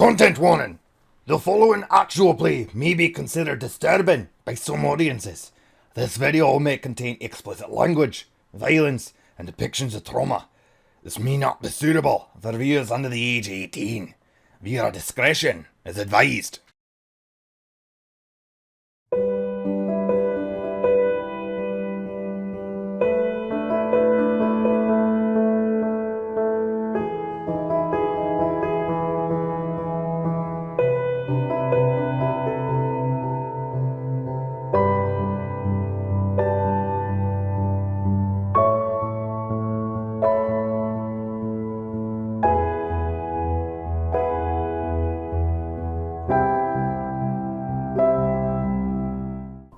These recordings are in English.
Content warning. The following actual play may be considered disturbing by some audiences. This video may contain explicit language, violence, and depictions of trauma. This may not be suitable for viewers under the age of 18. Viewer discretion is advised.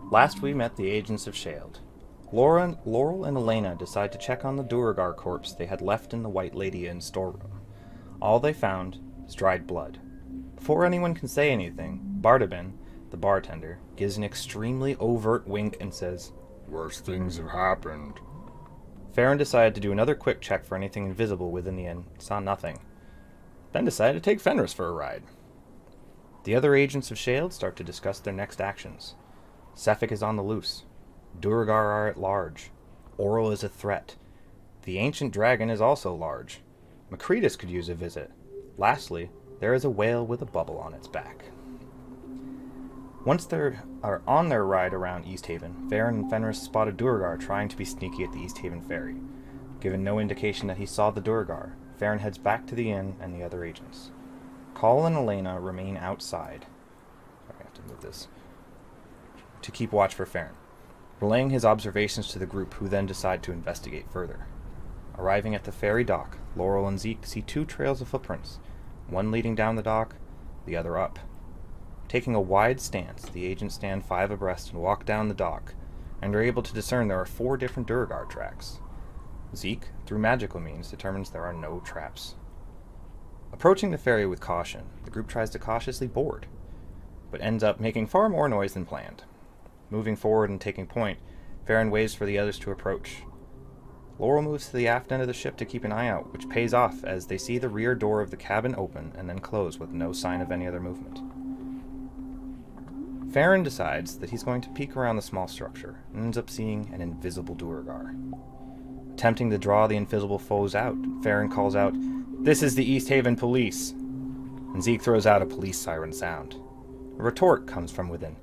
Last we met the Agents of SHAILD. Laurel and Elena decide to check on the Duergar corpse they had left in the White Lady Inn storeroom. All they found is dried blood. Before anyone can say anything, Bardabin, the bartender, gives an extremely overt wink and says, "Worse things have happened." Farron decided to do another quick check for anything invisible within the inn, saw nothing. Then decided to take Fenris for a ride. The other Agents of SHAILD start to discuss their next actions. Sephek is on the loose. Duergar are at large. Oral is a threat. The ancient dragon is also large. Macretus could use a visit. Lastly, there is a whale with a bubble on its back. Once they are on their ride around East Haven, Farron and Fenris spot a Duergar trying to be sneaky at the East Haven ferry. Given no indication that he saw the Duergar, Farron heads back to the inn and the other agents. Call and Elena remain outside. Sorry, I have to move this. To keep watch for Farron, relaying his observations to the group, who then decide to investigate further. Arriving at the ferry dock, Laurel and Zeke see two trails of footprints, one leading down the dock, the other up. Taking a wide stance, the agents stand 5 abreast and walk down the dock, and are able to discern there are 4 different Duergar tracks. Zeke, through magical means, determines there are no traps. Approaching the ferry with caution, the group tries to cautiously board, but ends up making far more noise than planned. Moving forward and taking point, Farron waves for the others to approach. Laurel moves to the aft end of the ship to keep an eye out, which pays off as they see the rear door of the cabin open and then close with no sign of any other movement. Farron decides that he's going to peek around the small structure and ends up seeing an invisible Duergar. Attempting to draw the invisible foes out, Farron calls out, "This is the East Haven police!" And Zeke throws out a police siren sound. A retort comes from within.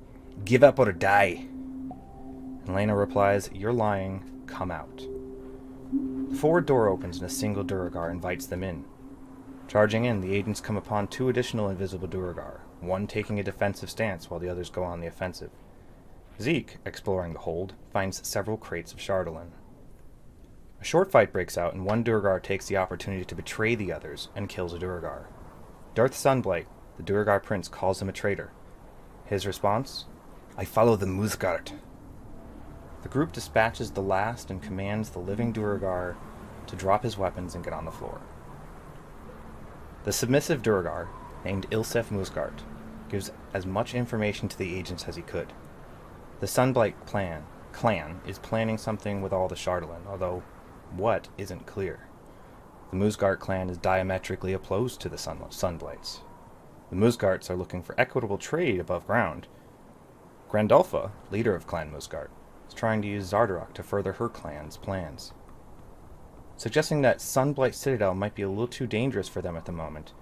"Give up or die." And Lena replies, "You're lying, come out." The forward door opens and a single Duergar invites them in. Charging in, the agents come upon 2 additional invisible Duergar, one taking a defensive stance while the others go on the offensive. Zeke, exploring the hold, finds several crates of Chardolin. A short fight breaks out and one Duergar takes the opportunity to betray the others and kills a Duergar. Darth Sunblight, the Duergar prince, calls him a traitor. His response? "I follow the Muthgard." The group dispatches the last and commands the living Duergar to drop his weapons and get on the floor. The submissive Duergar, named Ilsef Musgart, gives as much information to the agents as he could. The Sunblight clan is planning something with all the Chardolin, although what isn't clear. The Musgart clan is diametrically opposed to the Sunblights. The Musgarts are looking for equitable trade above ground. Grandolpha, leader of Clan Musgart, is trying to use Zardarok to further her clan's plans. Suggesting that Sunblight Citadel might be a little too dangerous for them at the moment,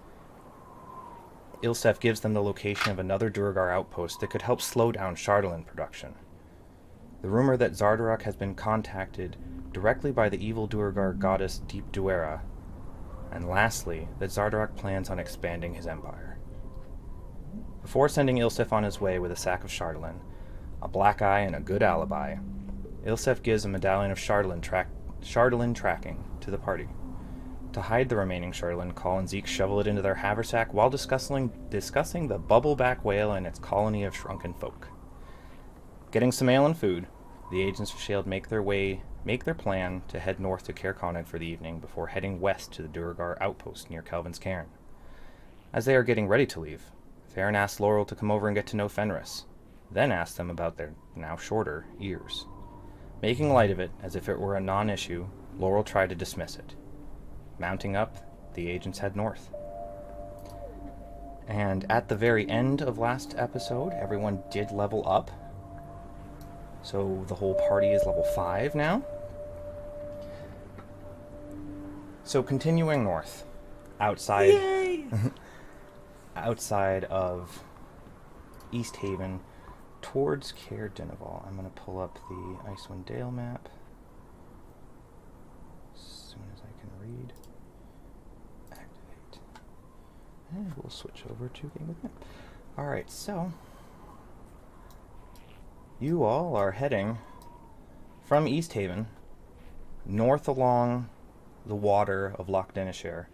Ilsef gives them the location of another Duergar outpost that could help slow down Chardolin production. The rumor that Zardarok has been contacted directly by the evil Duergar goddess Deep Duera, and lastly, that Zardarok plans on expanding his empire. Before sending Ilsef on his way with a sack of Chardolin, a black eye, and a good alibi, Ilsef gives a medallion of Chardolin tracking to the party. To hide the remaining Chardolin, Call and Zeke shovel it into their haversack while discussing the bubbleback whale and its colony of shrunken folk. Getting some ale and food, the Agents of SHAILD make their plan to head north to Caer for the evening before heading west to the Duergar outpost near Kelvin's Cairn. As they are getting ready to leave, Farron asks Laurel to come over and get to know Fenris, then asks them about their now shorter ears. Making light of it as if it were a non-issue, Laurel tried to dismiss it. Mounting up, the agents head north. And at the very end of last episode, everyone did level up. So the whole party is level 5 now. So continuing north, outside outside of East Haven, towards Caer Dineval. I'm going to pull up the Icewind Dale map as soon as I can read. Activate. And we'll switch over to Game with Map. Alright, so you all are heading from East Haven north along the water of Loch Dinneshere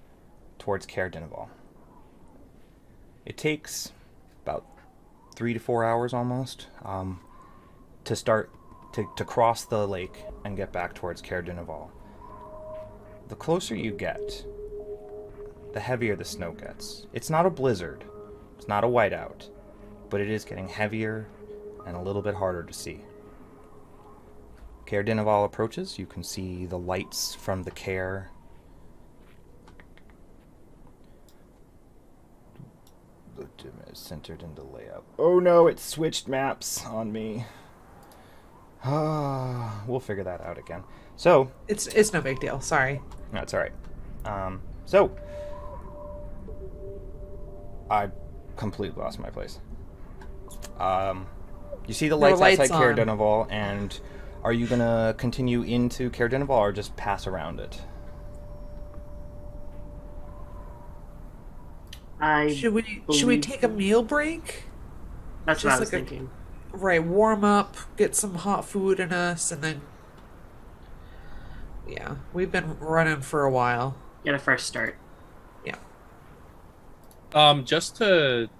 towards Caer Dineval. It takes about 3 to 4 hours almost to start to cross the lake and get back towards Caer Dineval. The closer you get, the heavier the snow gets. It's not a blizzard, it's not a whiteout, but it is getting heavier and a little bit harder to see. Caer Dineval approaches. You can see the lights from the Caer. The dim is centered into layout. Oh no, it switched maps on me. We'll figure that out again. So it's no big deal. Sorry. no, it's all right. So I completely lost my place. You see the lights outside Caer Dineval, and are you gonna continue into Caer Dineval or just pass around it? Should we take a meal break? That's what I was thinking. Right, warm up, get some hot food in us, and then yeah, we've been running for a while. Get a fresh start. Yeah. Just to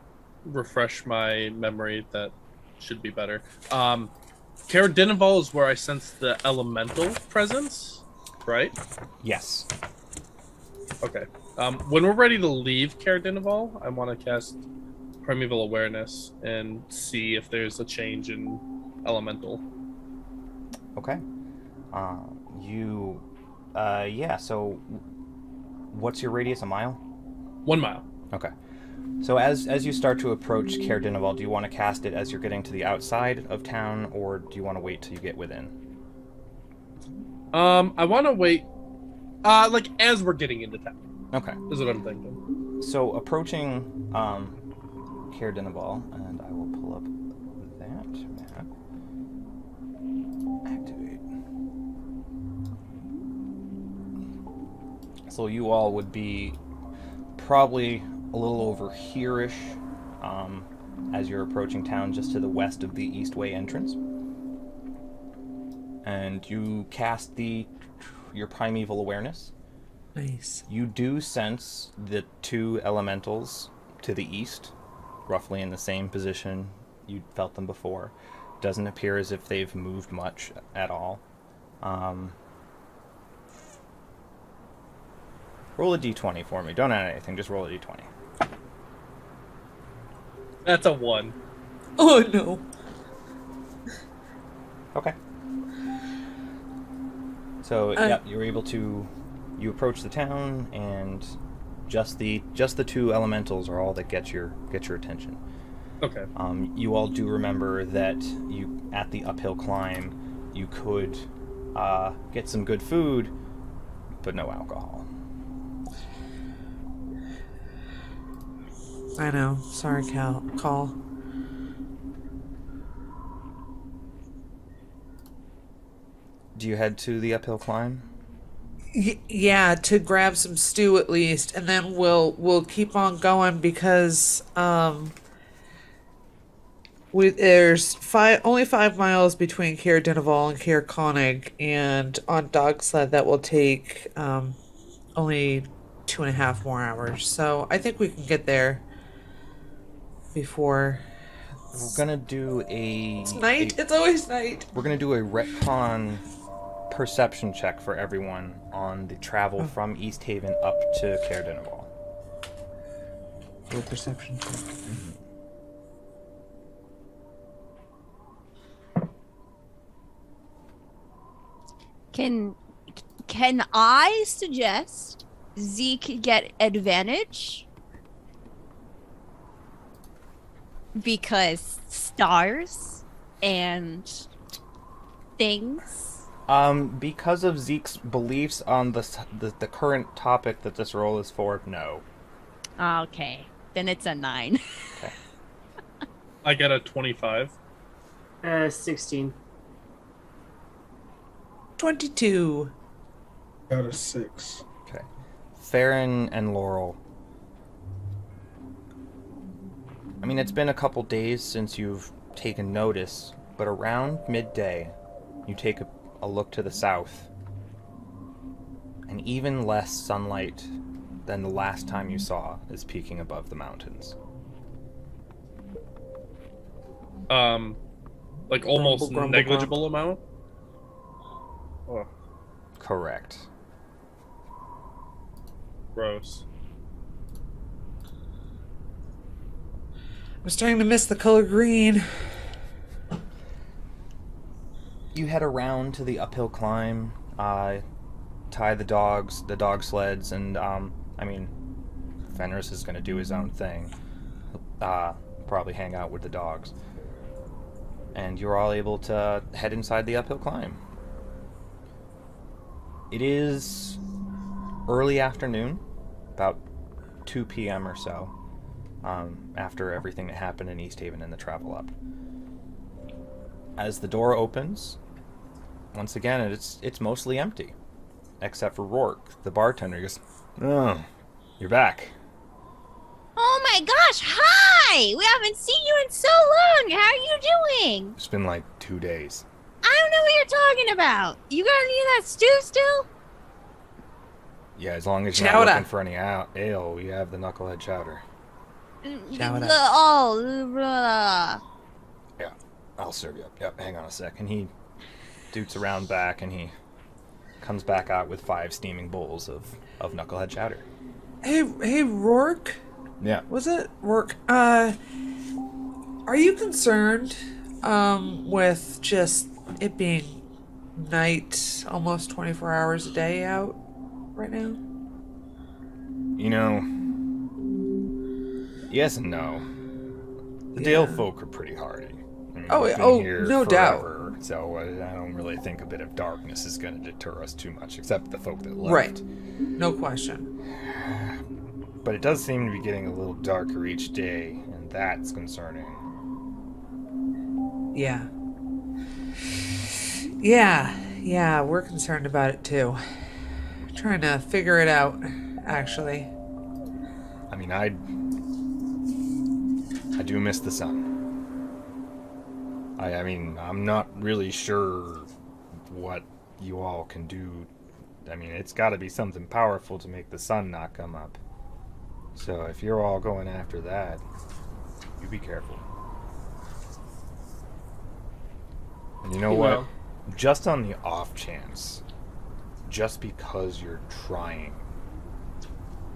refresh my memory, that should be better. Caer Dineval is where I sense the elemental presence, right? Yes. Okay. When we're ready to leave Caer Dineval, I want to cast Primeval Awareness and see if there's a change in elemental. Okay. So what's your radius? A mile? 1 mile. Okay. So as you start to approach Caer Dineval, do you want to cast it as you're getting to the outside of town, or do you want to wait till you get within? I want to wait, like as we're getting into town. Okay. Is what I'm thinking. So approaching Caer Dineval, and I will pull up that map. Activate. So you all would be probably a little over here-ish as you're approaching town, just to the west of the Eastway entrance. And you cast your Primeval Awareness. Nice. You do sense the two elementals to the east, roughly in the same position you felt them before. Doesn't appear as if they've moved much at all. Roll a d20 for me. Don't add anything, just roll a d20. That's a 1. Oh no. Okay. So yeah, you're able to. You approach the town, and just the two elementals are all that get your attention. Okay. You all do remember that you at the uphill climb, you could get some good food, but no alcohol. I know. Sorry, Call. Do you head to the uphill climb? Yeah, to grab some stew at least, and then we'll keep on going because there's only 5 miles between Caer Dineval and Caer Konig, and on dog sled that will take only 2.5 more hours. So I think we can get there before. We're gonna do It's night. It's always night. We're gonna do a retcon perception check for everyone on the travel from East Haven up to Caer Dineval. Roll perception check. Can I suggest Zeke get advantage? Because stars and things. Because of Zeke's beliefs on the current topic that this role is for, no. Okay, then it's a 9. Okay. I get a 25. 16. 22. Got a 6. Okay. Farron and Laurel. I mean, it's been a couple days since you've taken notice, but around midday, you take a look to the south, and even less sunlight than the last time you saw is peeking above the mountains. Like almost Grumble, negligible amount? Oh, Correct. gross. I'm starting to miss the color green. You head around to the uphill climb, tie the dog sleds, and, I mean, Fenris is going to do his own thing. Probably hang out with the dogs. And you're all able to head inside the uphill climb. It is early afternoon, about 2 p.m. or so, after everything that happened in East Haven and the travel up. As the door opens, once again, it's mostly empty, except for Rourke, the bartender. He goes, "Oh, you're back." Oh my gosh, hi! We haven't seen you in so long. How are you doing? It's been like 2 days. I don't know what you're talking about. You got any of that stew still? Yeah, as long as you're not Chowder. looking for any ale, we have the knucklehead chowder. Chowder. Blah. Yeah, I'll serve you up. Yep, hang on a sec. And he doots around back, and he comes back out with 5 steaming bowls of knucklehead chowder. Hey, Rourke? Yeah. Was it Rourke? Are you concerned, with just it being night, almost 24 hours a day out right now? You know, yes and no. The Dale folk are pretty hardy. I mean, Oh, we've been oh, here no doubt. forever, so I don't really think a bit of darkness is going to deter us too much, except the folk that left. Right. No question. But it does seem to be getting a little darker each day, and that's concerning. Yeah. Yeah, we're concerned about it too. Trying to figure it out, actually. I mean, I do miss the sun. I mean, I'm not really sure what you all can do. I mean, it's got to be something powerful to make the sun not come up. So if you're all going after that, you be careful. And you know You what? will. Just on the off chance, just because you're trying,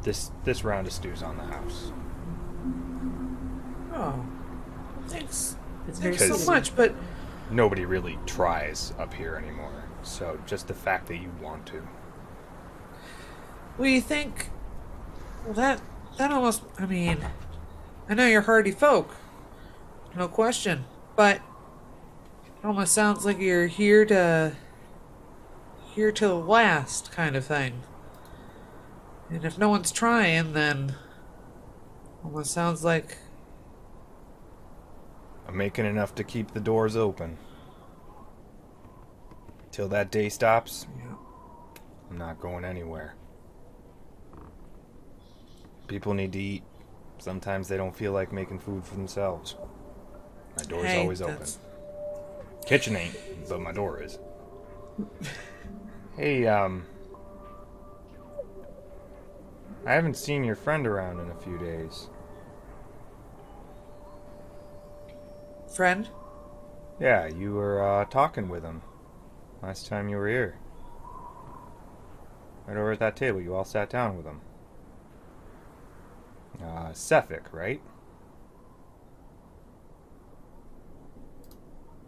this round of stew's on the house. Oh. Thanks. It's very Because- So soothing. much, but Nobody really tries up here anymore. So just the fact that you want to. we think. Well, that almost. I mean, I know you're hardy folk, no question, but it almost sounds like you're here to the last kind of thing. And if no one's trying, then almost sounds like. I'm making enough to keep the doors open. Till that day stops, Yeah. I'm not going anywhere. People need to eat. Sometimes they don't feel like making food for themselves. My door's Hey, always open. that's- Kitchen ain't, but my door is. Hey, I haven't seen your friend around in a few days. Friend? Yeah, you were talking with him last time you were here. Right over at that table, you all sat down with him. Sephek, right?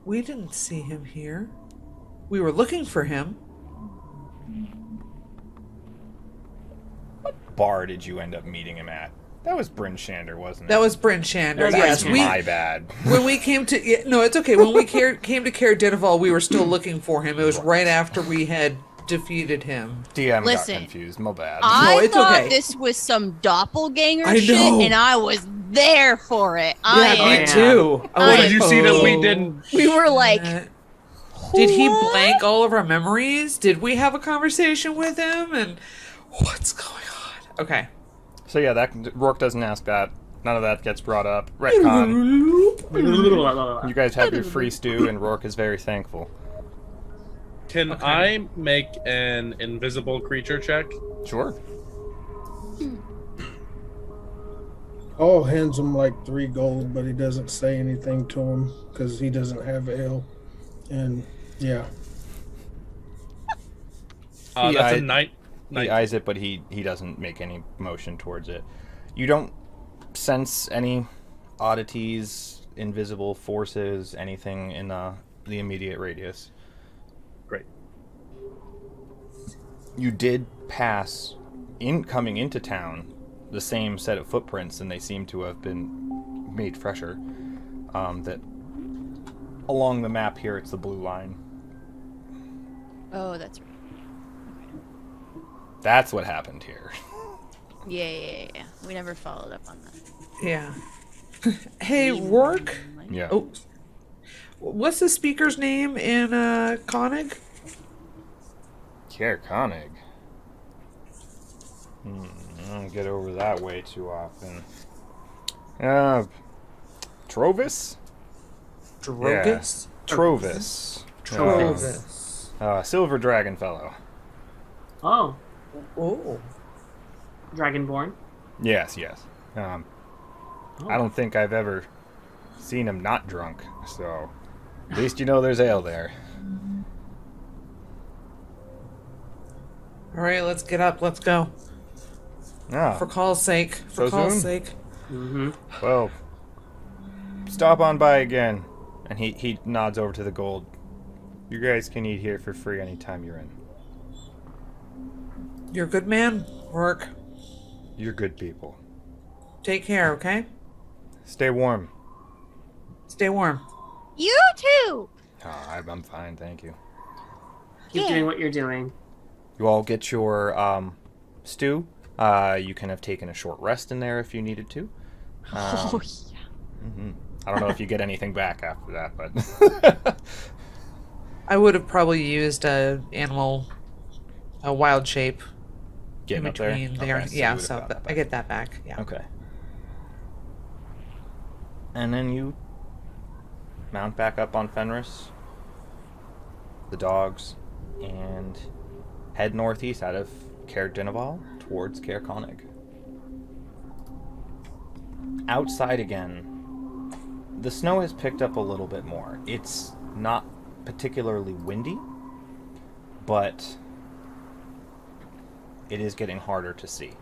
We didn't see him here. We were looking for him. Bar did you end up meeting him at? That was Bryn Shander, wasn't it? That was Bryn Shander. That was Yes, Bryn we. My bad. When we came to no, it's okay. When we came to Care Denival, we were still looking for him. It was right after we had defeated him. DM Listen, got confused. My bad. I it's thought okay. this was some doppelganger I shit, know. and I was there for it. Yeah, me yeah. too. I Oh, was Did like, you see that we oh. didn't? We were like, Did he "What?" blank all of our memories? Did we have a conversation with him? And what's going on? Okay. So yeah, that Rourke doesn't ask that. None of that gets brought up. Retcon. You guys have your free stew, and Rourke is very thankful. Can I make an invisible creature check? Sure. Paul hands him like 3 gold, but he doesn't say anything to him because he doesn't have ale. And yeah, He That's eye- a night. He eyes it, but he doesn't make any motion towards it. You don't sense any oddities, invisible forces, anything in the immediate radius. Great. You did pass, coming into town, the same set of footprints, and they seem to have been made fresher. That along the map here, it's the blue line. Oh, that's right. That's what happened here. Yeah. We never followed up on that. Yeah. Hey, Rourke. Yeah. Oh, what's the speaker's name in Koenig? Kier Koenig. I don't get over that way too often. Trovis? Drogus. Trovis. Trovis. Silver Dragon Fellow. Oh, Oh. Dragonborn. Yes. I don't think I've ever seen him not drunk, so at least you know there's ale there. All right, let's get up. Let's go. Ah, For call's sake. For So call's soon? sake. Mm-hmm. well, stop on by again. And he nods over to the gold. You guys can eat here for free anytime you're in. You're a good man, Rourke. You're good people. Take care, okay? Stay warm. Stay warm. You too. Oh, I'm fine, thank you. Keep Yeah. doing what you're doing. You all get your stew. You can have taken a short rest in there if you needed to. Oh yeah. I don't know if you get anything back after that, but I would have probably used a wild shape getting in up there. between there. Okay, so you Yeah, would have so got that I back. get that back. Yeah. Okay. And then you mount back up on Fenris, the dogs, and head northeast out of Caer Dineval towards Caer Koenig. Outside again, the snow has picked up a little bit more. It's not particularly windy, but it is getting harder to see.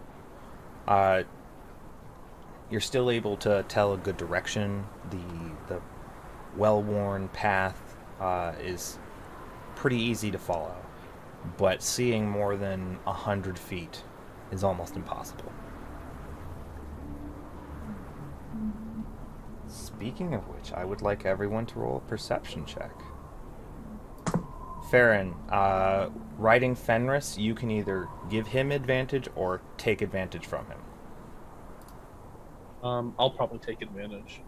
You're still able to tell a good direction. The well-worn path is pretty easy to follow, but seeing more than 100 feet is almost impossible. Speaking of which, I would like everyone to roll a perception check. Farron, riding Fenris, you can either give him advantage or take advantage from him. I'll probably take advantage.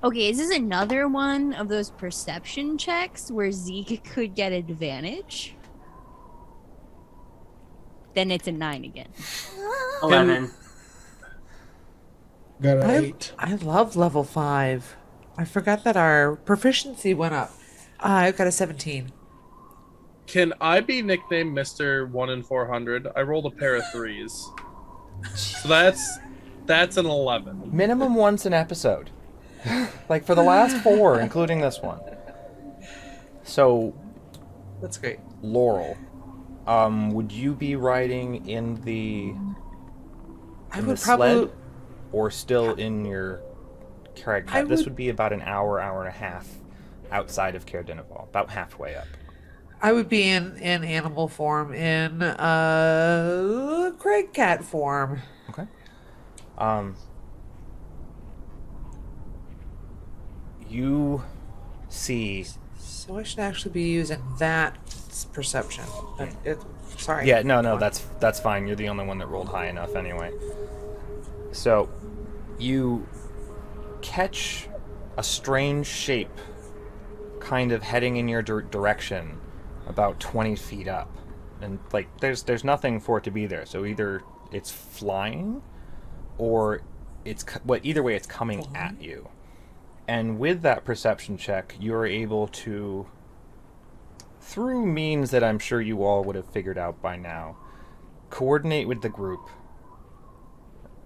Okay, is this another one of those perception checks where Zeke could get advantage? Then it's a 9 again. 11. got an 8. I love level 5. I forgot that our proficiency went up. I've got a 17. Can I be nicknamed Mr. 1 in 400? I rolled a pair of 3s. So that's an 11. Minimum once an episode. Like for the last 4, including this one. So, That's great. Laurel, would you be riding in the I in would the probably. sled or still in your Craig? I This would- would be about an hour and a half outside of Caer Dineval, about halfway up. I would be in animal form, in Craig cat form. Okay. You see. So I should actually be using that perception. Sorry. Yeah, no, that's fine. You're the only one that rolled high enough anyway. So, you catch a strange shape kind of heading in your direction about 20 feet up. And, like, there's nothing for it to be there. So either it's flying or either way it's coming at you. And with that perception check, you're able to, through means that I'm sure you all would have figured out by now, coordinate with the group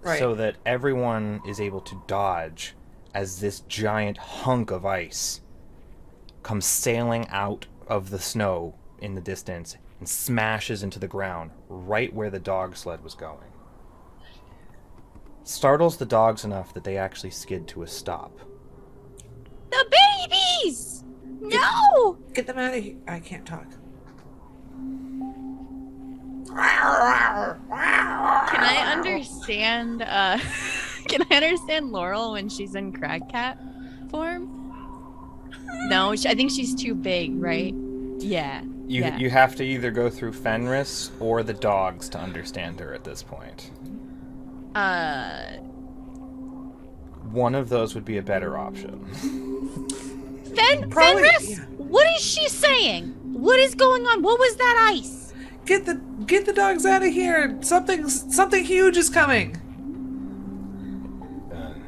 so that everyone is able to dodge as this giant hunk of ice comes sailing out of the snow in the distance and smashes into the ground right where the dog sled was going. Startles the dogs enough that they actually skid to a stop. The babies! No! Get them out of here. I can't talk. Can I understand, can I understand Laurel when she's in crag cat form? No, I think she's too big, right? Yeah. You have to either go through Fenris or the dogs to understand her at this point. One of those would be a better option. Fenris? What is she saying? What is going on? What was that ice? Get the dogs out of here. Something huge is coming.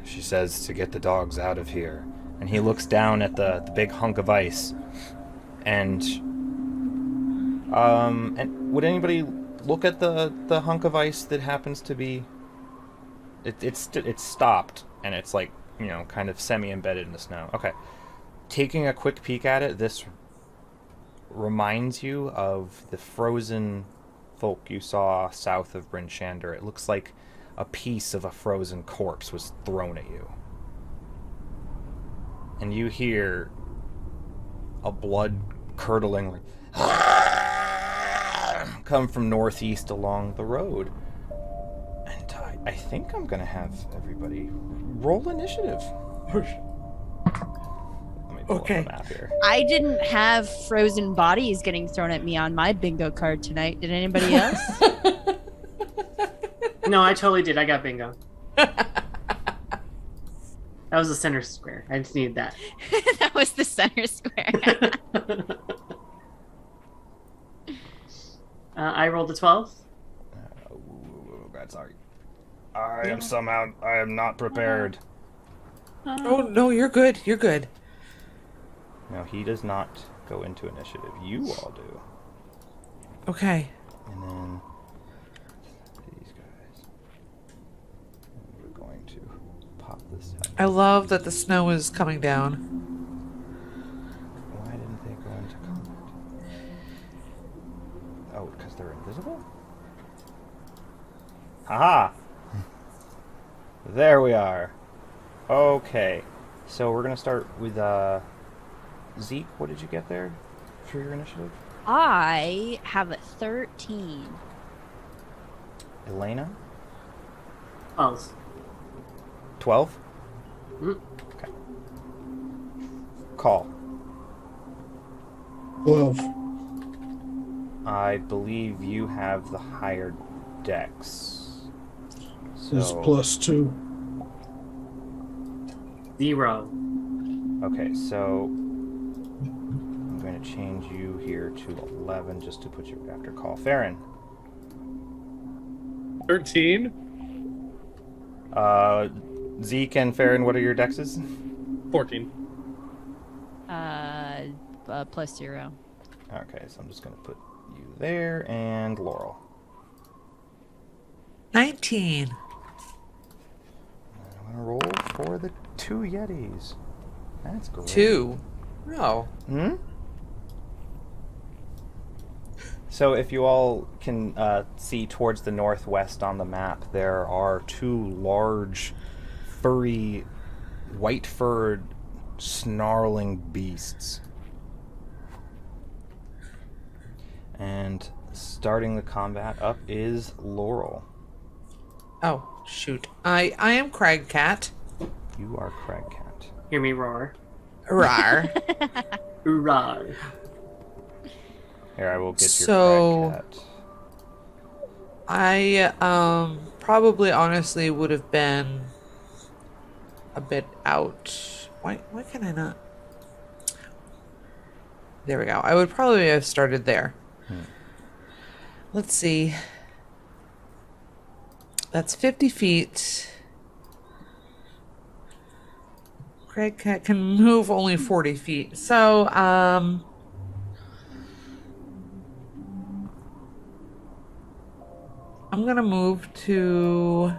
She says to get the dogs out of here. And he looks down at the big hunk of ice. And would anybody look at the hunk of ice that happens to be it's stopped and it's like, you know, kind of semi-embedded in the snow. Okay. Taking a quick peek at it, this reminds you of the frozen folk you saw south of Bryn Shander. It looks like a piece of a frozen corpse was thrown at you. And you hear a blood-curdling like come from northeast along the road. And I think I'm going to have everybody roll initiative. Let me pull up the map here. I didn't have frozen bodies getting thrown at me on my bingo card tonight. Did anybody else? No, I totally did. I got bingo. That was the center square. I just needed that. That was the center square. I rolled a 12. God, sorry. I am not prepared. Oh no, you're good. You're good. No, he does not go into initiative. You all do. Okay. And then these guys. And we're going to pop this out. I love that the snow is coming down. Why didn't they go into combat? Oh, because they're invisible? Haha! There we are. Okay. So we're going to start with Zeke. What did you get there for your initiative? I have a 13. Elena? 12. 12? Mm. Okay. Call. 12. I believe you have the higher dex. It's So, +2. 0. okay, so I'm going to change you here to 11 just to put you after call. Farron. 13. Zeke and Farron, what are your dexes? 14. +0. Okay, so I'm just going to put you there and Laurel. 19. I'm going to roll for the 2 Yetis. That's great. 2. Oh. Hmm? So if you all can see towards the northwest on the map, there are 2 large, furry, white-furred, snarling beasts. And starting the combat up is Laurel. Oh, shoot. I am Crag Cat. You are Crag Cat. Hear me roar. Rar. Roar. Here, I will get So- your Crag Cat. I probably honestly would have been a bit out. Why can I not? There we go. I would probably have started there. Let's see. That's 50 feet. Craig Cat can move only 40 feet. So, I'm gonna move to.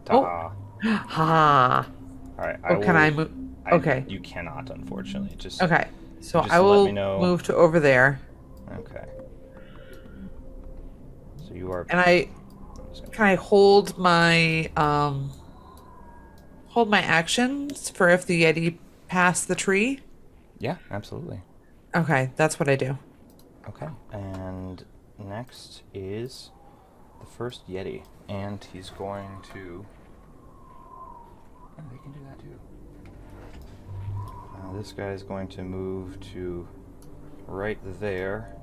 Ta. Ha. All right. Oh, can I move? Okay. You cannot, unfortunately. Just Okay. So just I let will me know. move to over there, Okay. So you are. and can I hold my actions for if the Yeti passed the tree? Yeah, absolutely. Okay, that's what I do. Okay. And next is the first Yeti, and he's going to. Oh, they can do that too. This guy is going to move to right there,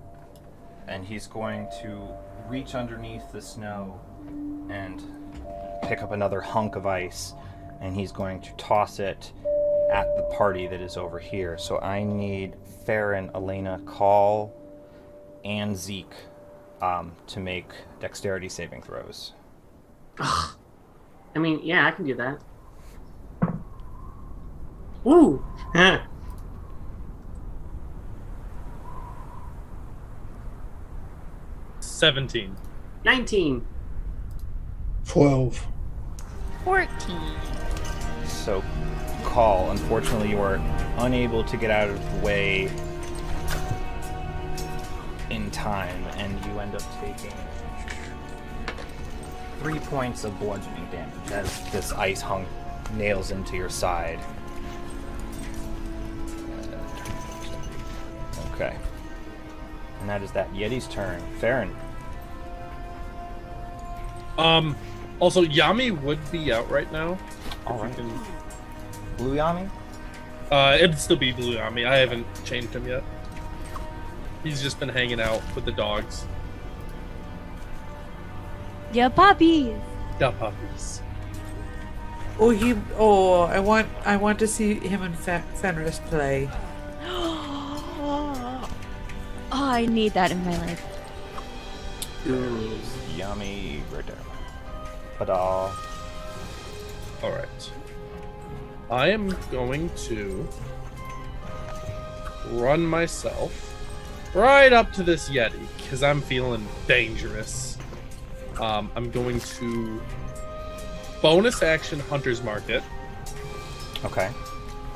and he's going to reach underneath the snow and pick up another hunk of ice, and he's going to toss it at the party that is over here. So I need Farron, Elena, Call, and Zeke to make dexterity saving throws. I mean, yeah, I can do that. Ooh! 17. 19. 12. 14. So, Call, unfortunately, you are unable to get out of the way in time, and you end up taking 3 points of bludgeoning damage as this ice hunk nails into your side. Okay. And that is that Yeti's turn. Farron. Also, Yami would be out right now. All If you right. can- Blue Yami? It'd still be Blue Yami. I haven't changed him yet. He's just been hanging out with the dogs. Yeah, puppies. Got puppies. Oh, I want to see him and Fenris play. Oh, I need that in my life. Ooh. Yami right there. Ta-da. Alright. I am going to run myself right up to this Yeti because I'm feeling dangerous. I'm going to bonus action Hunter's Market. Okay.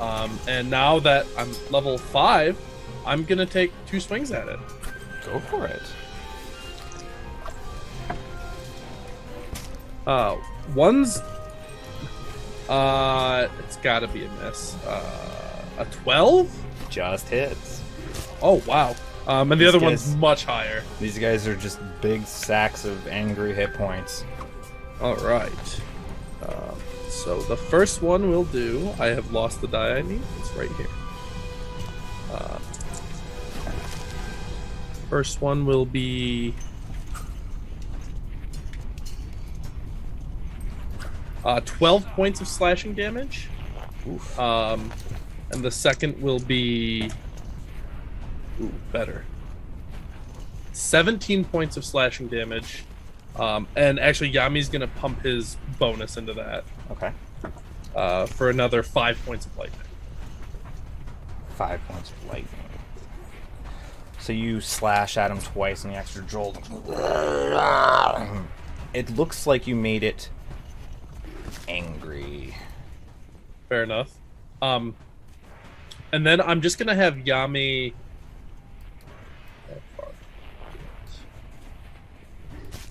And now that I'm level 5, I'm going to take 2 swings at it. Go for it. One's it's gotta be a miss. A 12? Just hits. Oh wow. And the These other guys- one's much higher. These guys are just big sacks of angry hit points. Alright. So the first one will do. I have lost the die I need. It's right here. First one will be 12 points of slashing damage. Oof. And the second will be better. 17 points of slashing damage. And actually Yami's gonna pump his bonus into that. Okay. For another 5 points of lightning. 5 points of lightning. So you slash at him twice and the extra jolt. It looks like you made it angry. Fair enough. And then I'm just gonna have Yami.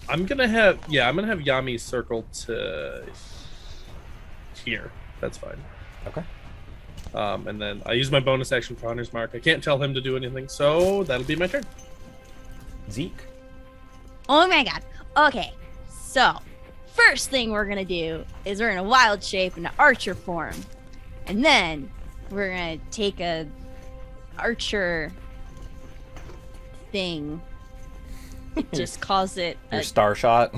I'm gonna have Yami circled to here. That's fine. Okay. And then I use my bonus action for Hunter's Mark. I can't tell him to do anything, so that'll be my turn. Zeke. Oh my god. Okay. So, first thing we're gonna do is we're gonna wild shape into archer form. And then we're gonna take a archer thing. Just calls it Your a, star shot.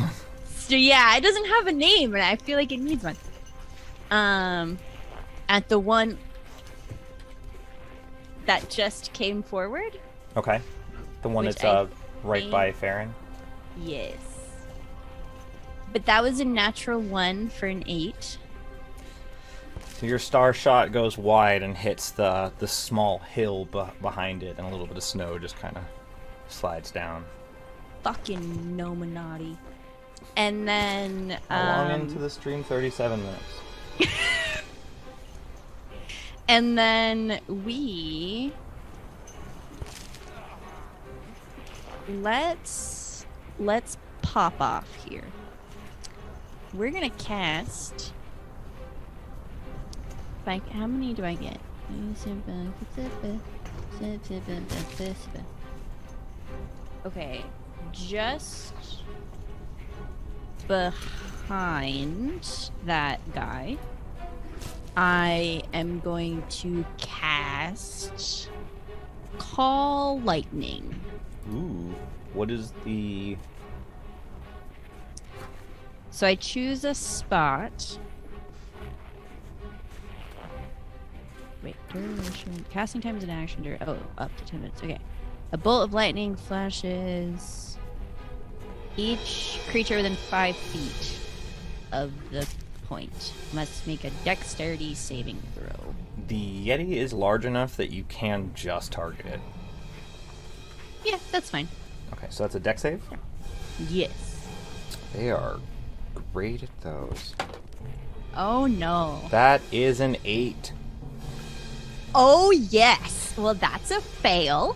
so yeah, it doesn't have a name and I feel like it needs one. At the one that just came forward. Okay. The one Which that's I right think- by Farron. Yes. But that was a natural 1 for an 8. So your star shot goes wide and hits the small hill behind it, and a little bit of snow just kind of slides down. Fucking Nominati. And then How long into the stream? 37 minutes. and then we let's pop off here. We're gonna cast. Like, how many do I get? Okay, just behind that guy, I am going to cast Call Lightning. Ooh. What is the... So I choose a spot. Wait, duration. Casting time is an action. Oh, up to 10 minutes. Okay. A bolt of lightning flashes each creature within 5 feet of the point. Must make a dexterity saving throw. The Yeti is large enough that you can just target it. Yeah, that's fine. Okay, so that's a dex save? Yes. They are great at those. Oh no. That is an 8. Oh yes. Well, that's a fail.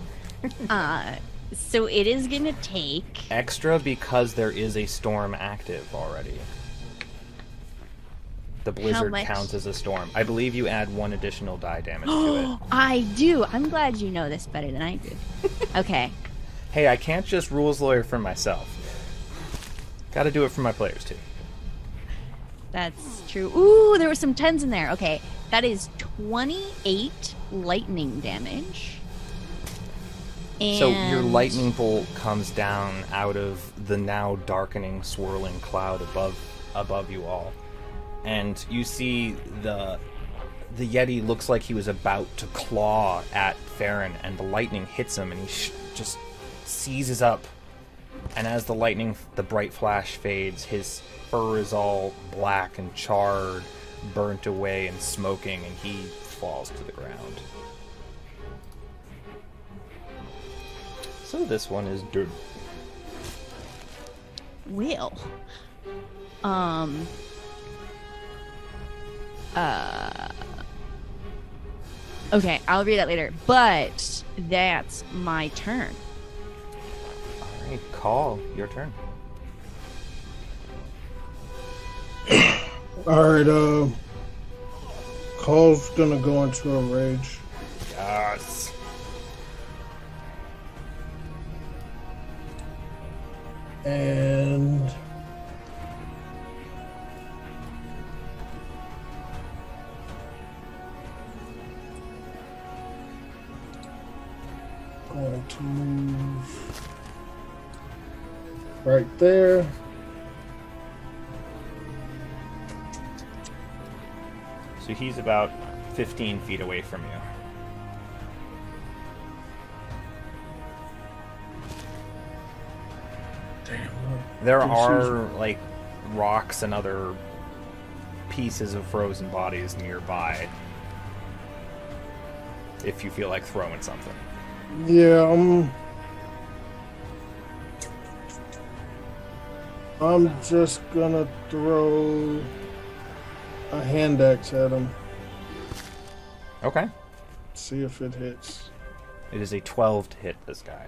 So it is gonna take Extra because there is a storm active already. The blizzard much? counts as a storm. I believe you add 1 additional die damage to it. I do. I'm glad you know this better than I do. Okay. Hey, I can't just rules lawyer for myself. Gotta do it for my players too. That's true. Ooh, there were some 10s in there. Okay. That is 28 lightning damage. And So your lightning bolt comes down out of the now darkening, swirling cloud above you all. And you see the Yeti looks like he was about to claw at Farron, and the lightning hits him, and he just seizes up. And as the bright flash fades, his fur is all black and charred, burnt away and smoking, and he falls to the ground. So this one is dead. Will. Okay, I'll read that later. But that's my turn. Alright, Call, your turn. Alright, Call's gonna go into a rage. Yes. And going to move right there. So he's about 15 feet away from you. There are, like, rocks and other pieces of frozen bodies nearby. If you feel like throwing something. Yeah, I'm just gonna throw a hand axe at him. Okay. See if it hits. It is a 12 to hit this guy.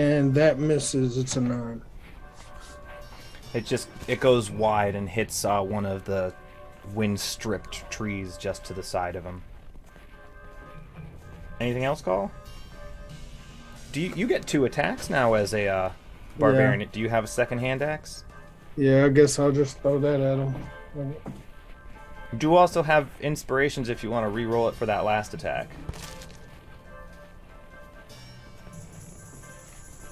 and that misses. It's a 9. It goes wide and hits one of the wind-stripped trees just to the side of him. Anything else, Call? Do you get 2 attacks now as a barbarian? Yeah. Do you have a second hand axe? Yeah, I guess I'll just throw that at him. You do also have inspirations if you want to re-roll it for that last attack.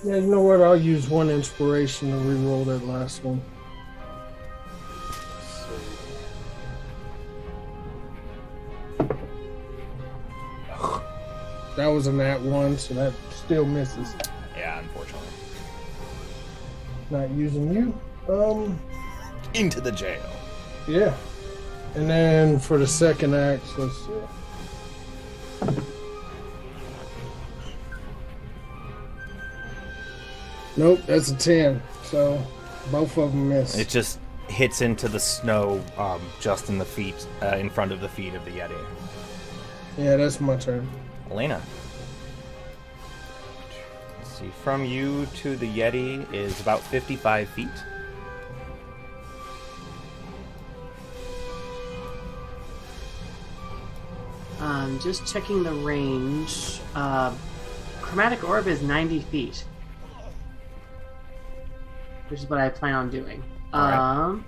Yeah, you know what? I'll use 1 inspiration to re-roll that last one. That was a nat 1, so that still misses. Yeah, unfortunately. Not using you. Into the jail. Yeah. And then for the second axe, let's see. Nope, that's a 10. So both of them miss. It just hits into the snow just in the feet, in front of the feet of the Yeti. Yeah, that's my turn. Elena. Let's see. From you to the Yeti is about 55 feet. Just checking the range. Chromatic orb is 90 feet, which is what I plan on doing. Alright.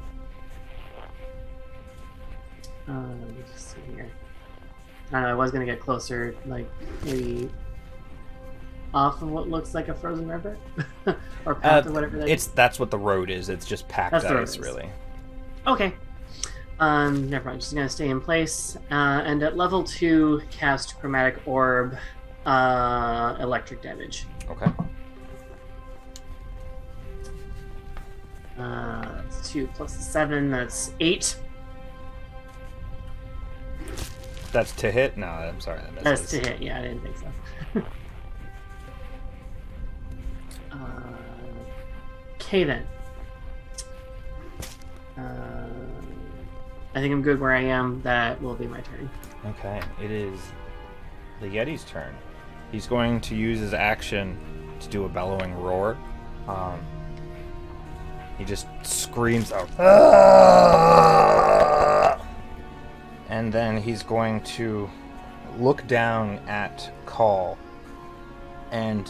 Let me just see here. I don't know. I was gonna get closer, like maybe off of what looks like a frozen river or path or whatever. That's what the road is. It's just packed That's the road ice, is. really. Okay. Never mind. Just gonna stay in place. And at level 2, cast chromatic orb, electric damage. Okay. That's 2 plus the 7. That's 8. That's to hit? No, I'm sorry. That That's misses. to hit. Yeah, I didn't think so. Okay then. I think I'm good where I am. That will be my turn. Okay, it is the Yeti's turn. He's going to use his action to do a bellowing roar. He just screams out, "Ah!" And then he's going to look down at Call. And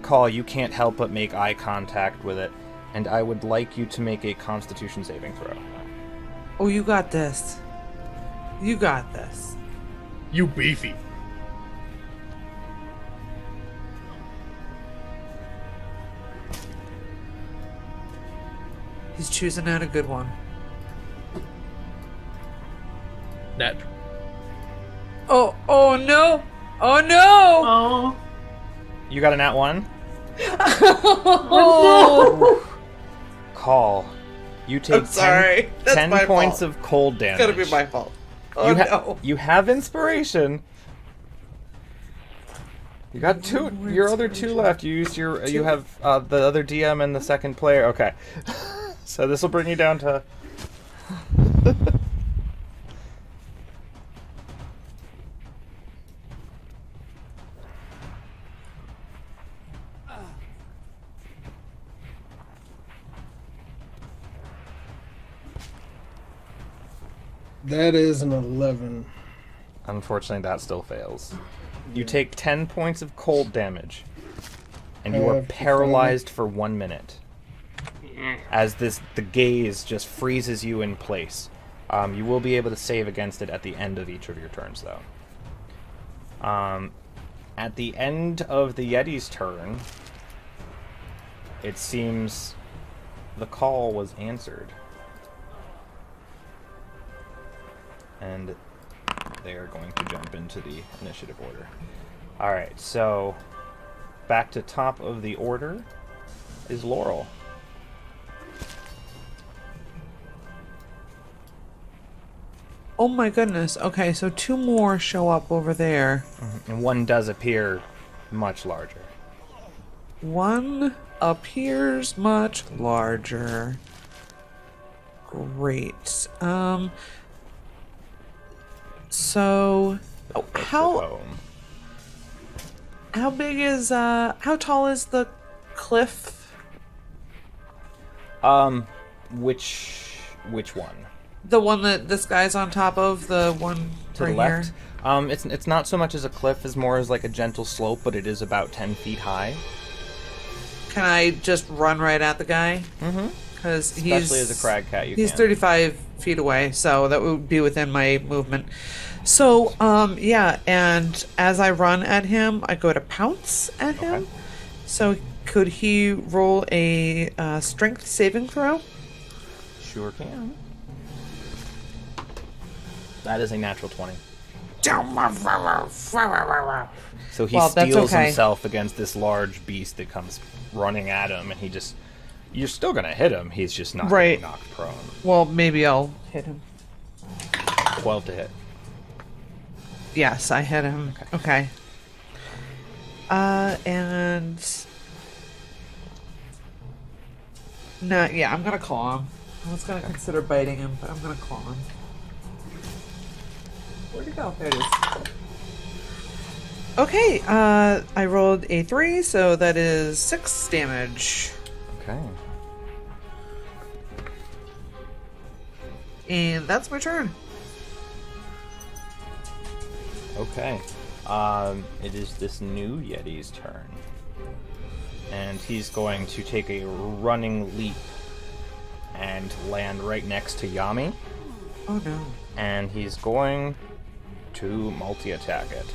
Call, you can't help but make eye contact with it. And I would like you to make a Constitution saving throw. Oh, you got this. You got this. You beefy. He's choosing out a good one. Net. Oh no! Oh no! Oh. You got a nat 1? Oh, Call. You take I'm sorry. That's 10 my points fault. of cold damage. It's gotta be my fault. Oh you, no. you have inspiration. You got 2. One more Your other 2 inspiration. left. You used your. You have the other DM and the second player. Okay. So this will bring you down to. That is an 11. Unfortunately, that still fails. You take 10 points of cold damage, and you are Okay. paralyzed for 1 minute. Eh. As the gaze just freezes you in place. You will be able to save against it at the end of each of your turns, though. At the end of the Yeti's turn, it seems the call was answered. And they are going to jump into the initiative order. Alright, so back to top of the order is Laurel. Oh my goodness. Okay, so 2 more show up over there. And one does appear much larger. One appears much larger. Great. So Let's how go home. How tall is the cliff? Which one? The one that this guy's on top of, the one To right the left? here? It's not so much as a cliff as more as like a gentle slope, but it is about 10 feet high. Can I just run right at the guy? Mm-hmm. Because Especially as a crag cat, you he's can. 35 feet away, so that would be within my movement. So, yeah, and as I run at him, I go to pounce at him. So, could he roll a strength saving throw? Sure can. That is a natural 20. So he Well, that's steels okay. himself against this large beast that comes running at him, and he just... You're still going to hit him, he's just not Right. getting knocked prone. Well, maybe I'll hit him. 12 to hit. Yes, I hit him. Okay. And... No, yeah, I'm gonna claw him. I was gonna consider biting him, but I'm gonna claw him. Where'd it go? There it is. Okay, I rolled a 3, so that is 6 damage. Okay. And that's my turn. Okay. It is this new Yeti's turn. And he's going to take a running leap and land right next to Yami. Oh no. And he's going to multi-attack it.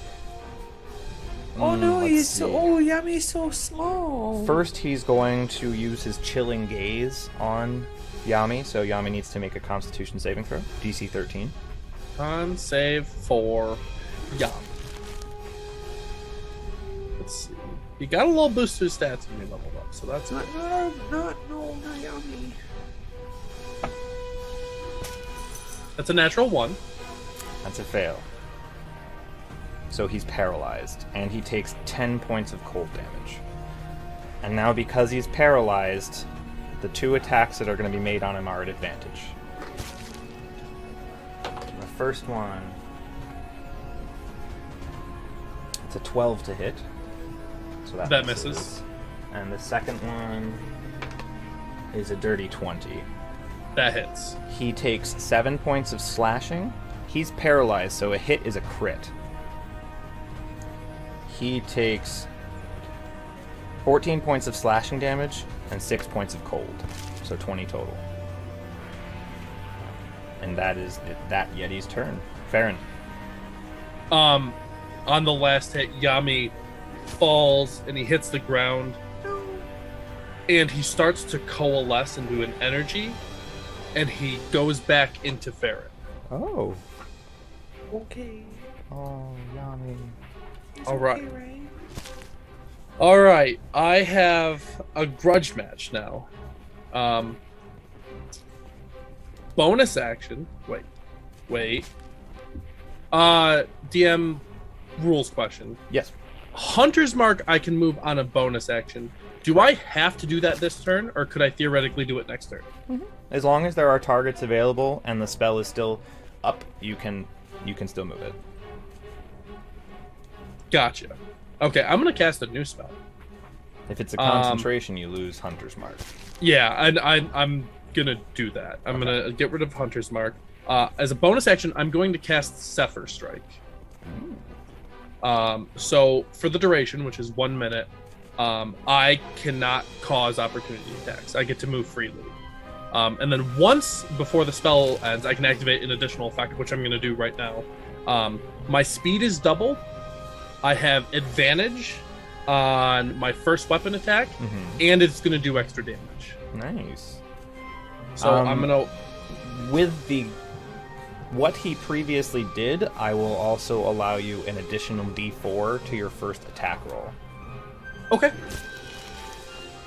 Oh no, let's he's see. so... Oh, Yami's so small. First, he's going to use his chilling gaze on Yami, so Yami needs to make a Constitution saving throw. DC 13. Con save for Yam. Let's see. He got a little boost to his stats when he leveled up, so that's good. Not Yami. That's a natural 1. That's a fail. So he's paralyzed, and he takes 10 points of cold damage. And now, because he's paralyzed, the 2 attacks that are going to be made on him are at advantage. The first one, it's a 12 to hit. So that misses. And the second one is a dirty 20. That hits. He takes 7 points of slashing. He's paralyzed, so a hit is a crit. He takes 14 points of slashing damage and 6 points of cold. So 20 total. And that is that Yeti's turn. Farron. On the last hit, Yami falls and he hits the ground. And he starts to coalesce into an energy. And he goes back into Farron. Oh. Okay. Oh, Yami. All right. Okay, right? All right. I have a grudge match now. Bonus action. Wait. DM rules question. Yes. Hunter's Mark I can move on a bonus action. Do I have to do that this turn, or could I theoretically do it next turn? As long as there are targets available and the spell is still up, you can still move it. Gotcha. Okay, I'm gonna cast a new spell. If it's a concentration, you lose Hunter's Mark. Yeah, and I'm gonna do that. I'm gonna get rid of Hunter's Mark. As a bonus action, I'm going to cast Sephek Strike. So for the duration, which is 1 minute, I cannot cause opportunity attacks. I get to move freely. And then once before the spell ends, I can activate an additional effect, which I'm going to do right now. My speed is double. I have advantage on my first weapon attack, and it's going to do extra damage. Nice. So I'm going to... With what he previously did, I will also allow you an additional D4 to your first attack roll. Okay.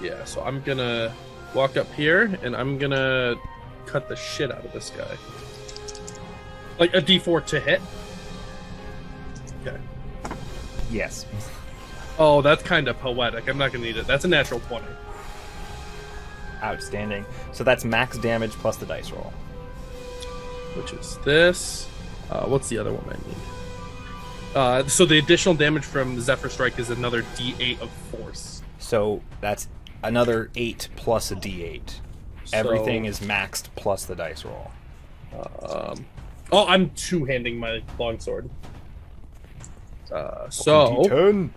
Yeah, so I'm going to walk up here, and I'm going to cut the shit out of this guy. Like a D4 to hit? Okay. Yes. Oh, that's kind of poetic. I'm not going to need it. That's a natural 20. Outstanding. So that's max damage plus the dice roll. Which is this. What's the other one I need? So the additional damage from the Zephyr Strike is another D8 of force. So that's another 8 plus a D8. Everything is maxed plus the dice roll. I'm two-handing my longsword. D10.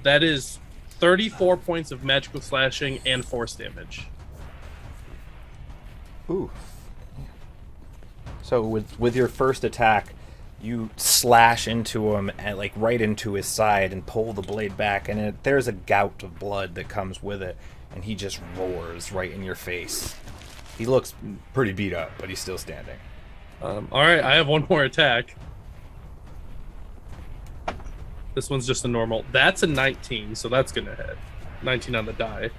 That is 34 points of magical slashing and force damage. Ooh. So with your first attack, you slash into him and like right into his side and pull the blade back, and there's a gout of blood that comes with it, and he just roars right in your face. He looks pretty beat up, but he's still standing. All right, I have one more attack. This one's just a normal. That's a 19, so that's gonna hit. 19 on the die.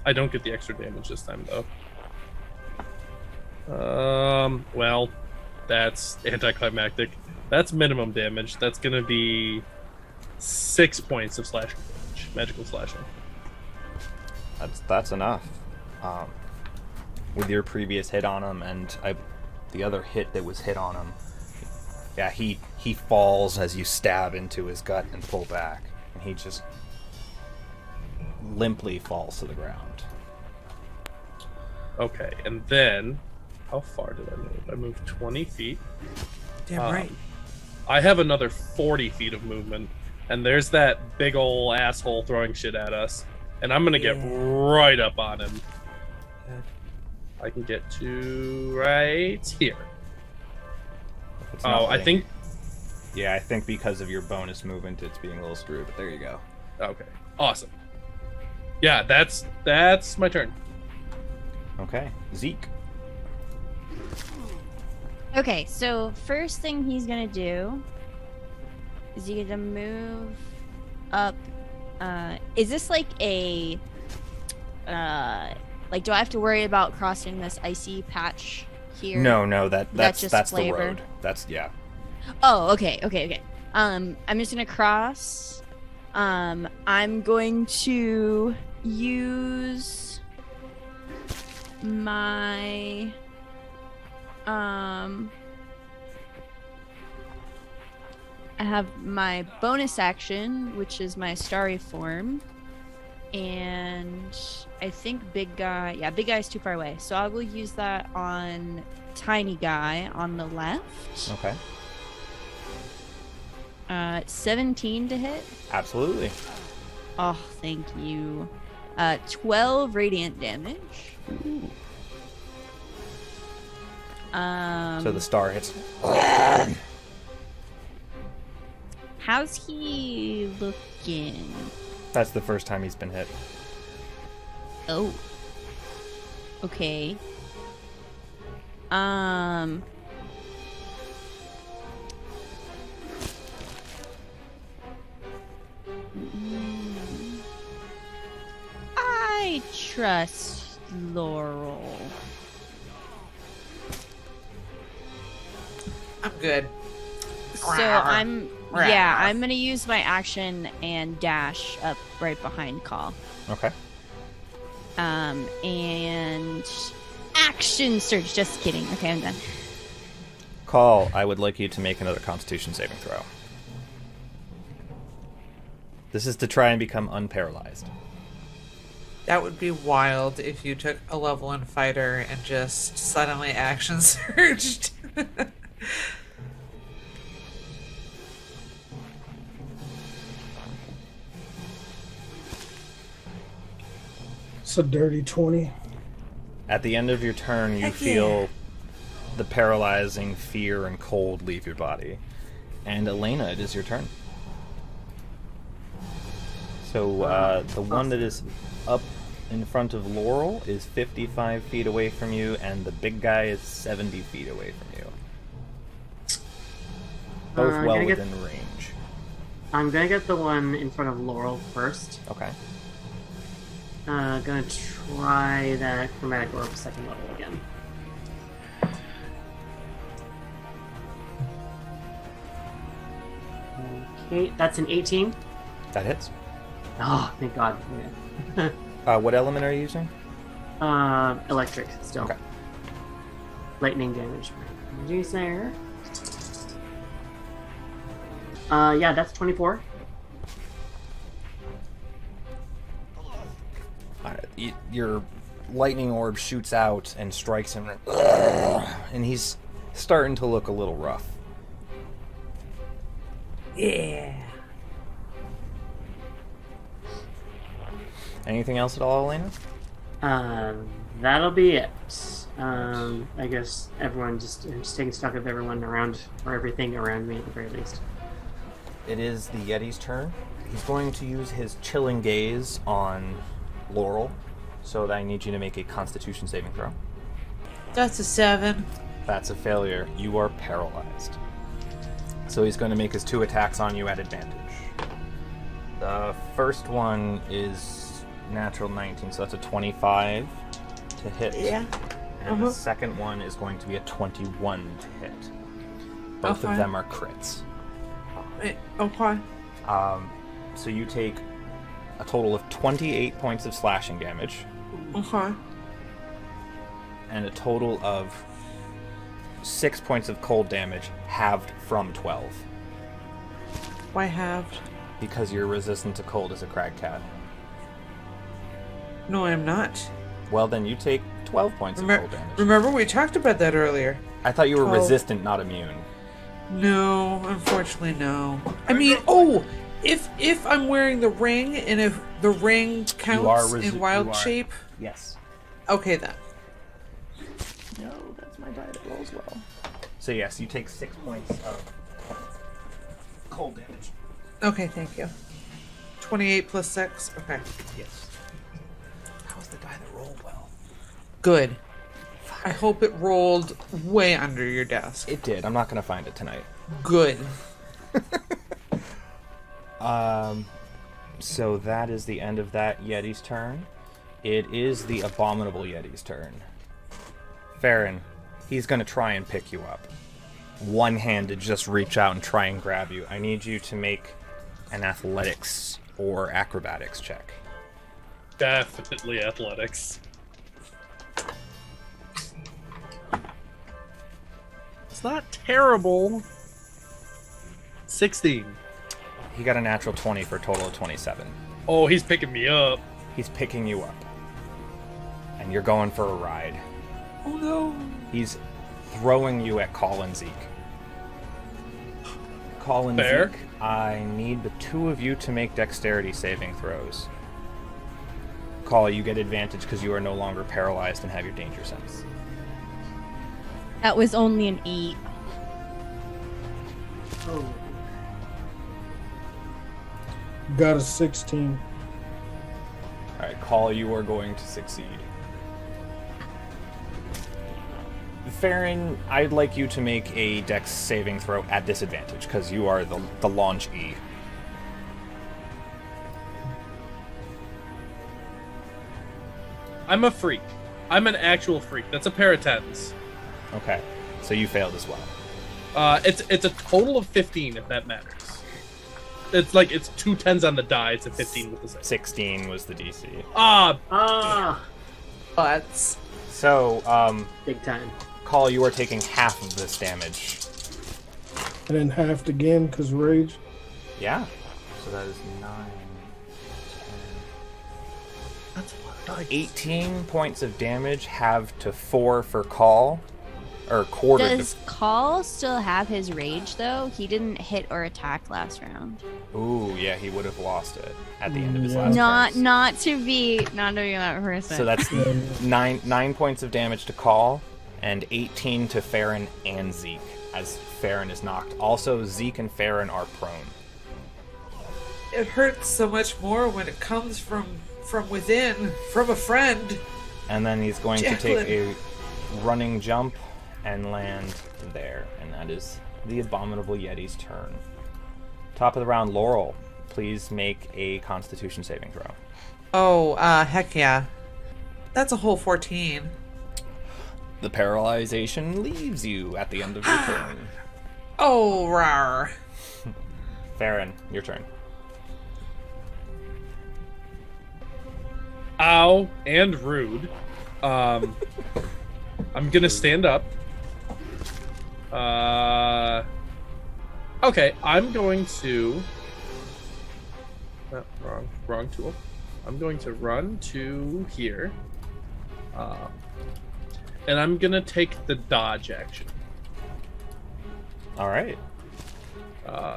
I don't get the extra damage this time though. Well, that's anticlimactic. That's minimum damage. That's gonna be 6 points of slashing damage, magical slashing. That's enough. With your previous hit on him and the other hit that was hit on him, yeah, he falls as you stab into his gut and pull back, and he just limply falls to the ground. Okay, and then how far did I move? I moved 20 feet. Damn right. I have another 40 feet of movement, and there's that big ol' asshole throwing shit at us, and I'm gonna get right up on him. I can get to right here. I think... Yeah, I think because of your bonus movement, it's being a little screwed, but there you go. Okay, awesome. Yeah, that's my turn. Okay, Zeke. Okay, so first thing he's gonna do is he's gonna move up. Is this like a do I have to worry about crossing this icy patch here? No, that's the flavor? road. That's Oh, okay. I'm just gonna cross. I'm going to use my I have my bonus action, which is my starry form, and I think big guy's too far away, so I will use that on tiny guy on the left. Okay. 17 to hit. Absolutely. Oh, thank you. 12 radiant damage. Ooh. So the star hits. How's he looking? That's the first time he's been hit. Oh. Okay. I trust Laurel. I'm good. So I'm gonna use my action and dash up right behind Call. Okay. And action surge. Just kidding. Okay, I'm done. Call, I would like you to make another Constitution saving throw. This is to try and become unparalyzed. That would be wild if you took a level 1 fighter and just suddenly action surged. It's a dirty 20. At the end of your turn, you feel the paralyzing fear and cold leave your body. And Elena, it is your turn. So the one that is up in front of Laurel is 55 feet away from you, and the big guy is 70 feet away from you. Both well within range. I'm gonna get the one in front of Laurel first. Okay. Gonna try that chromatic orb second level again. Okay, that's an 18. That hits. Oh, thank God. Okay. What element are you using? Electric still. Okay. Lightning damage. Energy there. Yeah, that's 24. Your lightning orb shoots out and strikes him, and he's starting to look a little rough. Yeah. Anything else at all, Elena? That'll be it. I guess I'm just taking stock of everyone around, or everything around me at the very least. It is the Yeti's turn. He's going to use his chilling gaze on Laurel, so that I need you to make a Constitution saving throw. That's a 7. That's a failure. You are paralyzed. So he's going to make his 2 attacks on you at advantage. The first one is natural 19, so that's a 25 to hit. Yeah. And the second one is going to be a 21 to hit. Both of Okay. them are crits. Okay. So you take a total of 28 points of slashing damage Okay. and a total of 6 points of cold damage, halved from 12. Why halved? Because you're resistant to cold as a crag cat. No, I'm not. Well, then you take 12 points of cold damage. Remember, we talked about that earlier. I thought you were 12. resistant, not immune. No, unfortunately, no. I mean, if I'm wearing the ring, and if the ring counts in wild shape, Yes. okay then. No, that's my die that rolls well. So yes, you take 6 points of cold damage. Okay, thank you. 28 plus 6. Okay, Yes. How's the die that rolled well? good. I hope it rolled way under your desk. It did. I'm not going to find it tonight. Good. So that is the end of that Yeti's turn. It is the Abominable Yeti's turn. Farron, he's going to try and pick you up. One-handed, just reach out and try and grab you. I need you to make an athletics or acrobatics check. Definitely athletics. It's not terrible. 16. He got a natural 20 for a total of 27. Oh, he's picking me up. He's picking you up. And you're going for a ride. Oh no. He's throwing you at Call and Zeke. Call and Fair. Zeke, I need the two of you to make dexterity saving throws. Call, you get advantage because you are no longer paralyzed and have your danger sense. That was only an 8. Oh. Got a 16. Alright, Call, you are going to succeed. Farron, I'd like you to make a dex saving throw at disadvantage because you are the launch E. I'm a freak. I'm an actual freak. That's a pair of 10s. Okay, so you failed as well. It's a total of 15 if that matters. It's 2 10s on the die. It's a 15 with the save. 16 was the DC. Ah, Butts. So, big time. Call, you are taking half of this damage. And then halved again because rage. Yeah. So that is 9, 10, That's a lot of dice. 18 points of damage, halved to 4 for Call. Or quartered Does Call still have his rage though? He didn't hit or attack last round. to... Ooh, yeah, he would have lost it at the end of his last Not turns. to be that person. So that's 9 points of damage to Call, and 18 to Farron and Zeke, as Farron is knocked. Also, Zeke and Farron are prone. It hurts so much more when it comes from within, from a friend. And then he's going to take Jacqueline. a running jump and land there. And that is the Abominable Yeti's turn. Top of the round, Laurel. Please make a Constitution saving throw. Oh, heck yeah. That's a whole 14. The paralyzation leaves you at the end of your turn. Oh, rawr. Farron, your turn. Ow, and rude. I'm gonna stand up. Okay, I'm going to... wrong tool. I'm going to run to here. And I'm gonna take the dodge action. All right.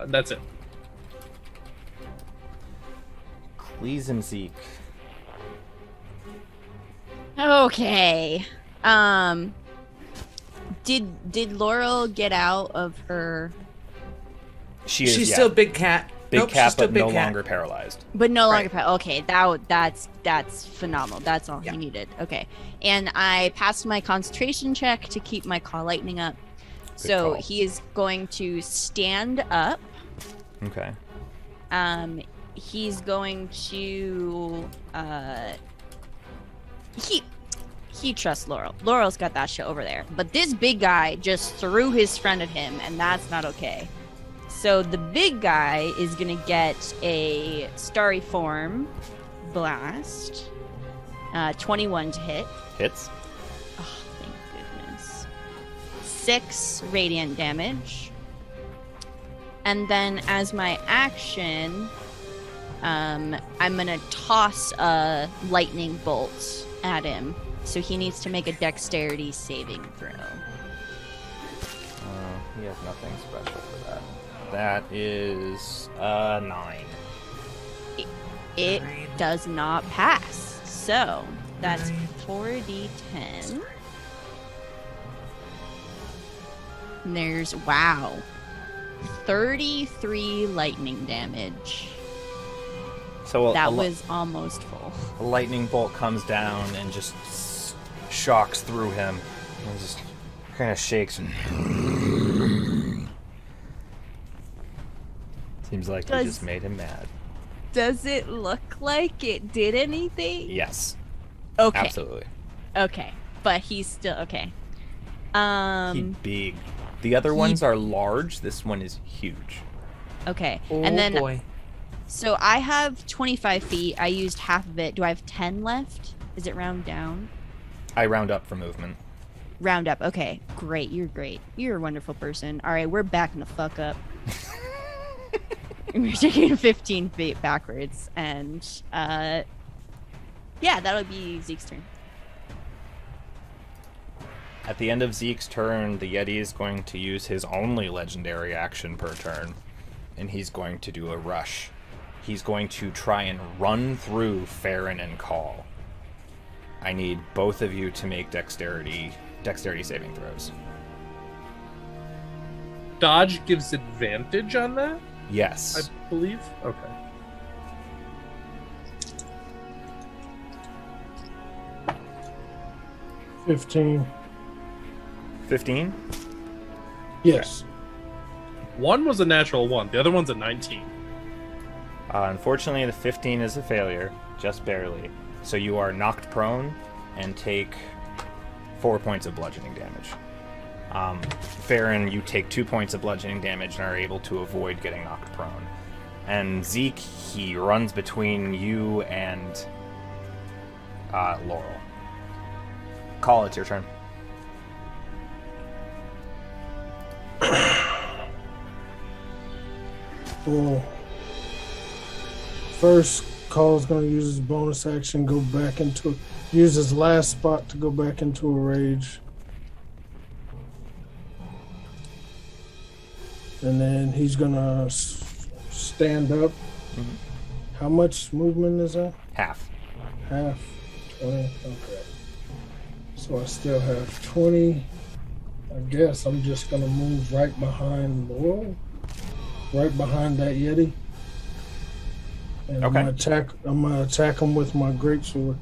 That's it. Please and Zeke. Okay. Did Laurel get out of her? She's still Big Cat. Big Nope, Cat, she's still but Big no Cat. longer paralyzed. But no longer. Right. Okay, that's phenomenal. That's all he needed. Okay, and I passed my concentration check to keep my call lightning up. So call. he is going to stand up. Okay. He's going to he trusts Laurel. Laurel's got that shit over there. But this big guy just threw his friend at him, and that's not okay. So the big guy is gonna get a starry form blast. 21 to hit. Hits. Oh, thank goodness. 6 radiant damage. And then as my action, I'm gonna toss a lightning bolt at him. So he needs to make a dexterity saving throw. He has nothing special for that. That is 9. It does not pass. So that's 4d10. And there's, wow, 33 lightning damage. So That was almost full. a lightning bolt comes down and just shocks through him, and just kind of shakes and seems like you just made him mad. Does it look like it did anything? Yes. Okay. Absolutely. Okay. But he's still okay. He big. The other ones are large. This one is huge. Okay. Oh, and then boy. so I have 25 feet. I used half of it. Do I have 10 left? Is it round down? I round up for movement. Round up. Okay. Great. You're great. You're a wonderful person. All right, we're backing the fuck up. We're taking 15 feet backwards, and yeah, that'll be Zeke's turn. At the end of Zeke's turn, the Yeti is going to use his only legendary action per turn, and he's going to do a rush. He's going to try and run through Farron and Call. I need both of you to make dexterity saving throws. Dodge gives advantage on that, Yes. I believe. Okay. I 15. 15? Yes. One was a natural 1. The other one's a 19. Unfortunately, the 15 is a failure, just barely. So you are knocked prone and take 4 points of bludgeoning damage. Farron, you take 2 points of bludgeoning damage and are able to avoid getting knocked prone. And Zeke, he runs between you and Laurel. Call, it's your turn. Well, first, Call's going to use his bonus action, use his last spot to go back into a rage. And then he's going to stand up. Mm-hmm. How much movement is that? Half. Half. 20. Okay. So I still have 20. I guess I'm just going to move right behind Laurel. Right behind that Yeti. And Okay. I'm gonna attack him with my greatsword.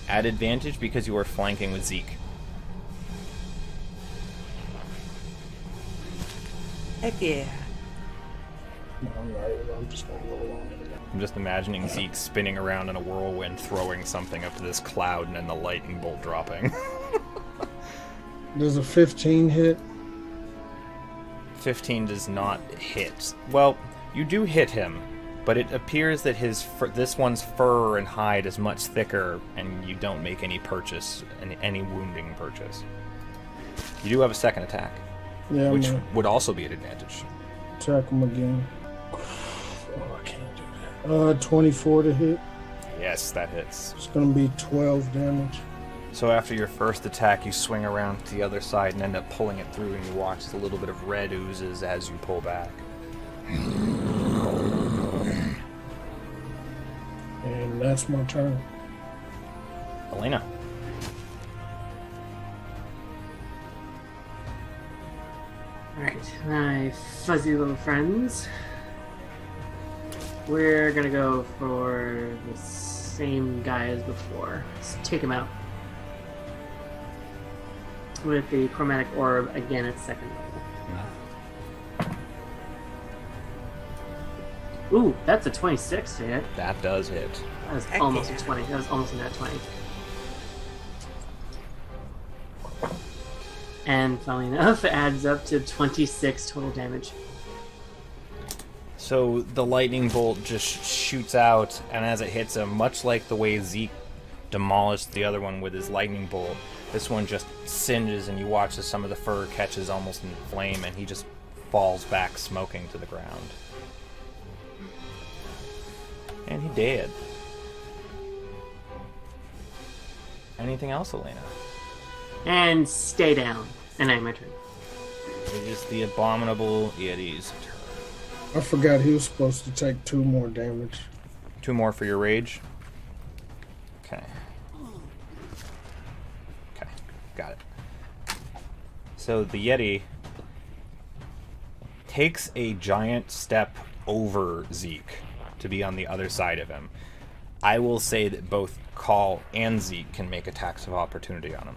At advantage because you are flanking with Zeke. Heck yeah. No, I'm just gonna roll on it. I'm just imagining Zeke spinning around in a whirlwind, throwing something up to this cloud, and then the lightning bolt dropping. Does a 15 hit? 15 does not hit. Well, you do hit him, but it appears that this one's fur and hide is much thicker, and you don't make any wounding purchase. You do have a second attack, Yeah, which I'm would also be an advantage. gonna attack him again. Oh, I can't do that. 24 to hit. Yes, that hits. It's gonna be 12 damage. So after your first attack, you swing around to the other side and end up pulling it through, and you watch a little bit of red oozes as you pull back. And that's my turn. Elena. Alright, my fuzzy little friends. We're gonna go for the same guy as before. Let's take him out. With the chromatic orb again at second level. Ooh, that's a 26 to hit. That does hit. That was Heck almost yeah. a 20. That was almost a nat 20. And funnily enough, it adds up to 26 total damage. So the lightning bolt just shoots out, and as it hits him, much like the way Zeke demolished the other one with his lightning bolt, this one just singes, and you watch as some of the fur catches almost in flame, and he just falls back smoking to the ground. And he dead. Anything else, Elena? And stay down. And now my turn. It is the abominable Yeti's turn. I forgot he was supposed to take 2 more damage. 2 more for your rage. Okay. Okay, got it. So the Yeti takes a giant step over Zeke to be on the other side of him. I will say that both Call and Zeke can make attacks of opportunity on him.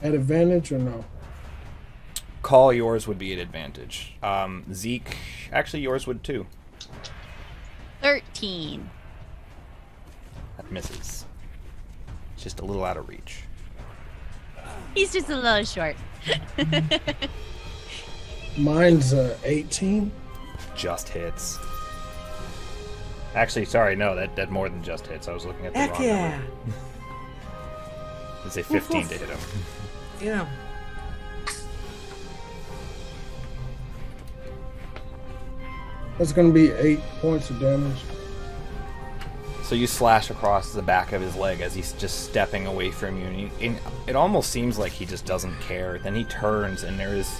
At advantage or no? Call, yours would be an advantage. Zeke, actually yours would too. 13. That misses. It's just a little out of reach. He's just a little short. Mine's 18. Just hits. Actually, sorry, no, that more than just hits. I was looking at the Heck wrong yeah. number. It's a 15 to hit him. Yeah. That's gonna be 8 points of damage. So you slash across the back of his leg as he's just stepping away from you. And it almost seems like he just doesn't care. Then he turns and there is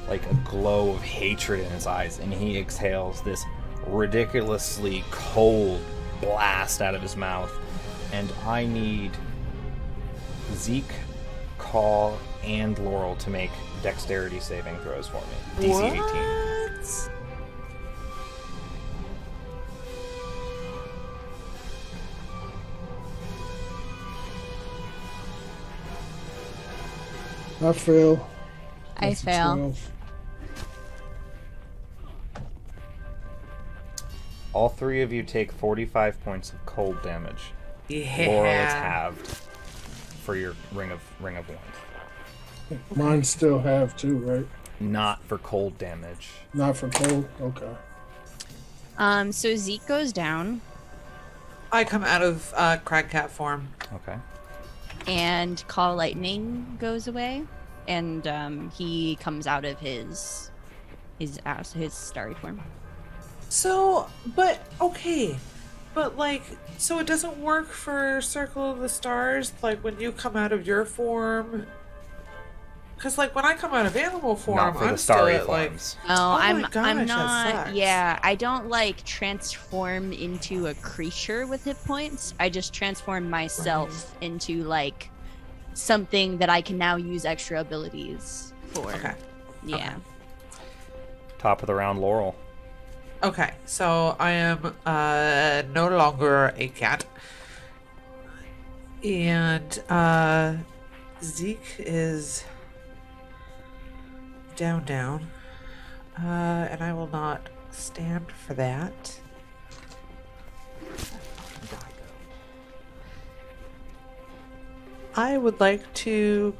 like a glow of hatred in his eyes. And he exhales this ridiculously cold blast out of his mouth. And I need Zeke, Call, and Laurel to make dexterity saving throws for me. DC 18. What? I fail. I That's a fail. 12. All 3 of you take 45 points of cold damage. Yeah. Laurel, it's halved for your ring of warmth. Mine still have 2, right? Not for cold damage. Not for cold? Okay. So Zeke goes down, I come out of crag cat form. Okay. and Call Lightning goes away, and he comes out of his starry form. So, but okay, but like, so it doesn't work for Circle of the Stars, like when you come out of your form. Because like when I come out of animal form, Not for I'm the starry still at, like, forms. Oh, my I'm gosh, that not. sucks. Yeah, I don't like transform into a creature with hit points. I just transform myself into like something that I can now use extra abilities for. Okay. Yeah. Top of the round, Laurel. Okay, so I am no longer a cat. And Zeke is down. And I will not stand for that. I would like to...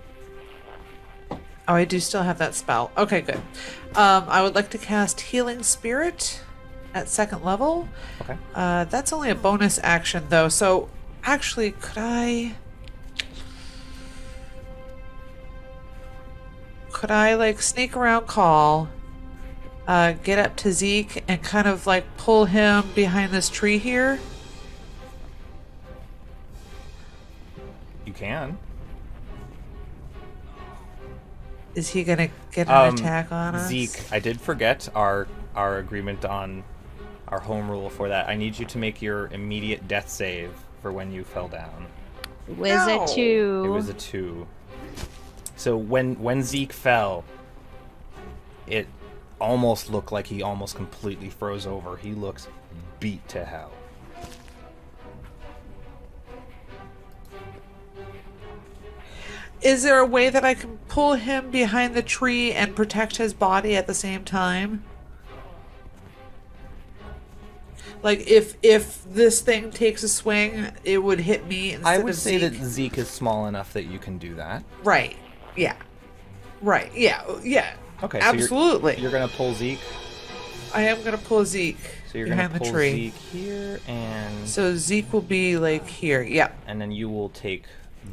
Oh, I do still have that spell. Okay, good. I would like to cast Healing Spirit at 2nd level. Okay. That's only a bonus action, though. So, actually, could I like sneak around Call, get up to Zeke, and kind of like pull him behind this tree here? You can. Is he gonna get an attack on us? Zeke, I did forget our agreement on our home rule for that. I need you to make your immediate death save for when you fell down. Was No. it 2? It was a 2. So when Zeke fell, it almost looked like he almost completely froze over. He looks beat to hell. Is there a way that I can pull him behind the tree and protect his body at the same time? Like, if this thing takes a swing, it would hit me instead I of would say Zeke. that Zeke is small enough that you can do that. Right. Yeah. Right. Yeah. Yeah. Okay, Absolutely. So you're gonna pull Zeke. I am gonna pull Zeke So you're behind gonna pull the tree. Zeke here, and So Zeke will be like here. Yeah. and then you will take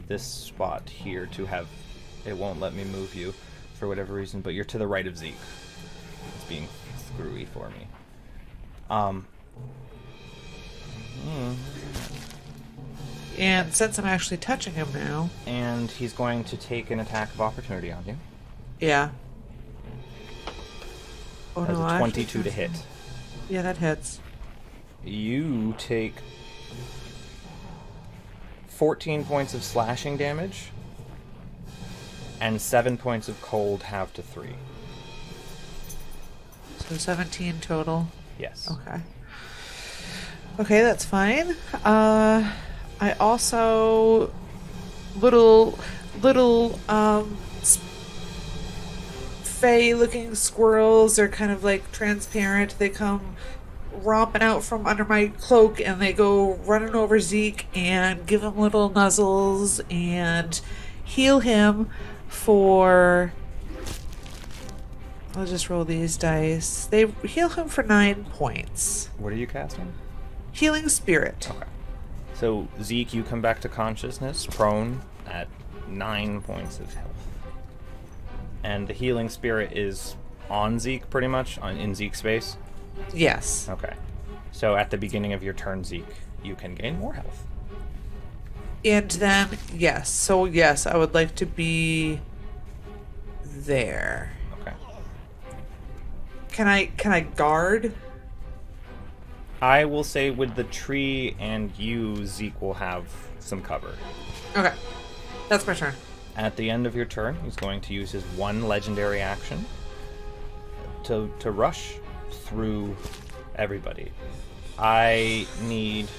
this spot here to have. It won't let me move you for whatever reason, but you're to the right of Zeke. It's being screwy for me. And since I'm actually touching him now, And he's going to take an attack of opportunity on you. yeah. Oh As no, a I 22 actually- to hit. Yeah, that hits. You take 14 points of slashing damage and 7 points of cold, half to 3. So 17 total. Yes. Okay. Okay, that's fine. I also little fey looking squirrels. They're kind of like transparent. They come romping out from under my cloak and they go running over Zeke and give him little nuzzles and heal him for. I'll just roll these dice. They heal him for 9 points. What are you casting? Healing Spirit. Okay. So, Zeke, you come back to consciousness, prone, at 9 points of health. And the healing spirit is on Zeke, pretty much, in Zeke's space? Yes. Okay. So, at the beginning of your turn, Zeke, you can gain more health. And then, yes. So, yes, I would like to be there. Okay. Can I guard? I will say with the tree and you, Zeke will have some cover. Okay. That's my turn. At the end of your turn, he's going to use his one legendary action to rush through everybody. I need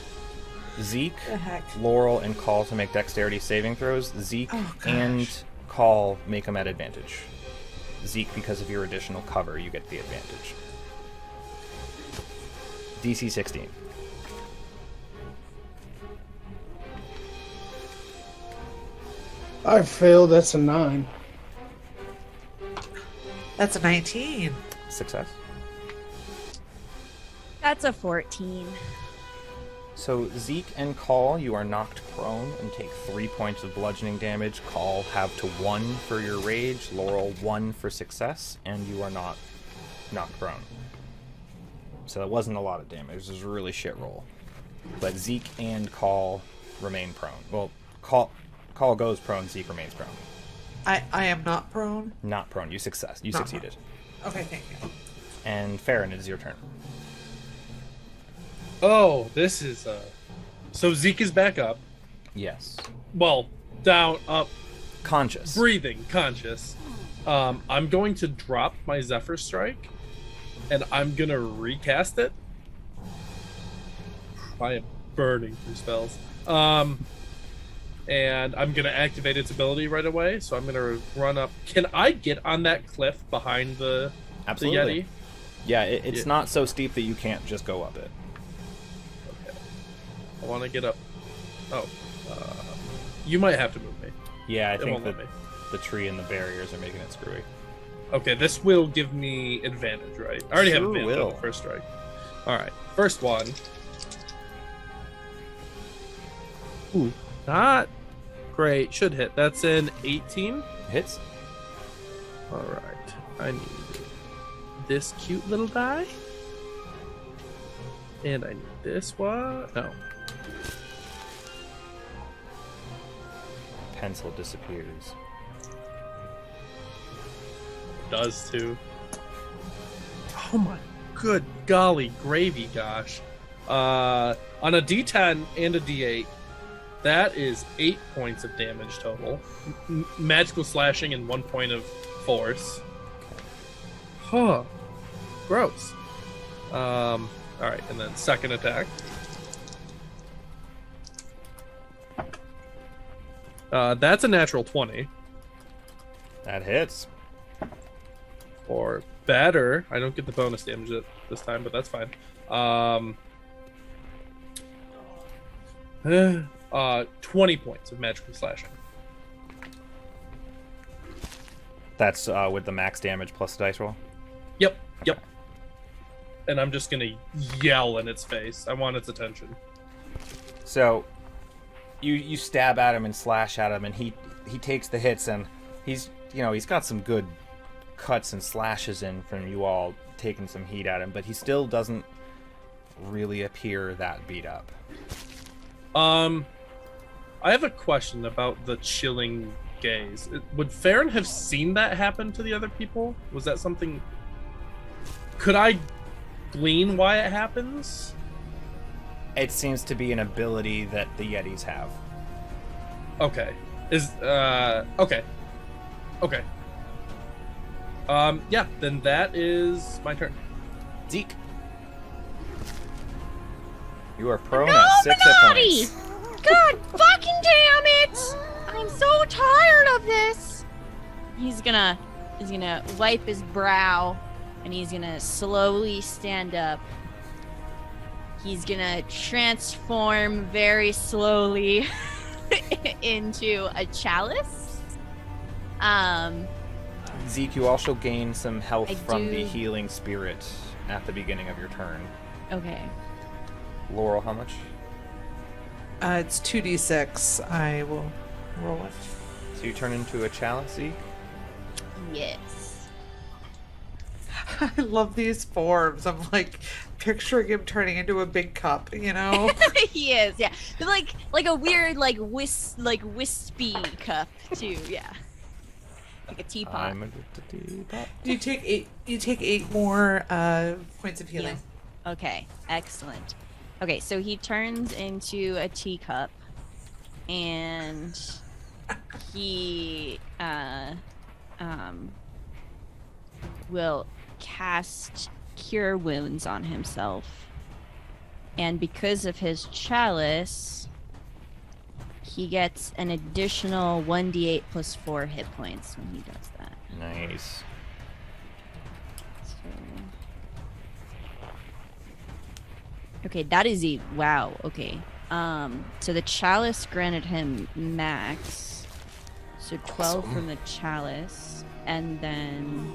Zeke, The heck? Laurel, and Call to make dexterity saving throws. Zeke Oh, gosh. and Call make them at advantage. Zeke, because of your additional cover, you get the advantage. DC 16. I failed. That's a 9. That's a 19. Success. That's a 14. So Zeke and Call, you are knocked prone and take 3 points of bludgeoning damage. Call have to 1 for your rage, Laurel 1 for success, and you are not knocked prone. So that wasn't a lot of damage. This was a really shit roll. But Zeke and Call remain prone. Well, Call goes prone, Zeke remains prone. I am not prone. Not prone. You Not succeeded. Okay, thank you. And Farron, it is your turn. Oh, this is so Zeke is back up. Yes. Well, down, up, Conscious. breathing, conscious. I'm going to drop my Zephyr Strike, and I'm gonna recast it. I am burning through spells. And I'm gonna activate its ability right away. So I'm gonna run up. Can I get on that cliff behind the Absolutely. Yeti? Yeah, it's Yeah. not so steep that you can't just go up it. Okay. I want to get up. Oh, you might have to move me. Yeah, I It think won't that let me. the tree and the barriers are making it screwy. Okay, this will give me advantage, right? I already have Sure advantage on will. the first strike. All right, first one. Ooh, not great. Should hit. That's an 18. Hits. All right, I need this cute little die, and I need this one. No, Pencil disappears. does too. Oh my good golly gravy gosh. On a D10 and a D8, that is 8 points of damage total. Magical slashing and 1 point of force. Huh. Gross. Alright, and then second attack. That's a natural 20. That hits. Or better. I don't get the bonus damage this time, but that's fine. 20 points of magical slashing. That's with the max damage plus the dice roll. Yep. And I'm just gonna yell in its face. I want its attention. So you stab at him and slash at him, and he takes the hits, and he's got some good cuts and slashes in from you all taking some heat at him, but he still doesn't really appear that beat up. I have a question about the chilling gaze. Would Farron have seen that happen to the other people? Was that something? Could I glean why it happens? It seems to be an ability that the Yetis have. Okay. Okay. Yeah, then that is my turn. Zeke. You are prone at 6 hit Illuminati! points. God fucking damn it! I'm so tired of this. He's gonna wipe his brow, and he's gonna slowly stand up. He's gonna transform very slowly into a chalice. Zeke, you also gain some health I from the do. healing spirit at the beginning of your turn. Okay. Laurel, how much? It's 2d6. I will roll it. So you turn into a chalice, Zeke? Yes. I love these forms. I'm like picturing him turning into a big cup, you know? He is, yeah. But like a weird wispy cup too, yeah. Like a teapot. I'm a teapot. You take 8 more points of healing. Yes. Okay, excellent. Okay, so he turns into a teacup, and he will cast Cure Wounds on himself. And because of his chalice, he gets an additional 1d8 plus 4 hit points when he does that. Nice. So... Okay, that is a wow. Okay. So the chalice granted him max. So 12 from the chalice, and then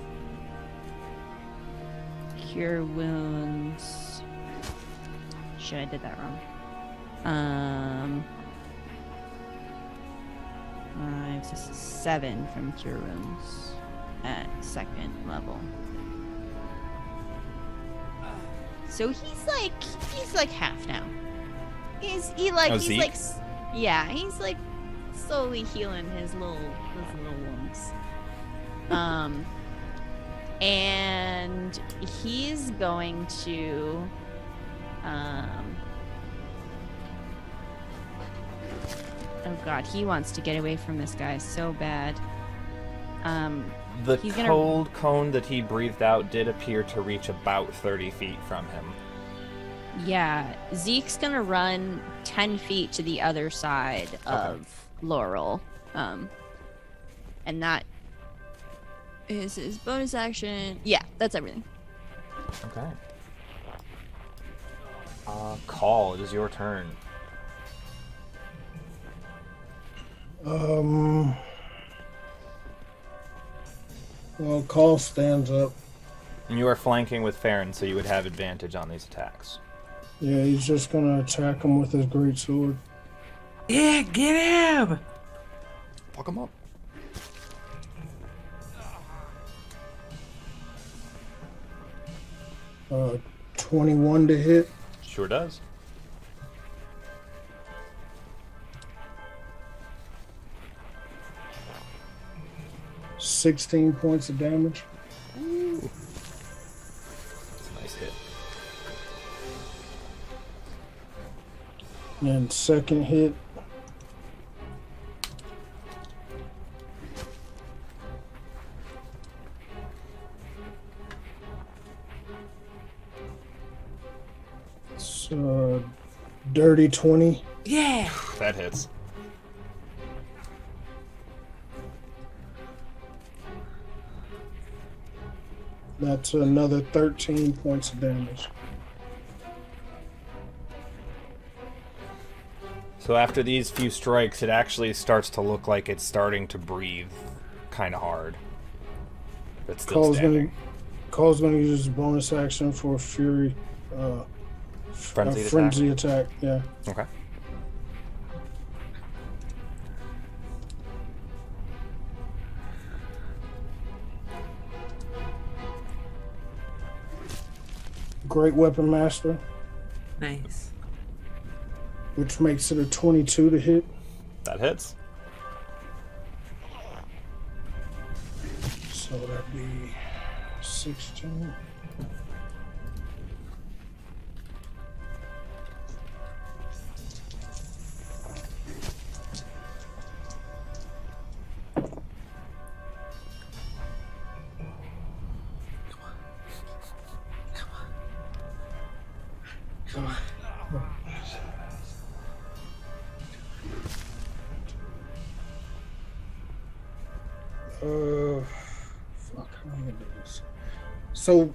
Cure Wounds. Shit, I did that wrong. 5, 6, 7 from Cure Wounds at 2nd level. So he's like half now. He's Zeke? like slowly healing his little wounds. And he's going to oh god, he wants to get away from this guy so bad. The He's gonna- cold cone that he breathed out did appear to reach about 30 feet from him. Yeah, Zeke's gonna run 10 feet to the other side of Laurel. And that is his bonus action. Yeah, that's everything. Okay. Call, it is your turn. Well, Call stands up. And you are flanking with Farron, so you would have advantage on these attacks. Yeah, he's just gonna attack him with his great sword. Yeah, get him! Fuck him up. 21 to hit. Sure does. — 16 points of damage. That's a nice hit. And second hit. It's dirty 20. Yeah! That hits. That's another 13 points of damage. So after these few strikes, it actually starts to look like it's starting to breathe kind of hard. But still standing. Call's gonna use his bonus action for a Fury frenzy attack. Yeah. Okay. Great Weapon Master, Nice. which makes it a 22 to hit. That hits. So that'd be 16. Fuck, how am I gonna do this? So,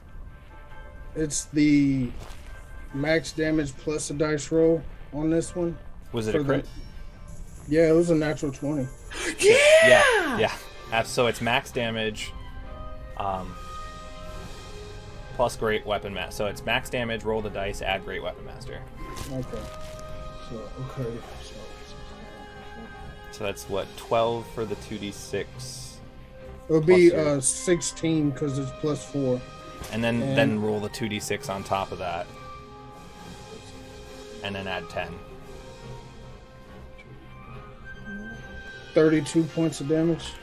it's the max damage plus a dice roll on this one. Was it a crit? Yeah, it was a natural 20. Yeah. So it's max damage, plus Great Weapon Master. So it's max damage, roll the dice, add Great Weapon Master. Okay. So, So that's what, 12 for the 2d6, it'll be Plus your- 16 because it's plus 4. and then roll the 2d6 on top of that, and then add 10. 32 points of damage.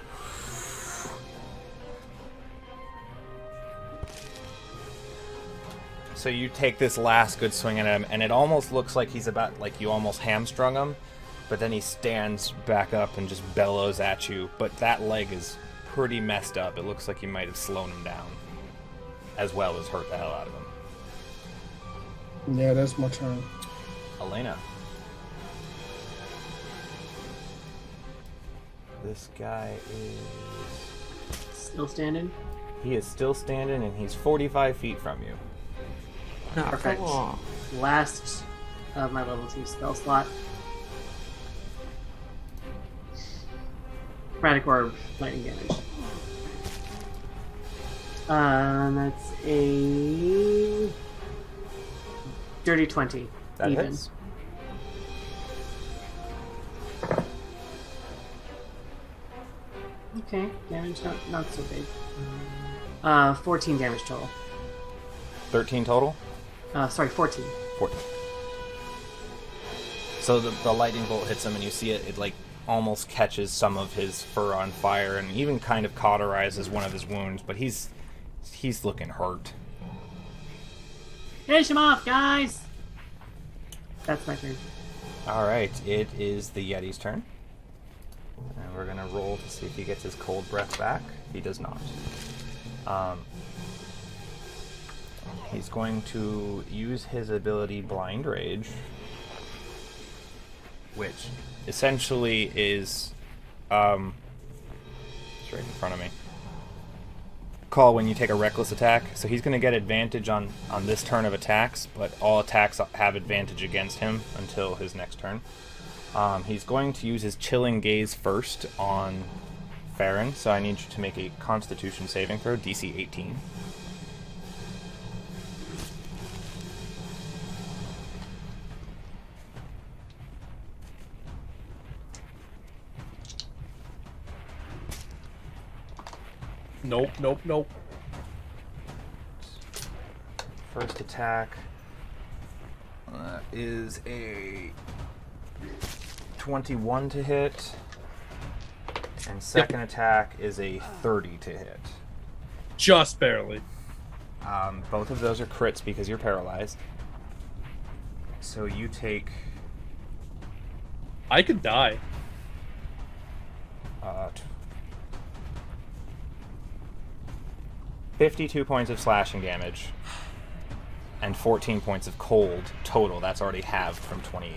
So you take this last good swing at him, and it almost looks like he's about, like you almost hamstrung him, but then he stands back up and just bellows at you. But that leg is pretty messed up. It looks like you might have slowed him down, as well as hurt the hell out of him. Yeah, that's my turn. Elena. This guy is... Still standing? He is still standing, and he's 45 feet from you. No, Perfect. come on. Last of my level 2 spell slot. Chromatic Orb, lightning damage. That's a dirty 20. That even. hits. Okay, damage not so big. 14 damage total. 13 total? Sorry, 14. 14. So the lightning bolt hits him, and you see it like almost catches some of his fur on fire, and even kind of cauterizes one of his wounds. But he's looking hurt. Finish him off, guys! That's my turn. All right, it is the Yeti's turn, and we're gonna roll to see if he gets his cold breath back. He does not. He's going to use his ability Blind Rage, which essentially is it's right in front of me. Call when you take a reckless attack. So he's going to get advantage on this turn of attacks, but all attacks have advantage against him until his next turn. He's going to use his Chilling Gaze first on Farron, so I need you to make a Constitution saving throw, DC 18. Nope. First attack is a 21 to hit, and second attack is a 30 to hit. Just barely. Both of those are crits because you're paralyzed. So you take I could die. 52 points of slashing damage and 14 points of cold total. That's already halved from 28.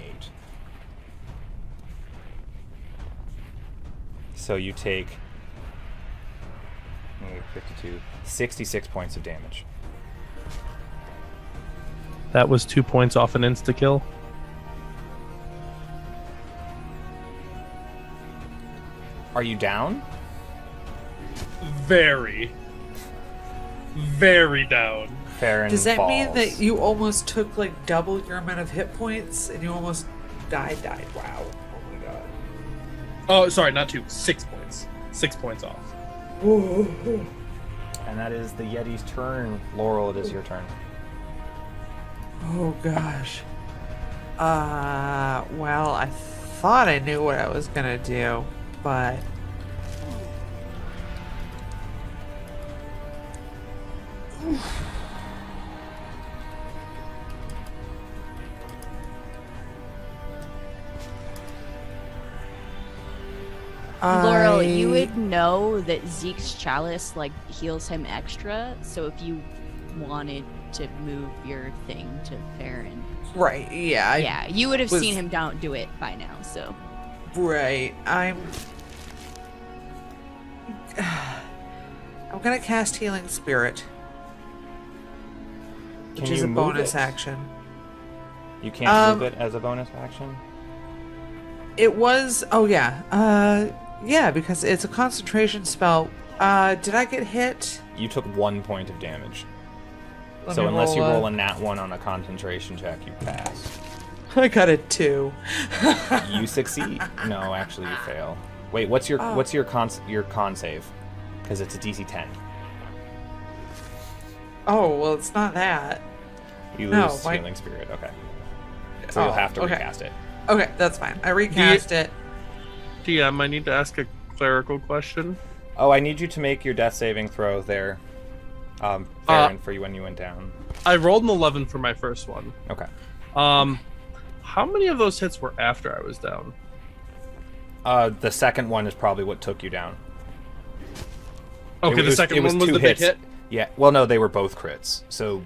So you take 52, 66 points of damage. That was 2 points off an insta-kill. Are you down? Very down. Farron Does that mean falls. that you almost took like double your amount of hit points and you almost died? Wow. Oh my god. Oh, sorry, not 2. 6 points. 6 points off. And that is the Yeti's turn. Laurel, it is your turn. Oh gosh. Well, I thought I knew what I was gonna do, but Laurel, you would know that Zeke's chalice like heals him extra, so if you wanted to move your thing to Farron, right, yeah, yeah, you would have was- seen him down do it by now. So right. I'm gonna cast Healing Spirit, which Can is you a move bonus it? action. You can't move it as a bonus action? It was. Oh yeah. Yeah, because it's a concentration spell. Did I get hit? You took 1 point of damage. Let So me unless you roll roll a nat 1 on a concentration check, you pass. I got a 2. You succeed. No, actually you fail. Wait, what's your con save? Because it's a DC 10. Oh well, it's not that. You No, lose why- Healing Spirit. Okay. So you'll have to okay. recast it. Okay, that's fine. I recast it. DM, I need to ask a clerical question. Oh, I need you to make your death saving throw there, Farron, for you when you went down. I rolled an 11 for my first one. Okay. How many of those hits were after I was down? The second one is probably what took you down. Okay, It the second one was 2 the big hit. Yeah. Well, no, they were both crits, so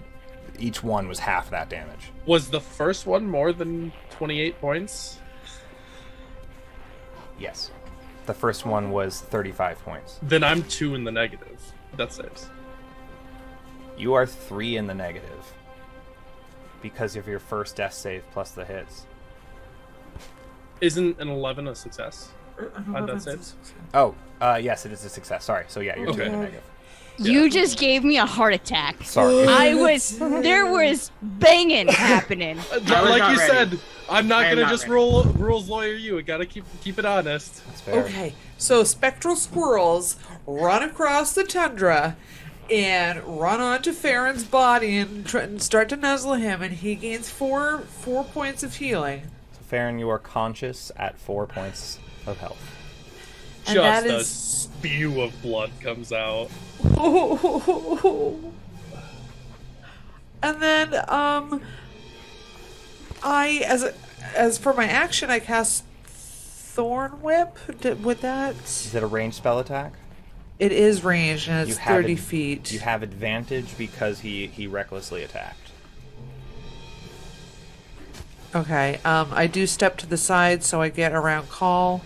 each one was half that damage. Was the first one more than 28 points? Yes. The first one was 35 points. Then I'm 2 in the negative. Death saves. You are 3 in the negative because of your first death save plus the hits. Isn't an 11 a success on death saves? Oh, yes, it is a success. Sorry. So yeah, you're 2 in the Okay. negative. you just gave me a heart attack. Sorry. There was banging happening. I was Like not you ready. said, I'm not I am gonna not just ready. rules lawyer you. I gotta keep it honest. That's fair. Okay, so spectral squirrels run across the tundra and run onto Farron's body and start to nuzzle him, and he gains four points of healing. So Farron, you are conscious at 4 points of health. And Just that a is- spew of blood comes out. And then I as for my action, I cast Thorn Whip. Would that? Is it a ranged spell attack? It is ranged and it's You have 30 ad- feet. You have advantage because he recklessly attacked. Okay. I do step to the side so I get around call.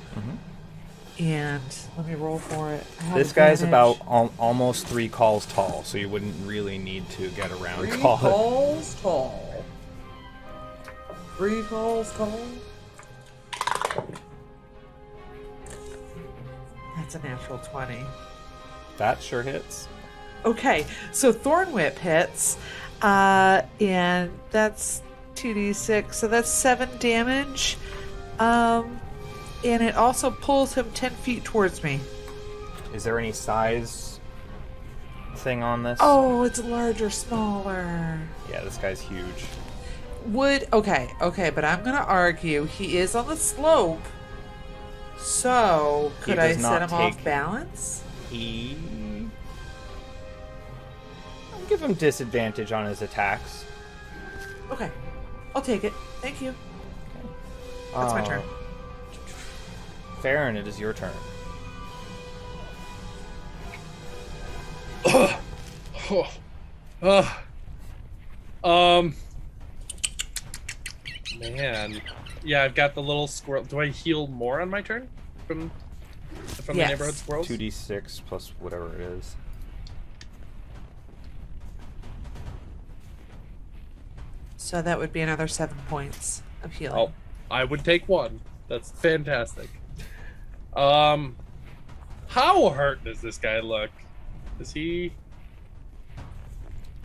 And let me roll for it. I have This guy's advantage. about almost 3 calls tall, so you wouldn't really need to get around 3 call. calls tall. 3 calls tall. That's That's a natural 20. That sure hits. Okay, so Thorn Whip hits, and that's 2d6, so that's 7 damage. And it also pulls him 10 feet towards me. Is there any size thing on this? Oh, it's larger, smaller. Yeah, this guy's huge. Okay, but I'm gonna argue he is on the slope. So could I does set not him off take- balance? I'll give him disadvantage on his attacks. Okay, I'll take it. Thank you. That's my turn. Farron, it is your turn. Man. Yeah, I've got the little squirrel. Do I heal more on my turn from the Yes. neighborhood squirrels? 2d6 plus whatever it is. So that would be another 7 points of healing. Oh, I would take one. That's fantastic. How hurt does this guy look? Does he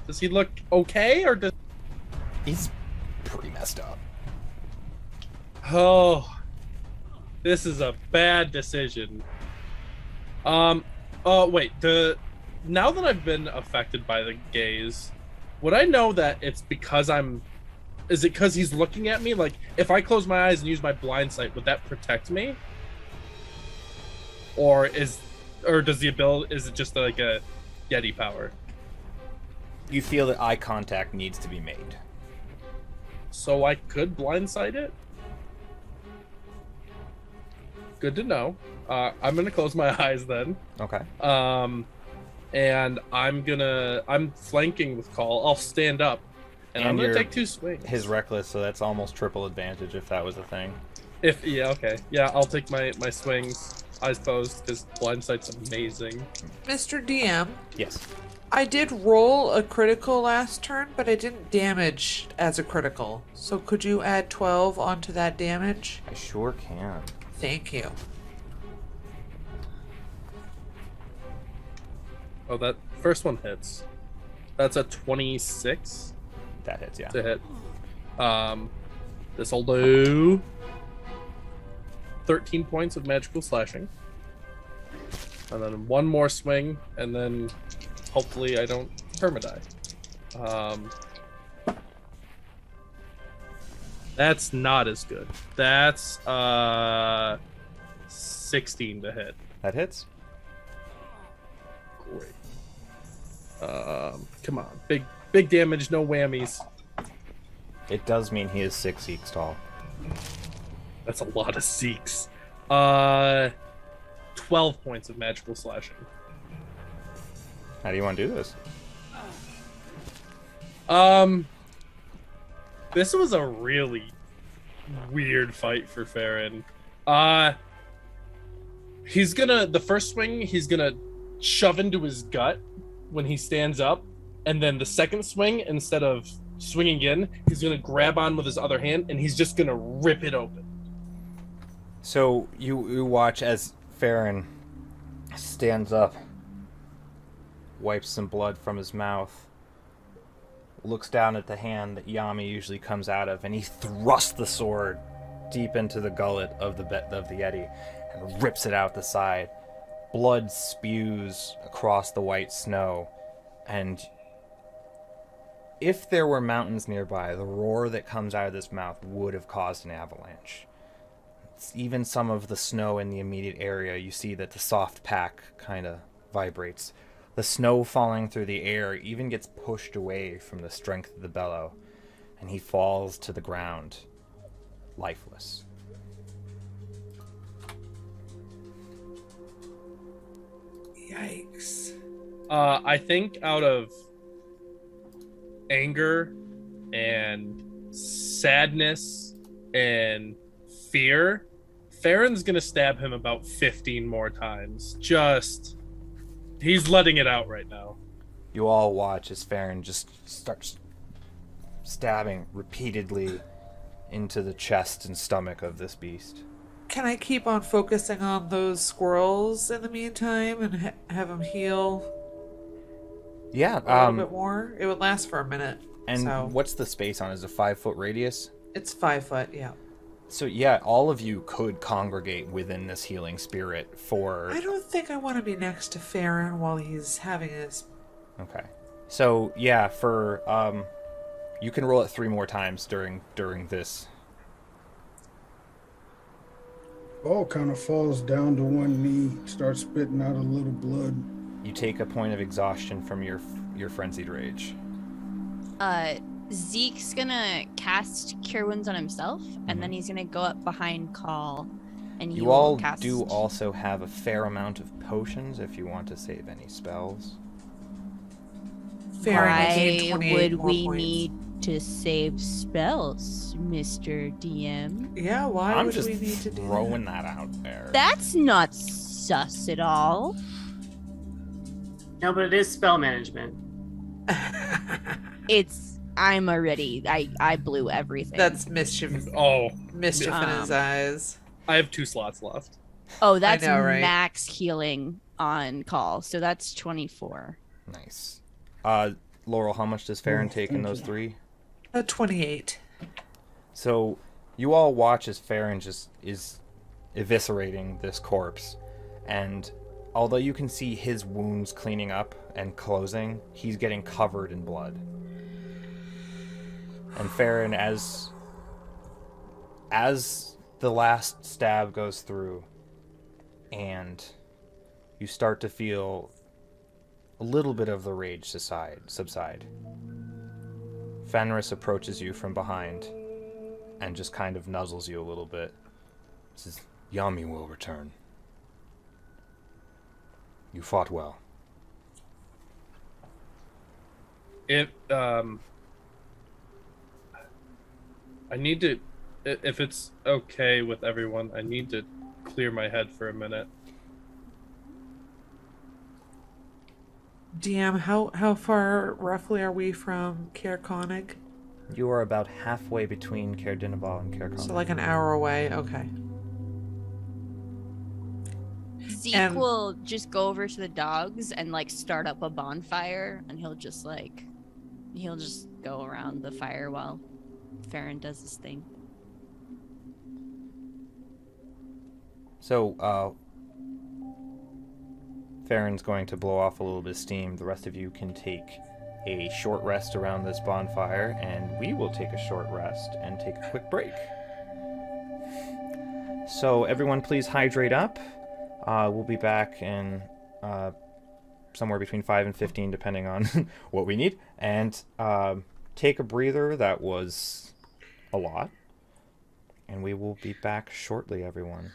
look okay, or does... He's pretty messed up. Oh, this is a bad decision. Wait, now that I've been affected by the gaze, would I know that it's because is it because he's looking at me? Like, if I close my eyes and use my blind sight, would that protect me? Or does the ability, is it just like a Yeti power? You feel that eye contact needs to be made. So I could blindsight it? Good to know. I'm gonna close my eyes then. Okay. And I'm flanking with Call. I'll stand up. And I'm gonna take 2 swings. His reckless, so that's almost triple advantage if that was a thing. Okay. Yeah, I'll take my swings, eyes closed, because blindsight's amazing. Mr. DM, Yes. I did roll a critical last turn, but I didn't damage as a critical. So could you add 12 onto that damage? I sure can. Thank you. Oh, that first one hits. That's a 26 That hits, yeah. to hit. This'll do 13 points of magical slashing. And then one more swing, and then hopefully I don't permadie. That's not as good. That's 16 to hit. That hits. Great. Come on. Big damage, no whammies. It does mean he is 6 Zeeks tall. That's a lot of Zeeks. 12 points of magical slashing. How do you want to do this? This was a really weird fight for Farron. The first swing, he's gonna shove into his gut when he stands up, and then the second swing, instead of swinging in, he's gonna grab on with his other hand, and he's just gonna rip it open. So you watch as Farron stands up, wipes some blood from his mouth, looks down at the hand that Yami usually comes out of, and he thrusts the sword deep into the gullet of the Yeti and rips it out the side. Blood spews across the white snow, and if there were mountains nearby, the roar that comes out of this mouth would have caused an avalanche. Even some of the snow in the immediate area, you see that the soft pack kind of vibrates. The snow falling through the air even gets pushed away from the strength of the bellow, and he falls to the ground, lifeless. Yikes. I think out of anger and sadness and fear, Farron's gonna stab him about 15 more times. He's letting it out right now. You all watch as Farron just starts stabbing repeatedly into the chest and stomach of this beast. Can I keep on focusing on those squirrels in the meantime and have them heal Yeah. a little bit more? It would last for a minute. And so what's the space on? Is it a 5-foot radius? it's 5 foot, yeah. So yeah, all of you could congregate within this healing spirit for. I don't think I want to be next to Farron while he's having his. Okay. So yeah, for you can roll it 3 more times during this. Ball kind of falls down to one knee, starts spitting out a little blood. You take a point of exhaustion from your frenzied rage. Zeke's gonna cast Cure Wounds on himself, and then he's gonna go up behind Call, and You will all cast... do also have a fair amount of potions if you want to save any spells. Farron gained Why 28 would more we points. need to save spells, Mr. DM? Yeah, why I'm would just we need to do throwing that out there. That's not sus at all. No, but it is spell management. I'm already. I blew everything. That's mischief. Oh, Mischief in his eyes. I have 2 slots left. Oh, that's know, right? max healing on Call, so that's 24. Nice. Laurel, how much does Farron take in those 3? 28. So you all watch as Farron just is eviscerating this corpse, and although you can see his wounds cleaning up and closing, he's getting covered in blood. And Farron, as the last stab goes through, and you start to feel a little bit of the rage subside. Fenris approaches you from behind and just kind of nuzzles you a little bit. Says, Yami will return. You fought well. I need to, if it's okay with everyone, I need to clear my head for a minute. DM, how far roughly are we from Caer Konig? You are about halfway between Caer Dineval and Caer Konig. So like an hour away. Okay. Zeke And- will just go over to the dogs and like start up a bonfire, and he'll just go around the fire while Farron does his thing. So, Farron's going to blow off a little bit of steam. The rest of you can take a short rest around this bonfire, and we will take a short rest and take a quick break. So, everyone please hydrate up. We'll be back in somewhere between 5 and 15, depending on what we need. And take a breather. That was a lot. And we will be back shortly, everyone.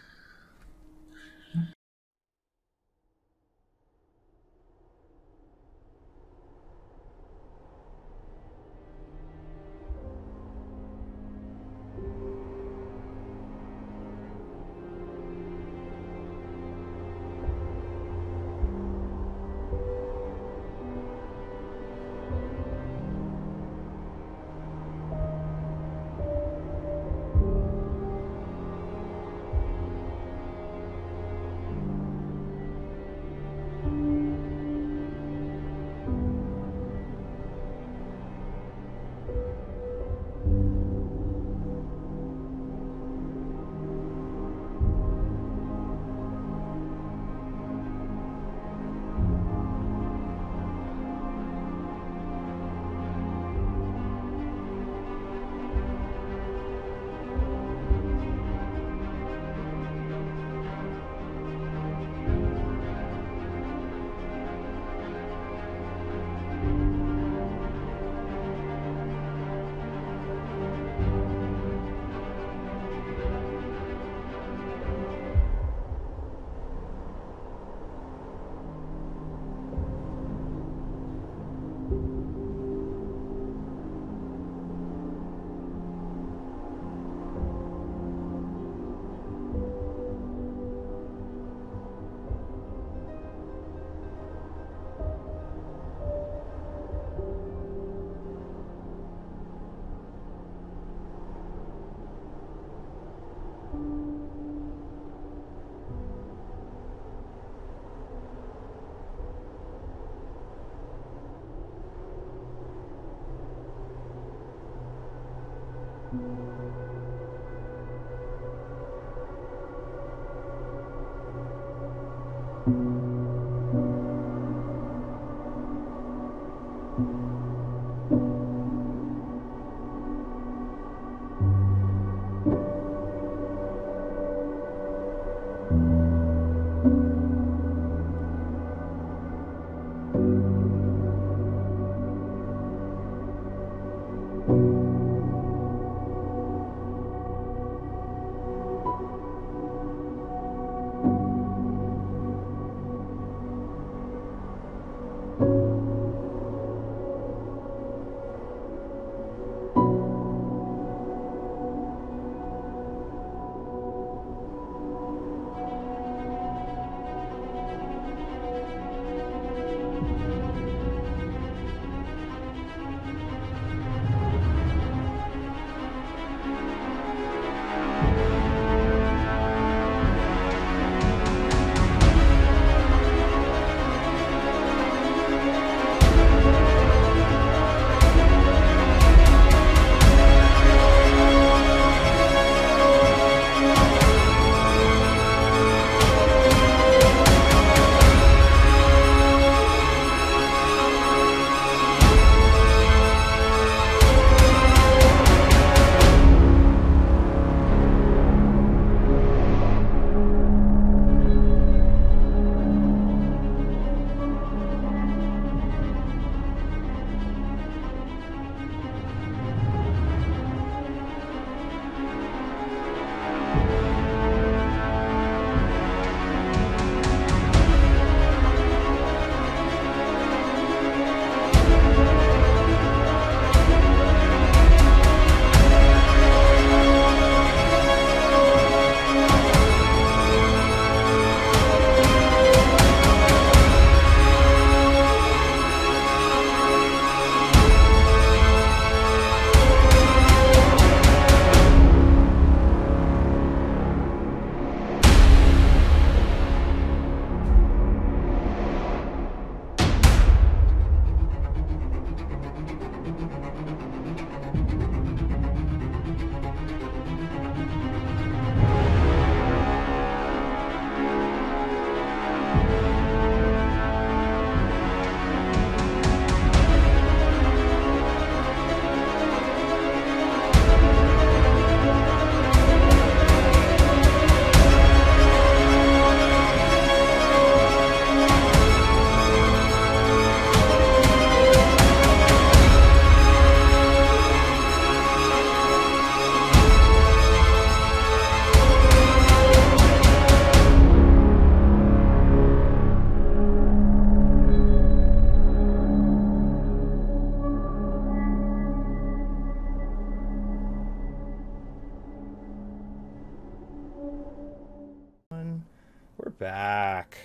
We're back.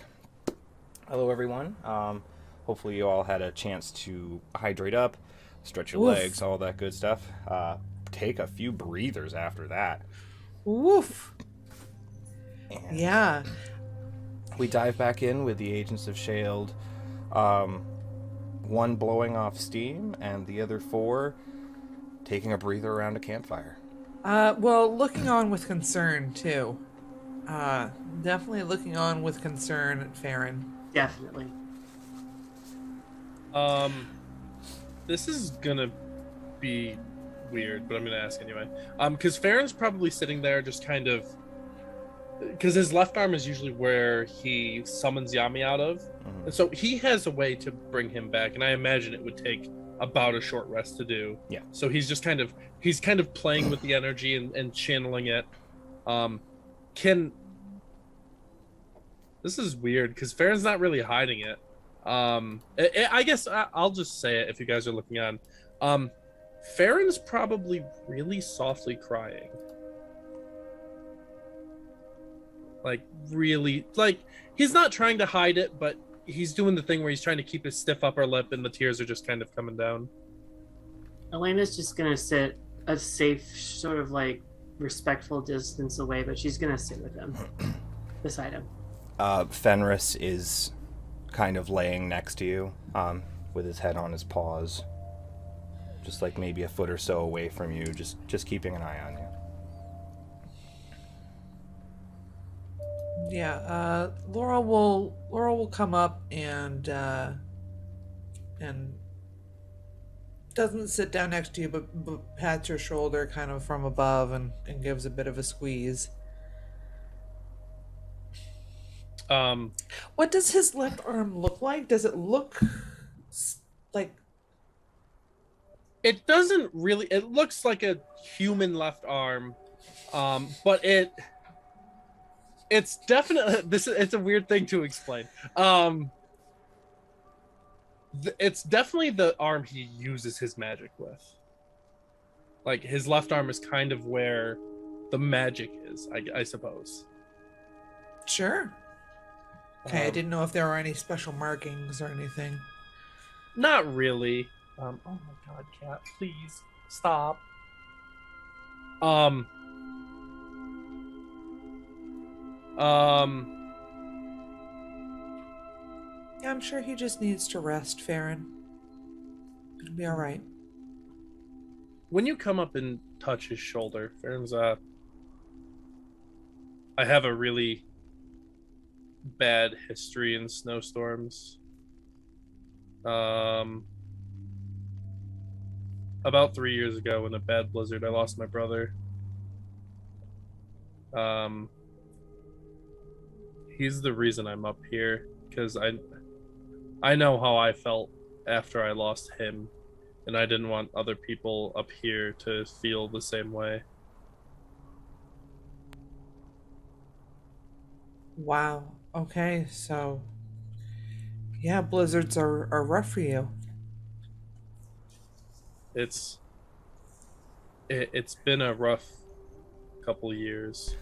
Hello, everyone. Hopefully you all had a chance to hydrate up, stretch your legs, all that good stuff. Take a few breathers after that. Woof. And Yeah. we dive back in with the Agents of SHAILD. One blowing off steam and the other four taking a breather around a campfire. Well, looking on with concern, too. Definitely looking on with concern, Farron. Definitely. This is gonna be weird, but I'm gonna ask anyway. Because Farron's probably sitting there just kind of... Because his left arm is usually where he summons Yami out of. Mm-hmm. And so he has a way to bring him back, and I imagine it would take about a short rest to do. Yeah. So he's just kind of playing with the energy and channeling it. This is weird because Farron's not really hiding it. I guess I'll just say it if you guys are looking on. Farron's probably really softly crying. Like, really, like, he's not trying to hide it, but he's doing the thing where he's trying to keep his stiff upper lip and the tears are just kind of coming down. Elena's just gonna sit a safe, sort of like respectful distance away, but she's gonna sit with him, beside him. Fenris is kind of laying next to you, with his head on his paws, just like maybe a foot or so away from you, just keeping an eye on you. Yeah, Laurel will come up and doesn't sit down next to you, but pats your shoulder kind of from above and gives a bit of a squeeze. What does his left arm look like? Does it look like... It doesn't really. It looks like a human left arm, but it's definitely it's a weird thing to explain. It's definitely the arm he uses his magic with. Like, his left arm is kind of where the magic is, I suppose. Sure. Okay, I didn't know if there were any special markings or anything. Not really. Oh my god, cat, please stop. Yeah, I'm sure he just needs to rest, Farron. It'll be all right. When you come up and touch his shoulder, Farron's I have a really bad history in snowstorms. About 3 years ago, in a bad blizzard, I lost my brother. He's the reason I'm up here, because I know how I felt after I lost him, and I didn't want other people up here to feel the same way. Wow. Okay, so... yeah, blizzards are rough for you. It's been a rough couple years.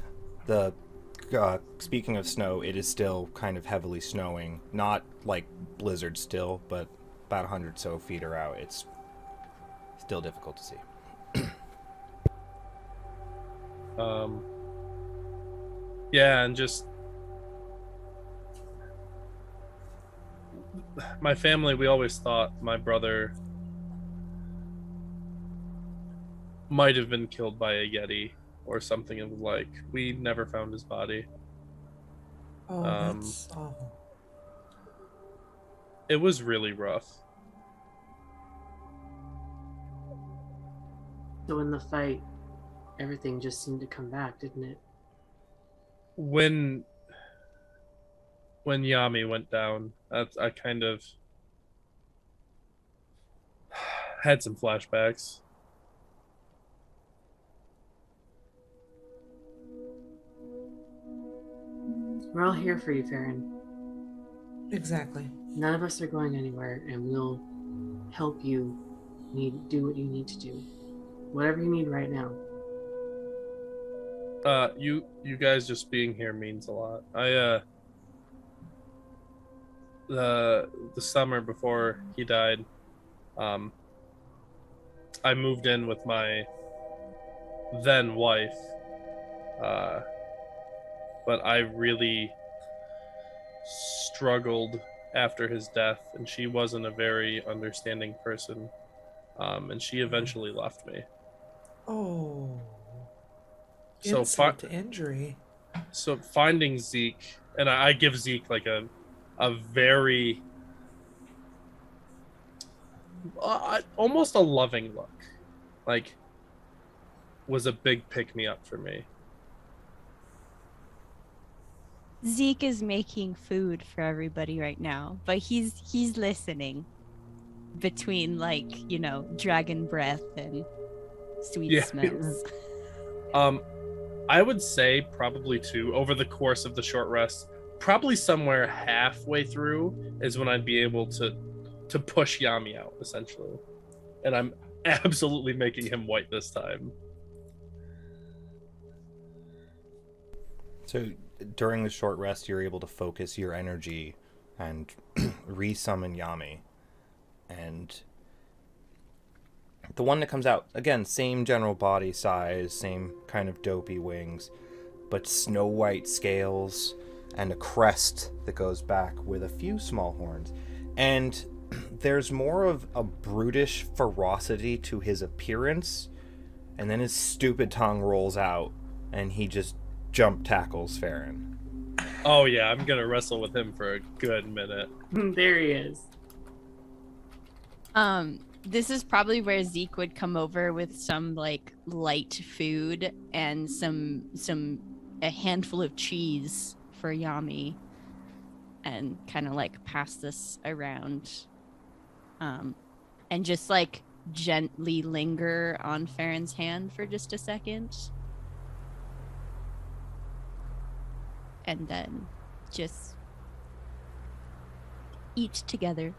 Speaking of snow, it is still kind of heavily snowing. Not like blizzard still, but about 100 so feet are out. It's still difficult to see. Yeah, and just my family, we always thought my brother might have been killed by a Yeti or something of the like. We never found his body. Oh, that's awful. It was really rough. So in the fight, everything just seemed to come back, didn't it? When Yami went down, I kind of had some flashbacks. We're all here for you, Farron. Exactly. None of us are going anywhere, and we'll help you do what you need to do. Whatever you need right now. You guys just being here means a lot. The summer before he died, I moved in with my then wife, but I really struggled after his death, and she wasn't a very understanding person, and she eventually left me. Oh. So Insult to injury. So finding Zeke, and I give Zeke like a very almost a loving look, like, was a big pick me up for me. Zeke is making food for everybody right now, but he's listening between, like, you know, dragon breath and sweet smells. I would say probably too, over the course of the short rest, probably somewhere halfway through is when I'd be able to push Yami out, essentially. And I'm absolutely making him white this time. So during the short rest, you're able to focus your energy and re-summon Yami. And the one that comes out, again, same general body size, same kind of dopey wings, but snow white scales and a crest that goes back with a few small horns. And there's more of a brutish ferocity to his appearance, and then his stupid tongue rolls out, and he just jump tackles Farron. Oh yeah, I'm gonna wrestle with him for a good minute. There he is. This is probably where Zeke would come over with some like light food and a handful of cheese for Yami, and kind of like pass this around, and just like gently linger on Farron's hand for just a second, and then just eat together.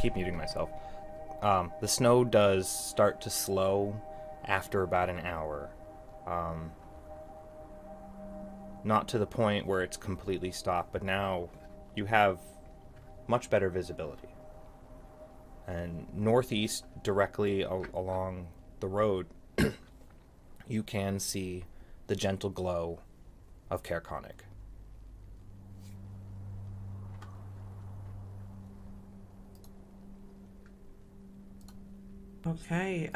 Keep muting myself. The snow does start to slow after about an hour. Not to the point where it's completely stopped, but now you have much better visibility. And northeast, directly along the road, you can see the gentle glow of Caer Konig. Okay.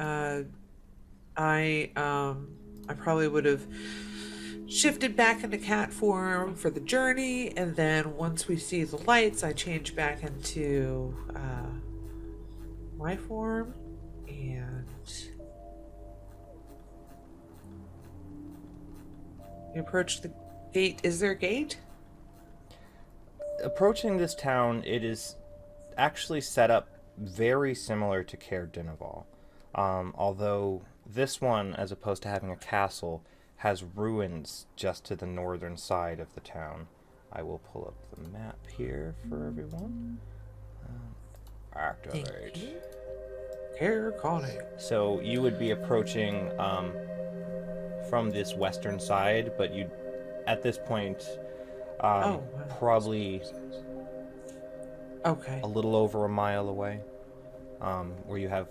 I probably would have shifted back into cat form for the journey, and then once we see the lights, I change back into my form, and you approach the gate. Is there a gate? Approaching this town, it is actually set up very similar to Caer Dineval, although this one, as opposed to having a castle, has ruins just to the northern side of the town. I will pull up the map here for everyone. Activate. Caer Konig. So you would be approaching from this western side, but you, at this point, probably Okay. a little over a mile away, where you have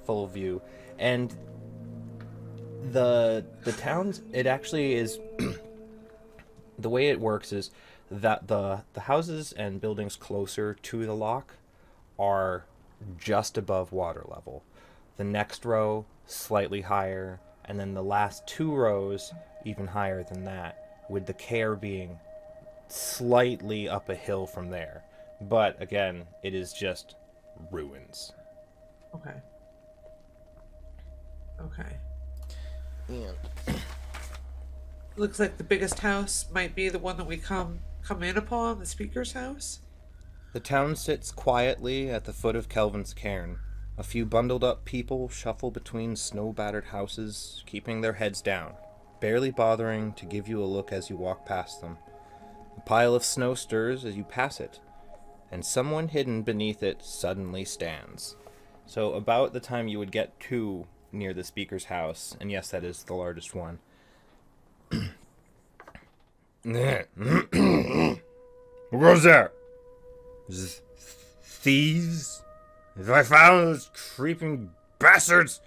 full view. And the towns, it actually is the way it works is that the houses and buildings closer to the lock are just above water level. The next row slightly higher, and then the last two rows even higher than that, with the Caer being slightly up a hill from there. But again, it is just ruins. Okay. Okay. And Looks like the biggest house might be the one that we come in upon, the speaker's house. the town sits quietly at the foot of Kelvin's cairn. A few bundled up people shuffle between snow-battered houses, keeping their heads down, barely bothering to give you a look as you walk past them. A pile of snow stirs as you pass it, and someone hidden beneath it suddenly stands. So about the time you would get to near the speaker's house, and yes, that is the largest one. Who goes there? Thieves? If I found those creeping bastards...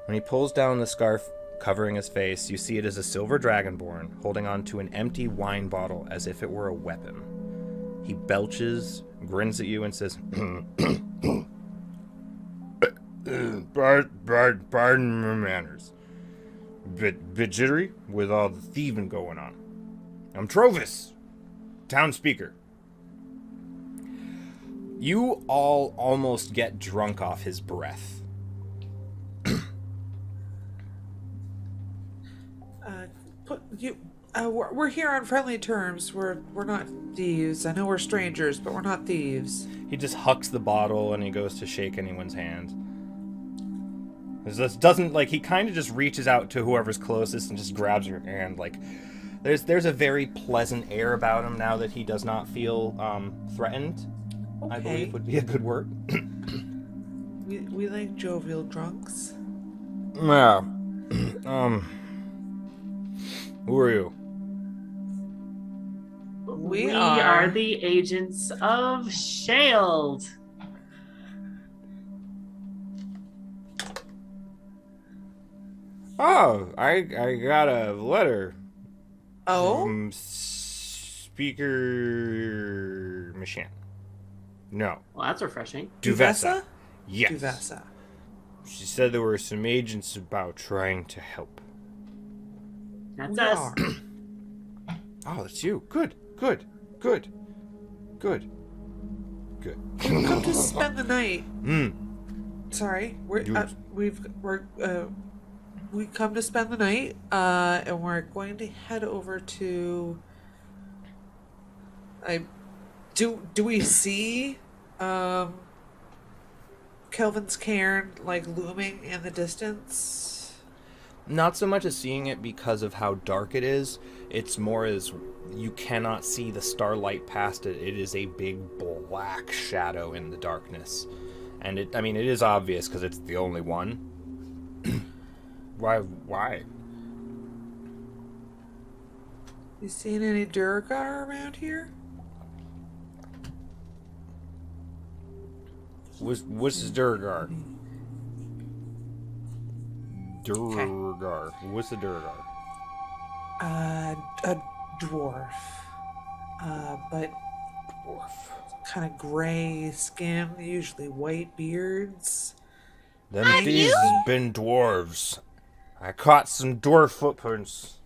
When he pulls down the scarf covering his face, you see it is a silver dragonborn holding on to an empty wine bottle as if it were a weapon. He belches, grins at you, and says, Pardon my manners. Bit jittery with all the thieving going on. I'm Trovis, town speaker. You all almost get drunk off his breath. We're here on friendly terms. We're not thieves. I know we're strangers, but we're not thieves. He just hucks the bottle and he goes to shake anyone's hand. This doesn't, like, he kind of just reaches out to whoever's closest and just grabs your hand. Like, there's a very pleasant air about him now that he does not feel threatened. Okay. I believe would be a good word. We like jovial drunks. Yeah. Who are you? We are the Agents of SHAILD. Oh, I got a letter Oh? from Speaker Machine. No. Well, that's refreshing. Duvessa. Yes. Duvessa. She said there were some agents about trying to help. That's We us. are. Oh, that's you. Good. Good. Good. Good. Good. We've come to spend the night. Sorry, we come to spend the night, and we're going to head over to. Do we see, Kelvin's cairn like looming in the distance? Not so much as seeing it because of how dark it is. It's more as you cannot see the starlight past it. It is a big black shadow in the darkness. And it is obvious because it's the only one. Why? You seen any Durgar around here? What's the Durgar? Durgar. What's the Durgar? A dwarf. But Dwarf. kind of gray skin, usually white beards. Them thieves has been dwarves. I caught some dwarf footprints.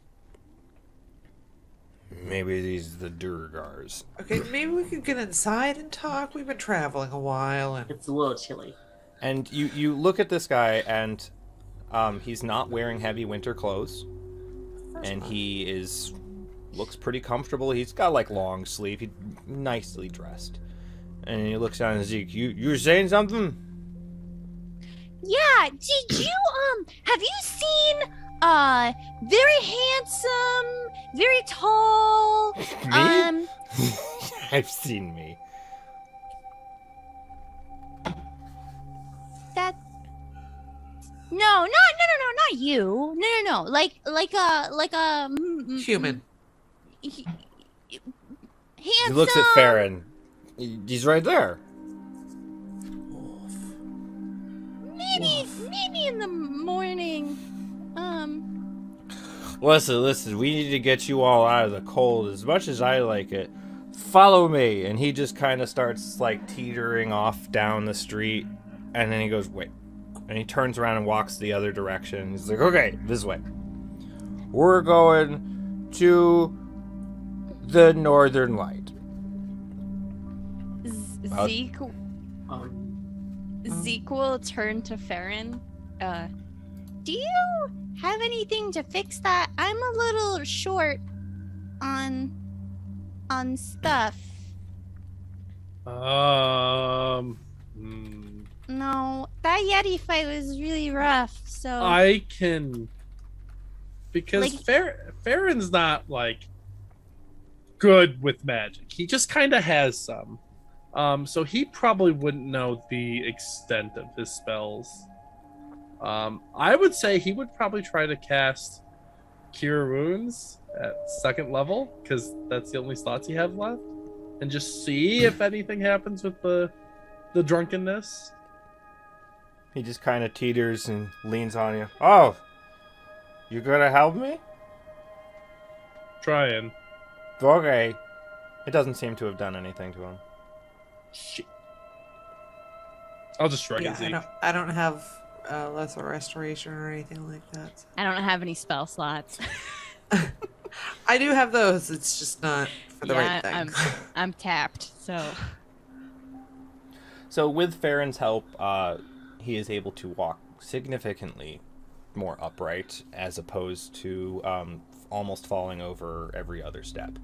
Maybe these are the Durgars. Okay, maybe we could get inside and talk. We've been traveling a while, and It's a little chilly. And you look at this guy, and he's not wearing heavy winter clothes, and he looks pretty comfortable. He's got like long sleeve. He's nicely dressed, and he looks down at Zeke. You were saying something? Yeah, did you have you seen very handsome, very tall, Me? I've seen me. that not you. No. Like a human. handsome. He looks at Farron. He's right there. Maybe in the morning. Listen, we need to get you all out of the cold as much as I like it. Follow me. And he just kind of starts like teetering off down the street, and then he goes, wait. And he turns around and walks the other direction. He's like, okay, this way. We're going to the Northern Light. Zeke Zeke will turn to Farron. Do you have anything to fix that? I'm a little short on stuff. No, that Yeti fight was really rough. So I can, because Like- Farron's not like good with magic. He just kind of has some. So he probably wouldn't know the extent of his spells. I would say he would probably try to cast Cure Wounds at 2nd level, because that's the only slots he has left, and just see if anything happens with the drunkenness. He just kind of teeters and leans on you. Oh, you gonna help me? Trying. Okay. It doesn't seem to have done anything to him. Shit. I'll just shrug at Zeke. I don't have lesser restoration or anything like that. I don't have any spell slots. I do have those. It's just not for the right thing. I'm tapped. So with Farron's help, he is able to walk significantly more upright, as opposed to almost falling over every other step.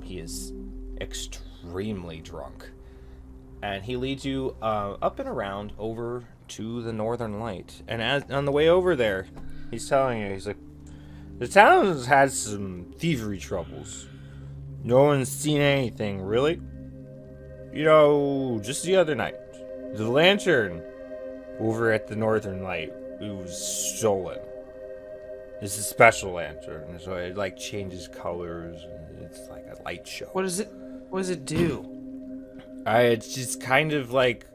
He is extremely drunk, and he leads you up and around over to the Northern Light. And as on the way over there, he's telling you, he's like, the town has had some thievery troubles. No one's seen anything, really. You know, just the other night, the lantern over at the Northern Light, it was stolen. It's a special lantern, so it like changes colors, and it's like a light show. What does it do? It's just kind of like,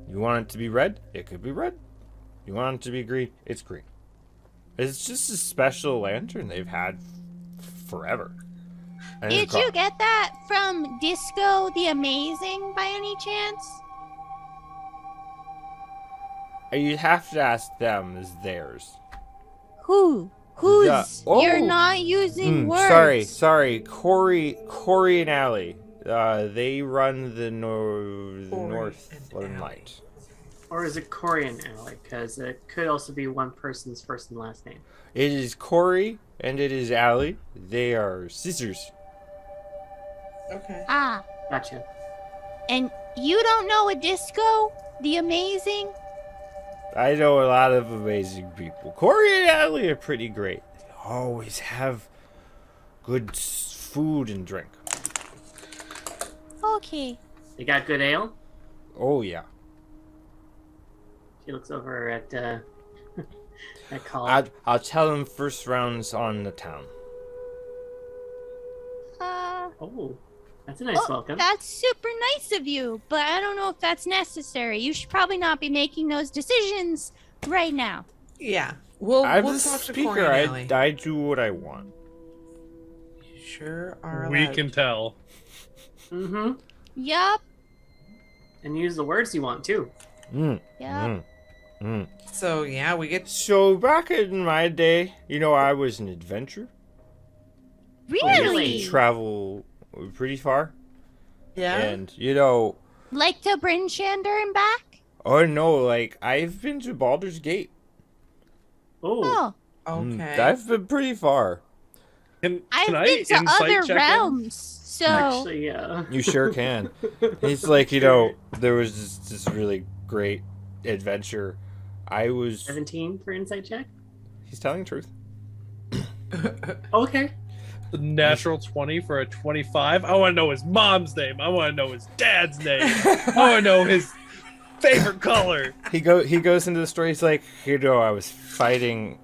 you want it to be red? It could be red. You want it to be green? It's green. It's just a special lantern they've had forever. And Did it's got- you get that from Disco the Amazing by any chance? You'd have to ask them, is theirs. Who? Who's? Oh. You're not using words. Sorry. Corey and Allie. They run the Northern Light. Or is it Korean Alley? Because it could also be one person's first and last name. It is Corey and it is Allie. They are sisters. Okay. Ah, Gotcha. and you don't know a Disco the Amazing? I know a lot of amazing people. Corey and Allie are pretty great. They always have good food and drink. Okay. They got good ale? Oh, yeah. She looks over at Colin. I'll tell them first round's on the town. Oh, that's a nice welcome. That's super nice of you, but I don't know if that's necessary. You should probably not be making those decisions right now. Yeah. I'm We'll the talk to speaker. Corey and Allie. I do what I want. You sure are We allowed. can tell. Mm-hmm. Yup. And use the words you want, too. Yup. So yeah, we get So back in my day, I was an adventurer. Really? Travel pretty far. yeah. And, Like to Bryn Shander and back? oh no, like, I've been to Baldur's Gate. Oh, Okay. I've been pretty far. Can I've I been to insight other check in? realms, so actually, yeah. You sure can. It's like, there was this really great adventure. I was... 17 for insight check? He's telling the truth. Okay. The natural 20 for a 25. I want to know his mom's name. I want to know his dad's name. I want to know his favorite color. He goes into the story. He's like, I was fighting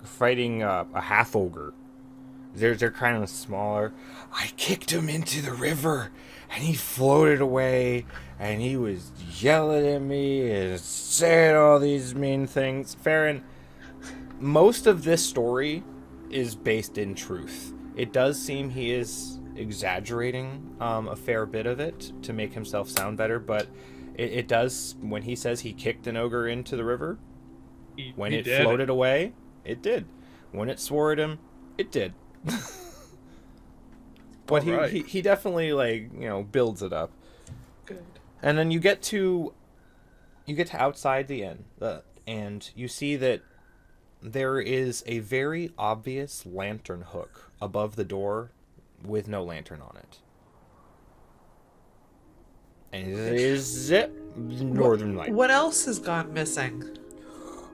a half ogre. They're kind of smaller. I kicked him into the river, and he floated away. And he was yelling at me and saying all these mean things. Farron, most of this story is based in truth. It does seem he is exaggerating a fair bit of it to make himself sound better, but it does, when he says he kicked an ogre into the river, when it floated away, it did. When it swore at him, it did. But he definitely, builds it up. Good. And then you get to outside the inn, and you see that there is a very obvious lantern hook above the door with no lantern on it. And it is Northern Light. What else has gone missing?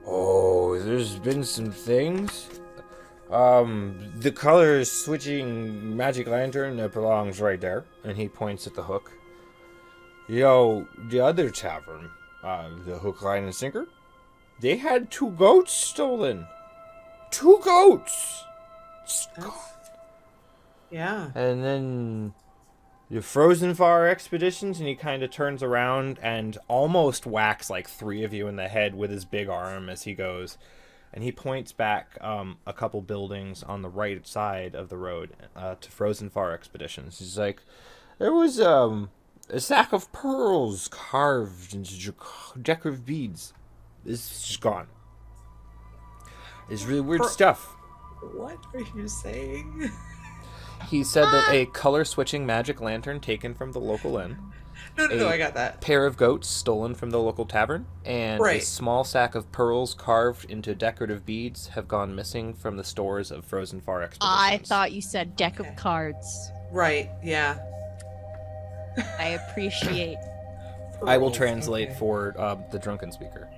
Oh, there's been some things. The color switching magic lantern that belongs right there. And he points at the hook. The other tavern, the Hook, Line, and Sinker, they had 2 goats stolen. 2 goats! Yeah. And then the Frozen Far expeditions, and he kind of turns around and almost whacks like 3 of you in the head with his big arm as he goes. And he points back a couple buildings on the right side of the road to Frozen Far expeditions. He's like, there was a sack of pearls carved into decorative beads. This is just gone. It's really weird stuff. What are you saying? He said that a color-switching magic lantern taken from the local inn, No, I got that. pair of goats stolen from the local tavern, and a Right. small sack of pearls carved into decorative beads have gone missing from the stores of Frozen Far expeditions. I thought you said deck Okay. of cards. Right, yeah. I appreciate. I will Pearls, translate okay. for the drunken speaker.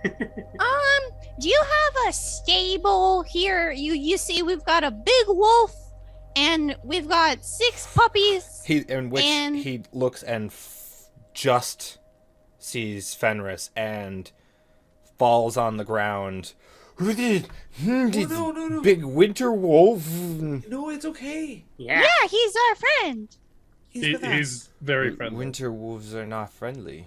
Do you have a stable here? You see, we've got a big wolf, and we've got 6 puppies. He looks and just sees Fenris and falls on the ground. no. Big winter wolf. No, it's okay. Yeah. Yeah, he's our friend. He's with He's us. very friendly. Winter wolves are not friendly.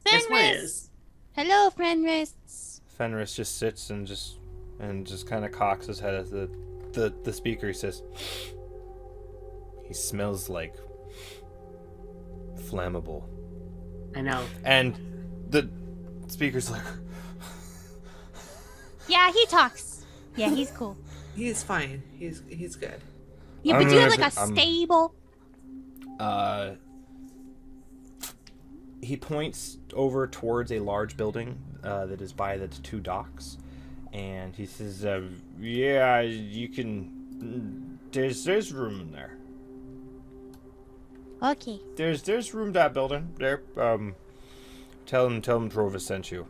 This one Fenris. is. Hello, Fenris. Fenris just sits and just and just kind of cocks his head at the speaker. He says, "He smells like flammable." I know. And the speaker's like, Yeah, he talks. Yeah, he's cool. He's fine. He's good. Yeah, but do you have like a stable? He points over towards a large building that is by the 2 docks, and he says, "Yeah, you can. There's room in there. Okay. There's room in that building there. Tell him Trovis sent you.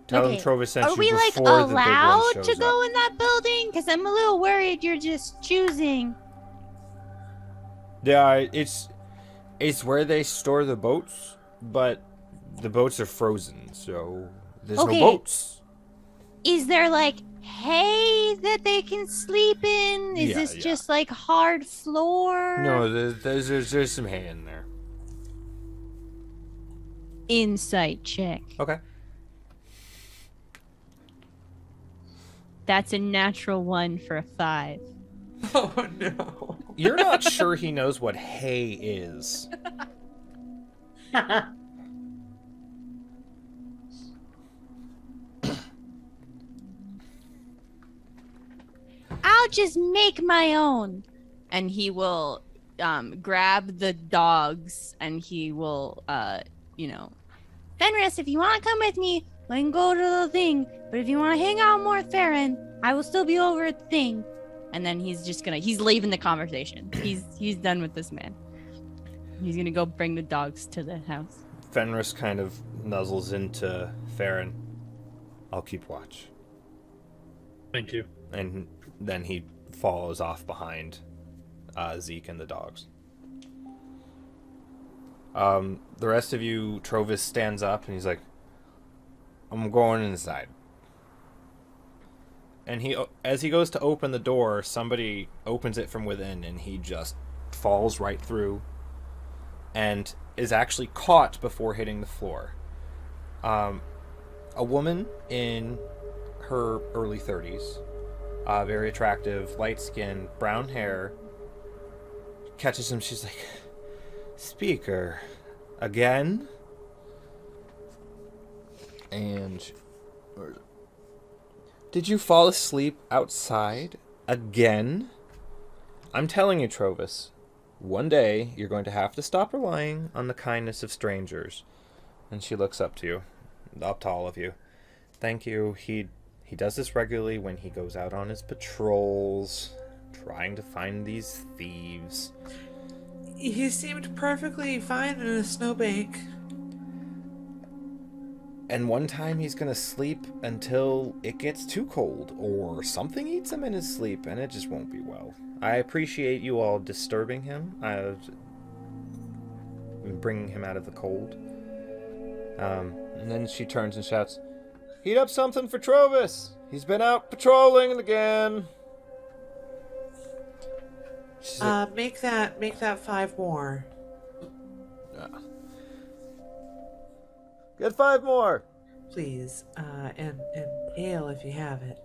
Tell him Trovis sent Are you we like before the big one allowed shows to go up." in that building? Because I'm a little worried you're just choosing. Yeah, it's where they store the boats, but the boats are frozen, so there's no boats. Is there like hay that they can sleep in? Is this just like hard floor? No, there's some hay in there. Insight check. Okay. That's a natural 1 for a 5. Oh no. You're not sure he knows what hay is. I'll just make my own. And he will grab the dogs and he will, Fenris, if you want to come with me, we can go to the thing. But if you want to hang out more with Farron, I will still be over at the thing. And then he's leaving the conversation. He's done with this man. He's gonna go bring the dogs to the house. Fenris kind of nuzzles into Farron. "I'll keep watch." Thank you. And then he follows off behind Zeke and the dogs. The rest of you, Trovis stands up and he's like, "I'm going inside." And as he goes to open the door, somebody opens it from within, and he just falls right through and is actually caught before hitting the floor. A woman in her early 30s, very attractive, light-skinned, brown hair, catches him. She's like, "Speaker, again?" And... "Did you fall asleep outside again?" "I'm telling you, Trovis, one day you're going to have to stop relying on the kindness of strangers." And she looks up to all of you. "Thank you. He does this regularly when he goes out on his patrols, trying to find these thieves." He seemed perfectly fine in a snowbank. "And one time he's gonna sleep until it gets too cold, or something eats him in his sleep, and it just won't be well. I appreciate you all disturbing him, bringing him out of the cold." And then she turns and shouts, "Heat up something for Trovis! He's been out patrolling again!" She's like, Make that 5 more. "Get 5 more!" Please. And ale if you have it.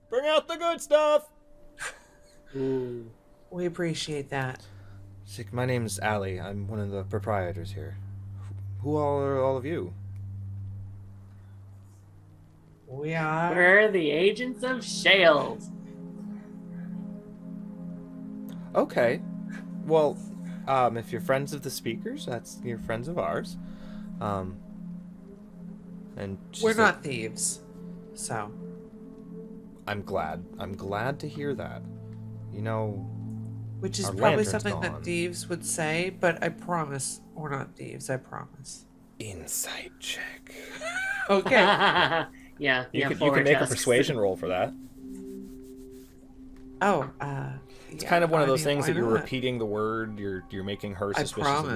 "Bring out the good stuff!" Ooh. We appreciate that. She's like, "My name's Allie. I'm one of the proprietors here. Who are all of you?" We are. We're the Agents of SHAILD. Okay. Well, if you're friends of the speakers, you're friends of ours. And We're not thieves. So. I'm glad to hear that. You know, Which is our probably lantern's something gone. that thieves would say, but I promise we're not thieves. I promise. Insight check. Okay. Yeah. You can forward make a tasks. persuasion roll for that. Oh, It's kind of one of those things why that you're not? repeating the word. You're making her I suspicious of you.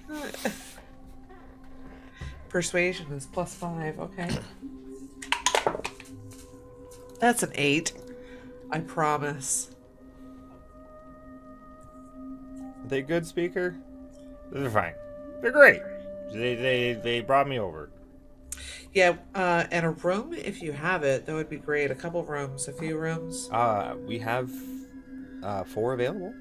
promise. Persuasion is +5. Okay. That's an 8. I promise. They good, speaker? They're fine. They're great. They brought me over. Yeah, and a room if you have it, that would be great. A couple rooms, a few rooms. We have 4 available.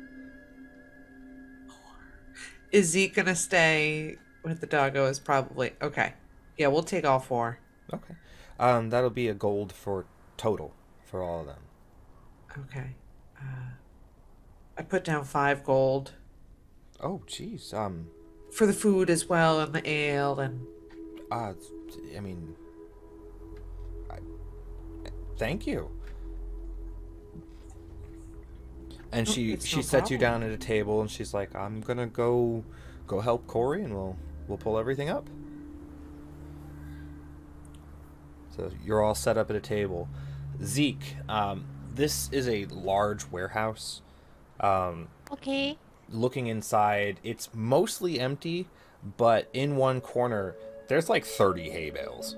Is Zeke gonna stay with the doggo? Is probably okay. Yeah, we'll take all 4. Okay. That'll be a gold for total for all of them. Okay. I put down 5 gold Oh, jeez. for the food as well and the ale and. I mean, thank you. And Oh, she it's no sets you problem. down at a table, and she's like, "I'm gonna go help Corey, and we'll pull everything up." So you're all set up at a table. Zeke, this is a large warehouse. Okay. Looking inside, it's mostly empty, but in one corner, there's like 30 hay bales.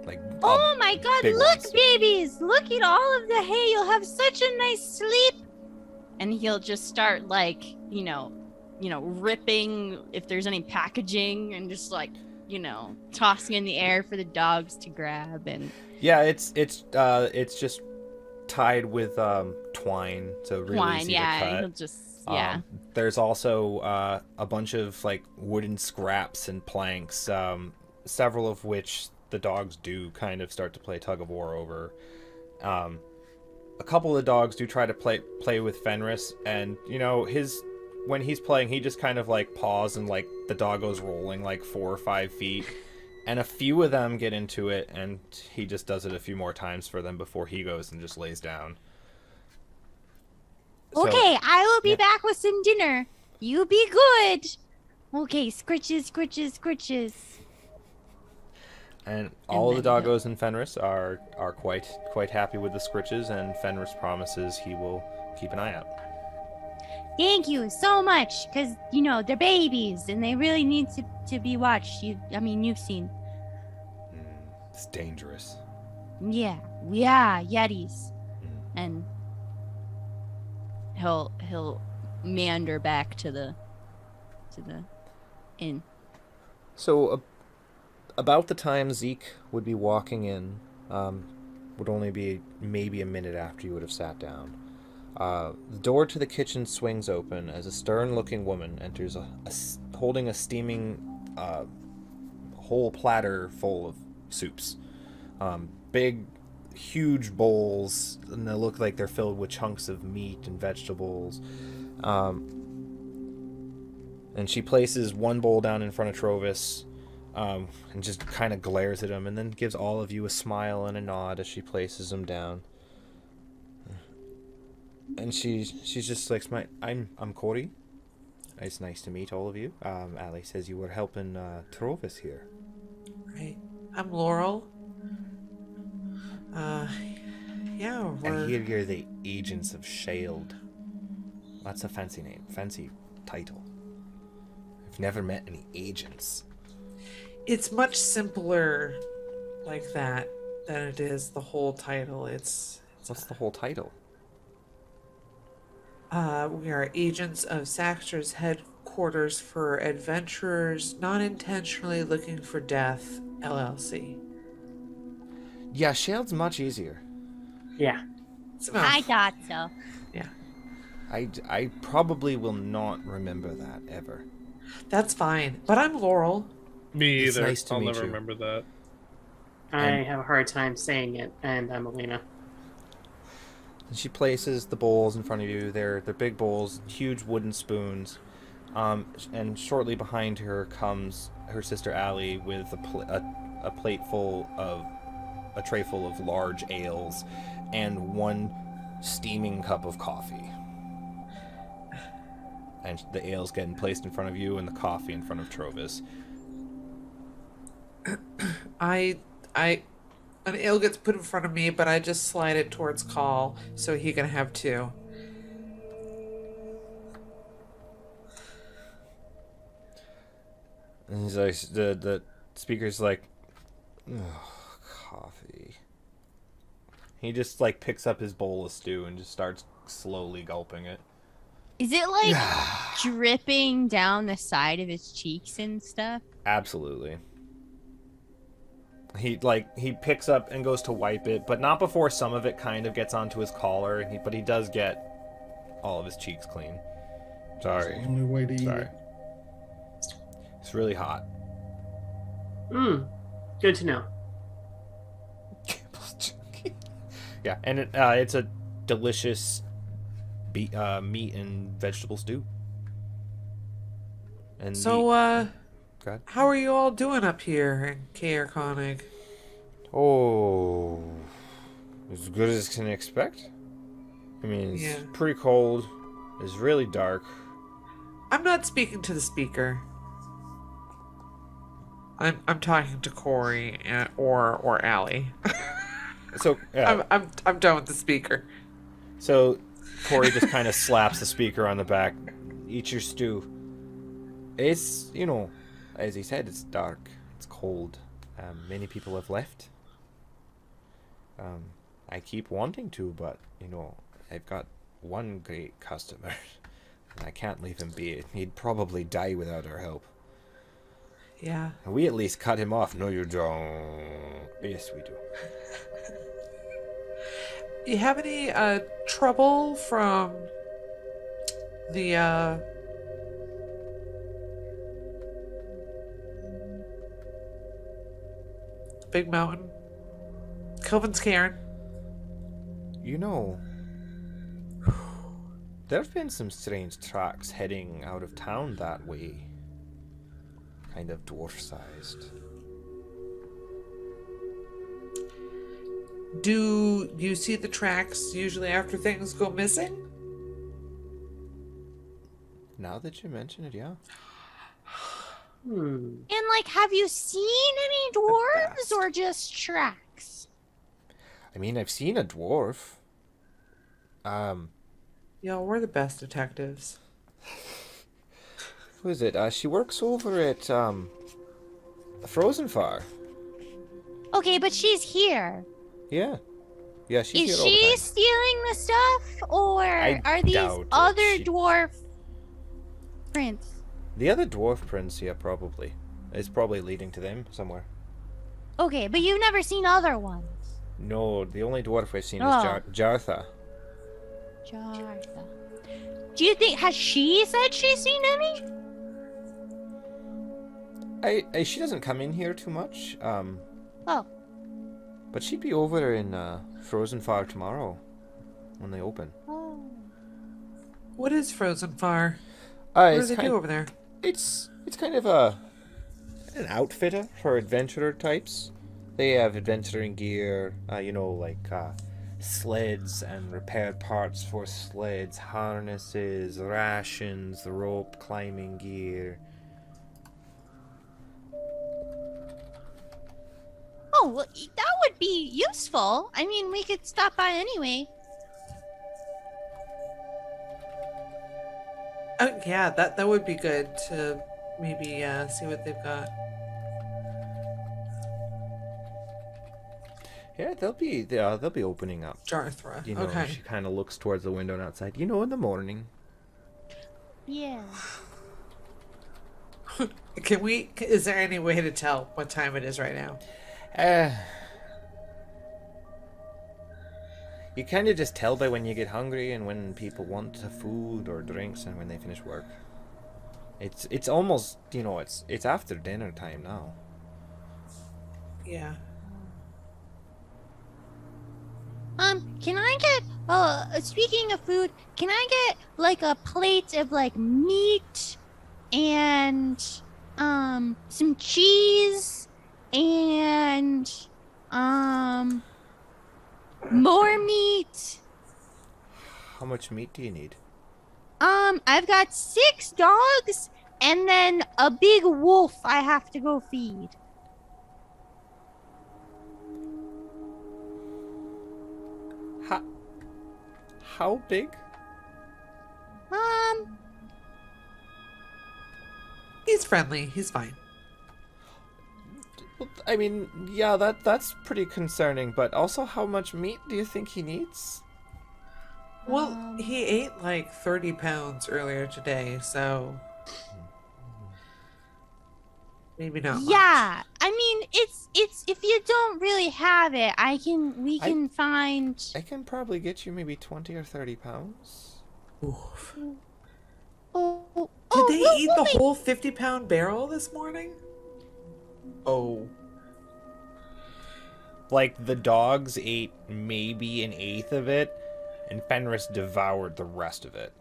Like, Oh my god, big look, ones. babies! Look at all of the hay. You'll have such a nice sleep. And he'll just start like, ripping if there's any packaging and just like, tossing in the air for the dogs to grab and Yeah, it's just tied with twine, so really twine, easy yeah, to and cut. he'll just There's also a bunch of like wooden scraps and planks, several of which the dogs do kind of start to play tug of war over. A couple of the dogs do try to play with Fenris, and when he's playing, he just kind of like paws and like the doggo's rolling like 4 or 5 feet, and a few of them get into it, and he just does it a few more times for them before he goes and just lays down. So- Okay, I will be yeah. back with some dinner. You be good. Okay, scritches, scritches, scritches. And all of the then doggos in Fenris are quite happy with the scritches, and Fenris promises he will keep an eye out. Thank you so much, because, they're babies and they really need to be watched. You've seen. It's dangerous. Yeah, Yetis. And he'll meander back to the inn. So, about the time Zeke would be walking in, would only be maybe a minute after you would have sat down. The door to the kitchen swings open as a stern-looking woman enters, holding a steaming whole platter full of soups. Big, huge bowls, and they look like they're filled with chunks of meat and vegetables. And she places one bowl down in front of Trovis, and just kind of glares at him, and then gives all of you a smile and a nod as she places them down. And she's just like, I'm Corey. It's nice to meet all of you. Ali says you were helping Trovis here. Right. I'm Laurel. Yeah, I we're. hear you're the Agents of SHAILD. That's a fancy name, fancy title. I've never met any agents. It's much simpler like that than it is the whole title. What's the whole title? We are agents of Saxter's headquarters for adventurers not intentionally looking for death, LLC. Yeah, SHAILD's much easier. Yeah. It's enough. I thought so. Yeah, I probably will not remember that ever. that's fine. But I'm Laurel. Me It's either. nice to I'll meet never you. remember that. I And- have a hard time saying it, and I'm Elena. And she places the bowls in front of you. They're big bowls, huge wooden spoons. And shortly behind her comes her sister Allie with a plate full of a tray full of large ales and one steaming cup of coffee. And the ales getting placed in front of you and the coffee in front of Trovis. An ale gets put in front of me, but I just slide it towards Call so he can have 2. And he's like, the speaker's like, ugh, coffee. He just like picks up his bowl of stew and just starts slowly gulping it. Is it like dripping down the side of his cheeks and stuff? Absolutely. He picks up and goes to wipe it, but not before some of it kind of gets onto his collar. But he does get all of his cheeks clean. Sorry. It's the only way to eat Sorry. it. It's really hot. Good to know. Yeah, and it's a delicious meat and vegetable stew. And So, go ahead. how are you all doing up here in Caer Konig? Oh, as good as can expect. I mean, it's Yeah. pretty cold. It's really dark. I'm not speaking to the speaker. I'm talking to Corey or Allie. So yeah. I'm done with the speaker. So Corey just kind of slaps the speaker on the back. Eat your stew. It's, as he said, it's dark. It's cold. Many people have left. I keep wanting to, but, I've got one great customer. And I can't leave him be. He'd probably die without our help. Yeah. We at least cut him off. No, you don't. Yes, we do. You have any trouble from the big mountain? Kelvin's Cairn. There have been some strange tracks heading out of town that way. Kind of dwarf-sized. Do you see the tracks usually after things go missing? Now that you mention it, yeah. And have you seen any dwarves or just tracks? I mean, I've seen a dwarf. Y'all, we're the best detectives. Who is it? She works over at, Frozen Far. Okay, but she's here. Yeah. Yeah, she's Is here all the she time. stealing the stuff, or I are these doubt it. other She- dwarf prints? The other dwarf prince, yeah, probably. It's probably leading to them somewhere. Okay, but you've never seen other ones. No, the only dwarf I've seen Oh. is Jartha. Jartha. Do you think, has she said she's seen any? She doesn't come in here too much, Oh, but she'd be over in, Frozen Far tomorrow, when they open. oh. What is Frozen Far? What do It's they kind do over there? It's kind of an outfitter for adventurer types. They have adventuring gear, sleds and repaired parts for sleds, harnesses, rations, rope, climbing gear. Oh, well, that would be useful. I mean, we could stop by anyway. Oh yeah, that would be good to maybe see what they've got. Yeah, they'll be opening up. Jarthra. You know, Okay. she kind of looks towards the window and outside. In the morning. Yeah. Is there any way to tell what time it is right now? You kind of just tell by when you get hungry and when people want food or drinks and when they finish work. It's almost, it's after dinner time now. Yeah. Can I get, speaking of food, can I get, a plate of, meat and, some cheese and, more meat? How much meat do you need? I've got 6 dogs and then a big wolf I have to go feed. How big? He's friendly. He's fine. Well, I mean, yeah, that's pretty concerning, but also how much meat do you think he needs? Well, he ate 30 pounds earlier today, so Maybe not much. Yeah, I mean, it's if you don't really have it, we can find. I can probably get you maybe 20 or 30 pounds. Oof. Oh, Did they eat we'll the make- whole 50-pound barrel this morning? Oh. Like, the dogs ate maybe an eighth of it, and Fenris devoured the rest of it.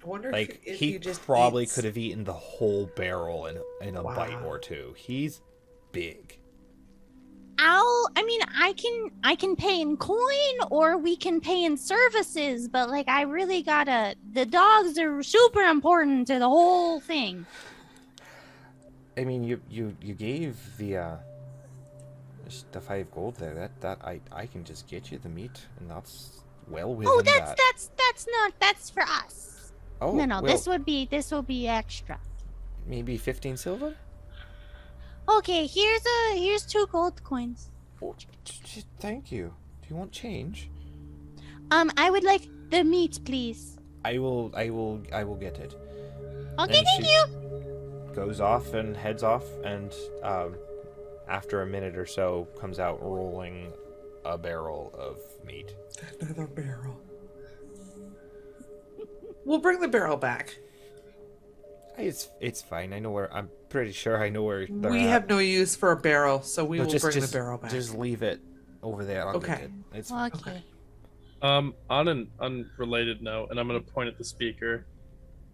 I wonder Like, if he just probably eats... could have eaten the whole barrel in a bite Wow. or two. He's big. I can pay in coin or we can pay in services, but like I really gotta. The dogs are super important to the whole thing. I mean, you gave the 5 gold there. That I can just get you the meat, and that's well within Oh, that. that's for us. Oh, No, well, this will be extra. maybe 15 silver. Okay, here's 2 gold coins. Oh, thank you. Do you want change? I would like the meat, please. I will get it. Okay, And thank she you. Goes off and heads off, and after a minute or so, comes out rolling a barrel of meat. Another barrel. We'll bring the barrel back. It's fine. I know where. I'm pretty sure I know where they're We at. have no use for a barrel, so we No, will bring the barrel back. Just leave it over there. I'll Okay. get it. It's fine. Okay. On an unrelated note, and I'm gonna point at the speaker.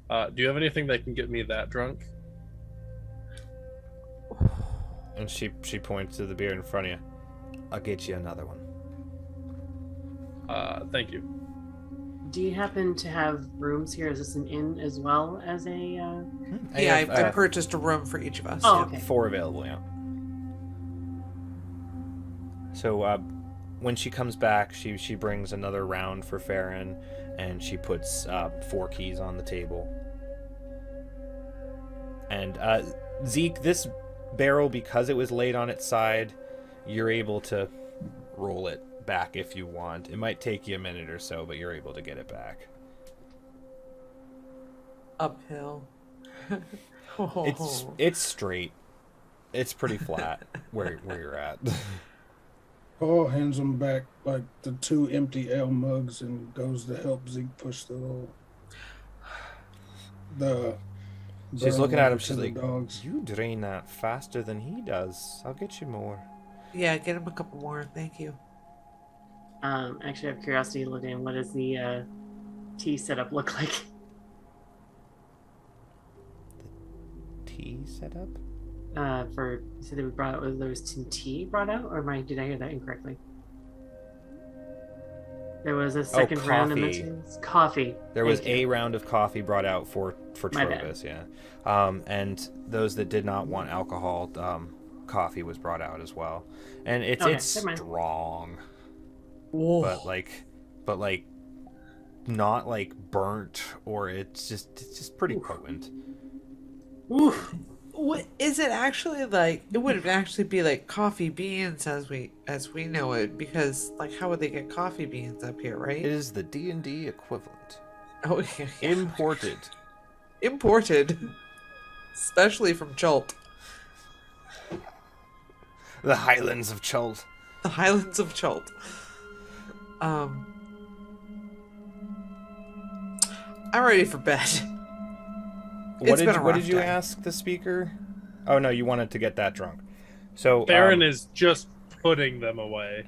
Do you have anything that can get me that drunk? And she points to the beer in front of you. I'll get you another one. Thank you. Do you happen to have rooms here? Is this an inn as well as a? Yeah, have, I purchased a room for each of us. Oh, yeah. okay. 4 available, yeah. So when she comes back, she brings another round for Farron, and she puts 4 keys on the table. And Zeke, this barrel, because it was laid on its side, you're able to roll it back if you want. It might take you a minute or so, but you're able to get it back. Uphill. It's straight. It's pretty flat where you're at. Paul hands him back like the 2 empty ale mugs and goes to help Zeke push the She's barrel looking at over him. to She's the like, dogs. "You drain that faster than he does. I'll get you more." Yeah, get him a couple more. Thank you. Actually, I have curiosity looking. What does the tea setup look like? Tea setup? For you said that we brought out, there was some tea brought out, or did I hear that incorrectly? There was a second round of coffee. mentions. Coffee. There was Thank you. a round of coffee brought out for My bad. Trovis, yeah. And those that did not want alcohol, coffee was brought out as well. And it's Okay, never mind. strong, Whoa. but like not like burnt, or it's just pretty potent. Oof. What is it actually like? It would actually be like coffee beans as we know it, because like how would they get coffee beans up here, right? It is the D&D equivalent. Oh yeah. Imported. Imported, especially from Chult, The Highlands of Chult. the Highlands of Chult. I'm ready for bed. What been a what rough did you day. ask the speaker? Oh no, you wanted to get that drunk. So Farron is just putting them away.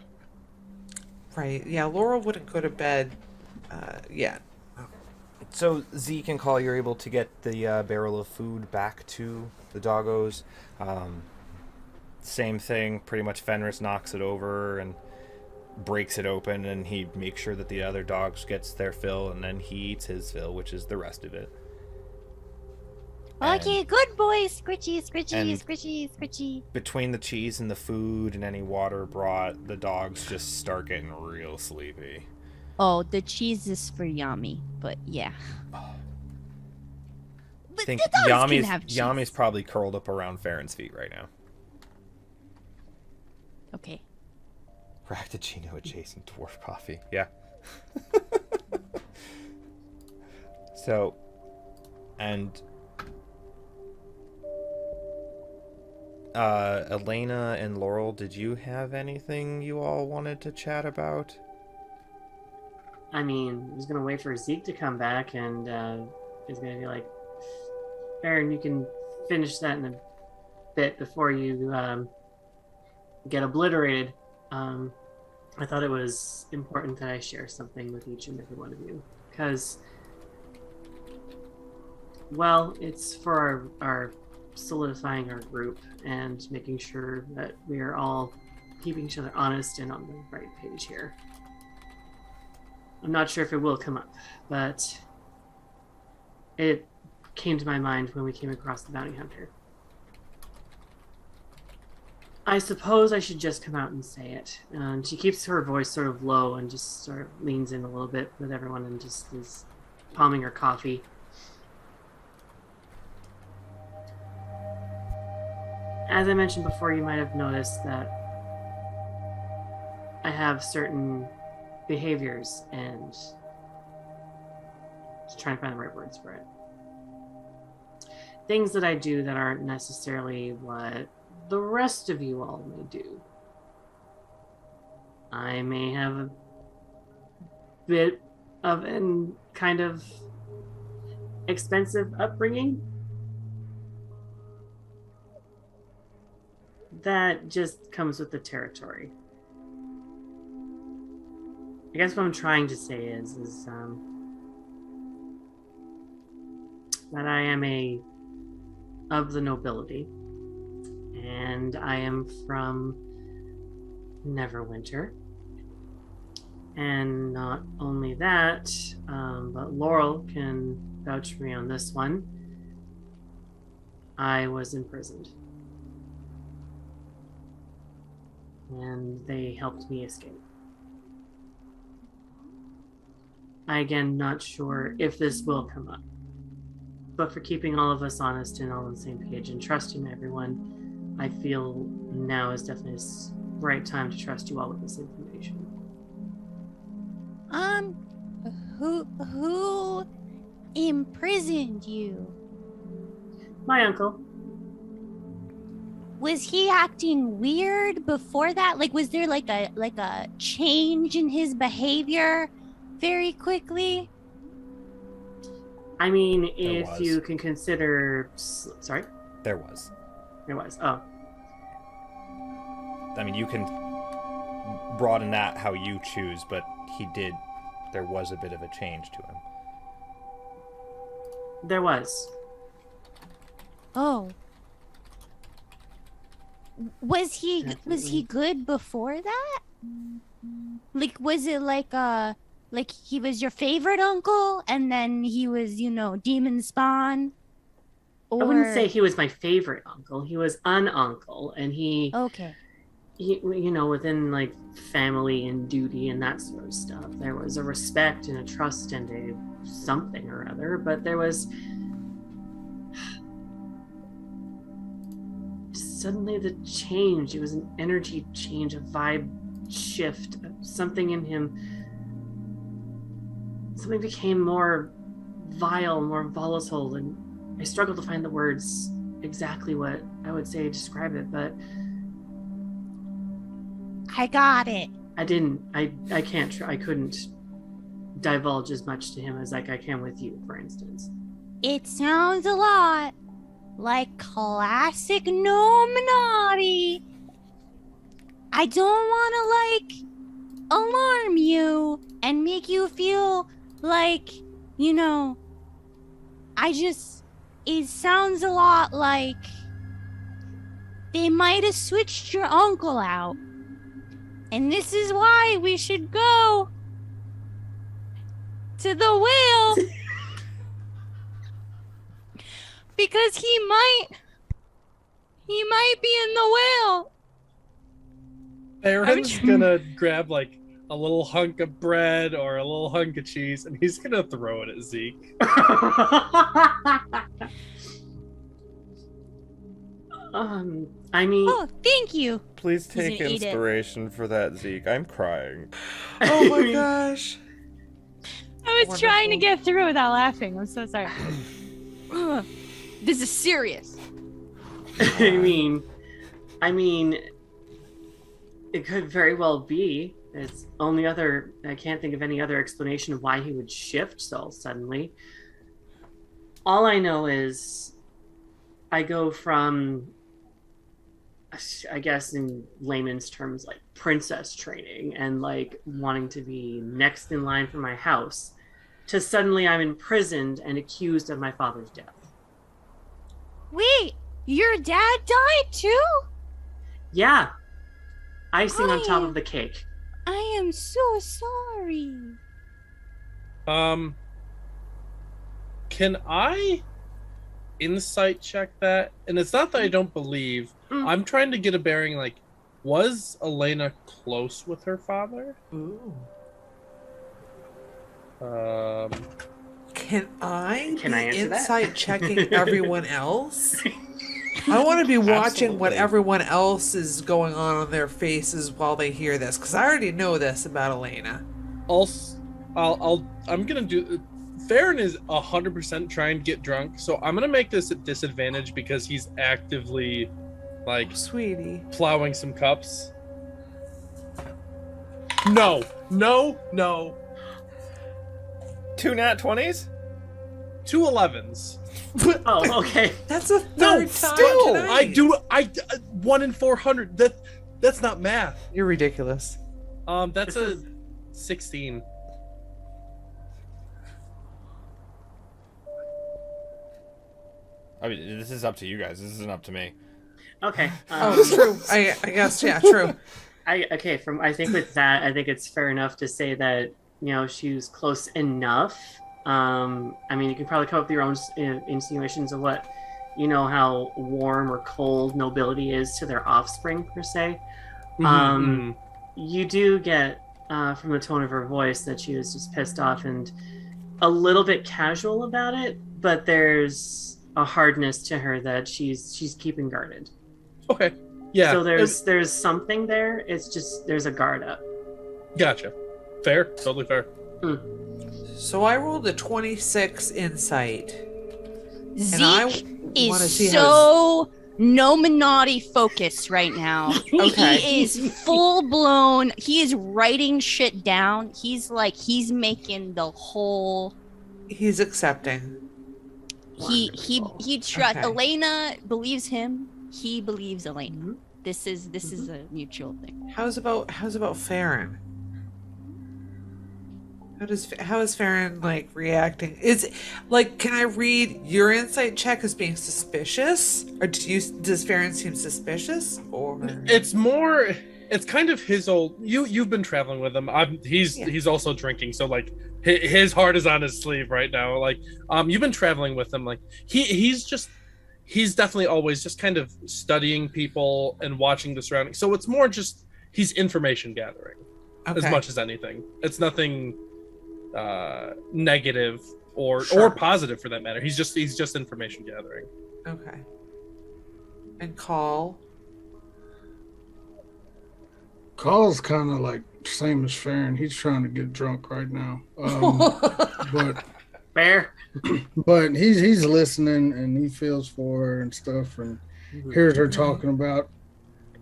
Right? Yeah, Laurel wouldn't go to bed yet. So Zeke and Call, you're able to get the barrel of food back to the doggos. Same thing, pretty much Fenris knocks it over and breaks it open, and he makes sure that the other dogs gets their fill, and then he eats his fill, which is the rest of it. Okay, good boy. Scritchy, scritchy, and- scritchy, scritchy. Between the cheese and the food and any water brought, the dogs just start getting real sleepy. Oh, the cheese is for Yami, but yeah. I But think the dogs can have cheese. Yami's probably curled up around Farron's feet right now. Okay. Fractuccino adjacent dwarf coffee. Yeah. So, and Elena and Laurel, did you have anything you all wanted to chat about? I mean, he's gonna wait for Zeke to come back, and he's gonna be like, Aaron, you can finish that in a bit before you get obliterated. I thought it was important that I share something with each and every one of you, because, well, it's for our solidifying our group and making sure that we are all keeping each other honest and on the right page here. I'm not sure if it will come up, but it came to my mind when we came across the bounty hunter. I suppose I should just come out and say it. And she keeps her voice sort of low and just sort of leans in a little bit with everyone and just is palming her coffee. As I mentioned before, you might have noticed that I have certain behaviors and just trying to find the right words for it. Things that I do that aren't necessarily what the rest of you all may do. I may have a bit of an kind of expensive upbringing that just comes with the territory. I guess what I'm trying to say is that I am of the nobility, and I am from Neverwinter. And not only that, but Laurel can vouch for me on this one. I was imprisoned, and they helped me escape. I, again, not sure if this will come up, but for keeping all of us honest and all on the same page and trusting everyone, I feel now is definitely the right time to trust you all with this information. Who imprisoned you? My uncle. Was he acting weird before that? Like, was there like a change in his behavior very quickly? I mean, There if was. you can consider... Sorry? There was. There was. Oh. I mean, you can broaden that how you choose, but there was a bit of a change to him. There was. Oh. Was he Definitely. good before that? Like, was it like he was your favorite uncle and then he was, demon spawn? Or... I wouldn't say he was my favorite uncle. He was an uncle, and he, Okay. within like family and duty and that sort of stuff, there was a respect and a trust and a something or other, but there was suddenly the change. It was an energy change, a vibe shift, something in him. Something became more vile, more volatile, and I struggle to find the words exactly what I would say to describe it, but I got it. I didn't. I can't. I couldn't divulge as much to him as like I can with you, for instance. It sounds a lot like classic Nominati. I don't want to alarm you and make you feel like, it sounds a lot like they might have switched your uncle out. And this is why we should go to the whale. Because he might be in the whale. Aaron's gonna grab like a little hunk of bread or a little hunk of cheese, and he's gonna throw it at Zeke. I mean, Oh, thank you. Please He's take gonna eat it. inspiration for that, Zeke. I'm crying. Oh my gosh. I was trying to Wonderful. get through without laughing. I'm so sorry. Ugh. This is serious. I mean, I mean, it could very well be. It's only other. I can't think of any other explanation of why he would shift so suddenly. All I know is I go from, I guess in layman's terms, like princess training and like wanting to be next in line for my house, to suddenly I'm imprisoned and accused of my father's death. Wait, your dad died too? Yeah, icing on top of the cake. I am so sorry. Can I insight check that? And it's not that I don't believe. I'm trying to get a bearing, like, was Elena close with her father? Ooh. Can I be answer that? insight checking everyone else? I want to be watching what everyone else is going on their faces while they hear this, because I already know this about Elena. I'm gonna do. Farron is 100% trying to get drunk, so I'm gonna make this a disadvantage because he's actively, like, Sweetie, plowing some cups. No. 2 nat 20s? 2 11s. Oh, okay. that's a No, third time still, tonight. I 1 in 400. That's not math. You're ridiculous. That's a 16. I mean, this is up to you guys. This isn't up to me. Okay. Oh, true. I guess, yeah, true. I think with that, I think it's fair enough to say that, you know, she was close enough. I mean, you can probably come up with your own insinuations of what, you know, how warm or cold nobility is to their offspring, per se. You do get, from the tone of her voice, that she was just pissed off and a little bit casual about it, but there's a hardness to her that she's keeping guarded. Okay. Yeah. So there's something there. It's just there's a guard up. Gotcha. Fair. Totally fair. So I rolled a 26 insight. Zeke wanna see is so Nominati focused right now. Okay. He is full blown. He is writing shit down. He's making the whole. He's accepting. He trusts. Okay. Elena believes him. He believes Elena. This is a mutual thing. How's about Farron? How is Farron like reacting? Is like, can I read your insight check as being suspicious, or does Farron seem suspicious? Or It's kind of his old. You've been traveling with him. He's also drinking, so like his heart is on his sleeve right now. Like you've been traveling with him. Like he's definitely always just kind of studying people and watching the surroundings. So it's more just he's information gathering as much as anything. It's nothing negative or positive for that matter. He's just information gathering. Okay. And Call's kind of like same as Farron. He's trying to get drunk right now. But Fair. But he's listening and he feels for her and stuff, and hears her talking about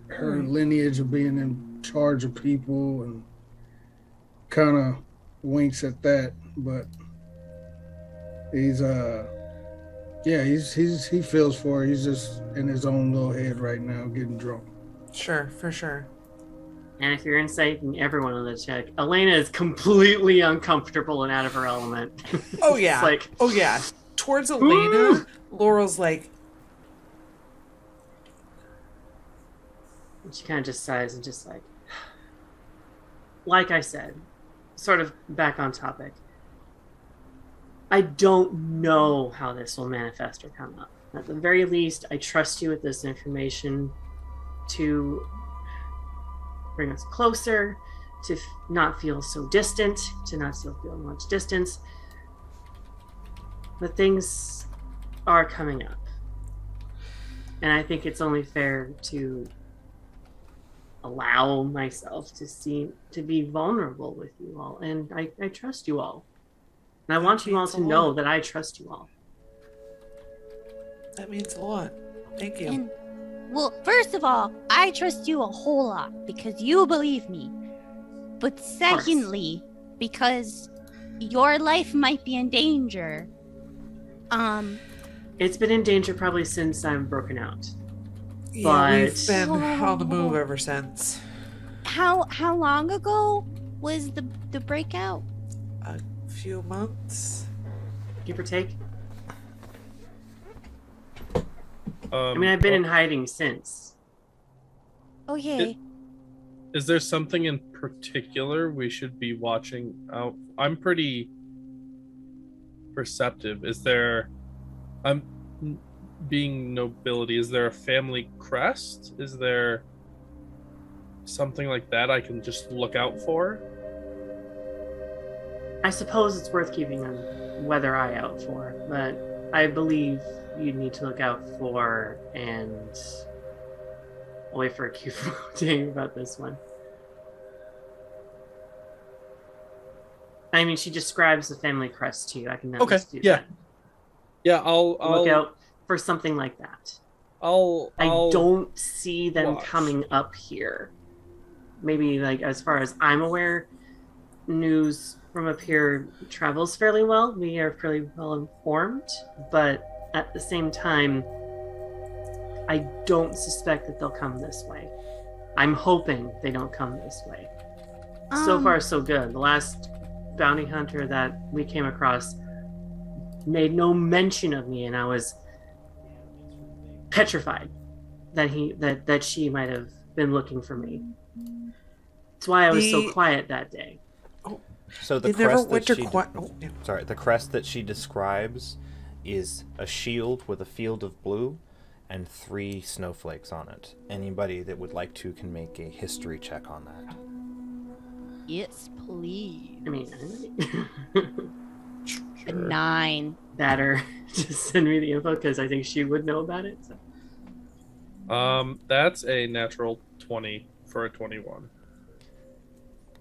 her lineage of being in charge of people, and kind of winks at that. But he feels for her. He's just in his own little head right now, getting drunk. Sure, for sure. And if you're inciting everyone on the check, Elena is completely uncomfortable and out of her element. Oh yeah. Like, oh yeah. Towards Elena, Laurel's like, and she kind of just sighs and just like I said, sort of back on topic. I don't know how this will manifest or come up. At the very least, I trust you with this information to bring us closer, to not feel so distant, to not still feel much distance. But things are coming up. And I think it's only fair to allow myself to be vulnerable with you all. And I trust you all. And I want you all to know that I trust you all. that means a lot. Thank you. Well, first of all, I trust you a whole lot because you believe me. But secondly, because your life might be in danger. It's been in danger probably since I'm broken out. Yeah, we've But- been on the move ever since. How long ago was the breakout? A few months. Give or take. I mean, I've been in hiding since. Okay. Is there something in particular we should be watching out? I'm pretty perceptive. Is there... I'm being nobility. Is there a family crest? Is there something like that I can just look out for? I suppose it's worth keeping a weather eye out for, but I believe you need to look out for, and I'll wait for a cue from Dave about this one. I mean, she describes the family crest to you. I can at least do that. Yeah, I'll Look out for something like that. I'll I don't see them watch. coming up here. Maybe, like, as far as I'm aware, news from up here travels fairly well. We are fairly well informed, but at the same time, I don't suspect that they'll come this way. I'm hoping they don't come this way. So far, so good. The last bounty hunter that we came across made no mention of me, and I was petrified that she might have been looking for me. That's why I was so quiet that day. So the They never crest went that to she sorry, the crest that she describes is a shield with a field of blue and 3 snowflakes on it. Anybody that would like to can make a history check on that. Yes, please. I mean, A 9. that or just send me the info because I think she would know about it. So. That's a natural 20 for a 21.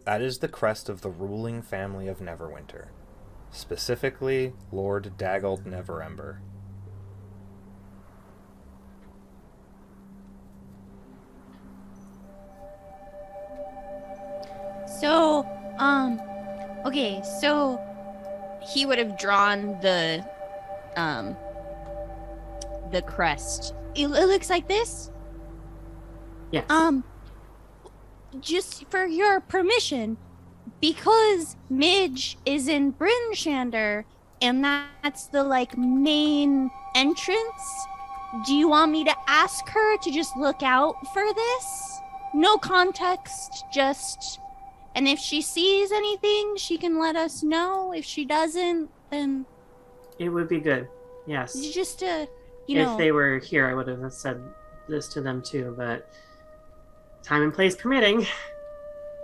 That is the crest of the ruling family of Neverwinter. Specifically, Lord Daggled Neverember. So, okay, so he would have drawn the crest. It looks like this. Yes. Just for your permission, because Midge is in Bryn Shander, and that's the like main entrance. Do you want me to ask her to just look out for this? No context, just. And if she sees anything, she can let us know. If she doesn't, then It would be good. Yes. just you If know. they were here, I would have said this to them too, but time and place permitting.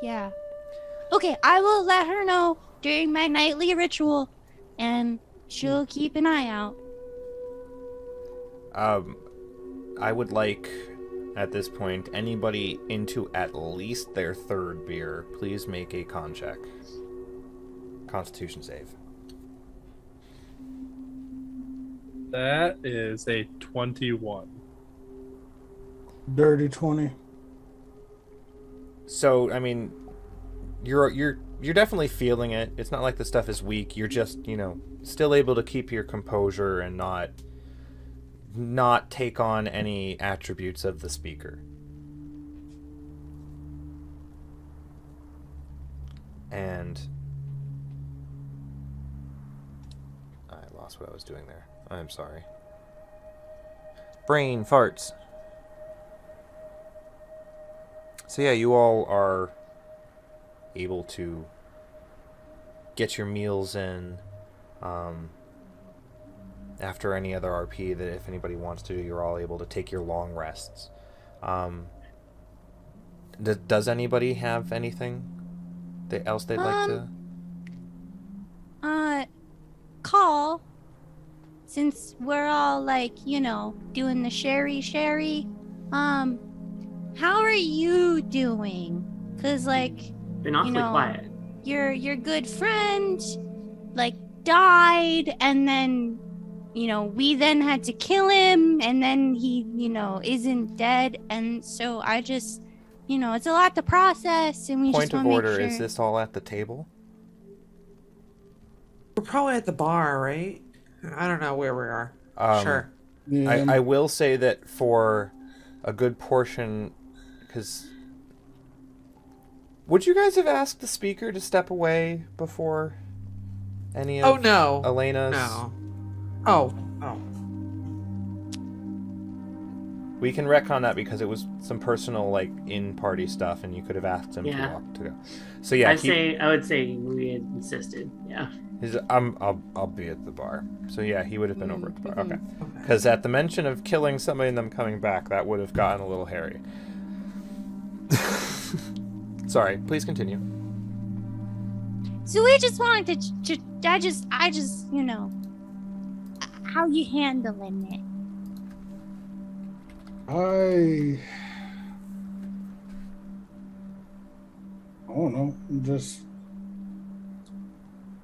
Yeah. Okay, I will let her know during my nightly ritual, and she'll keep an eye out. I would like, at this point, anybody into at least their 3rd beer, please make a con check. Constitution save. That is a 21. Dirty 20. So, I mean, you're definitely feeling it. It's not like the stuff is weak. You're just, still able to keep your composure and not take on any attributes of the speaker. And I lost what I was doing there. I'm sorry. Brain farts. So yeah, you all are able to get your meals in. After any other RP, that if anybody wants to, you're all able to take your long rests. Does anybody have anything else they'd like to? Call. Since we're all doing the sherry. How are you doing? 'Cause Been awfully quiet. your good friend died, and then we then had to kill him, and then he, isn't dead. And so I just, it's a lot to process, and we Point just of want to make order, sure. is this all at the table? We're probably at the bar, right? I don't know where we are. Sure. Yeah, I will say that for a good portion, because... Would you guys have asked the speaker to step away before any of Oh, no. Elena's... No. Oh. We can retcon that because it was some personal, like, in-party stuff, and you could have asked him Yeah. to go. So yeah, I would say we had insisted. Yeah. I'll be at the bar. So yeah, he would have been over at the bar. Okay. Okay. Because at the mention of killing somebody and them coming back, that would have gotten a little hairy. Sorry, please continue. So we just wanted to I just, how you handling it? I don't know. I'm just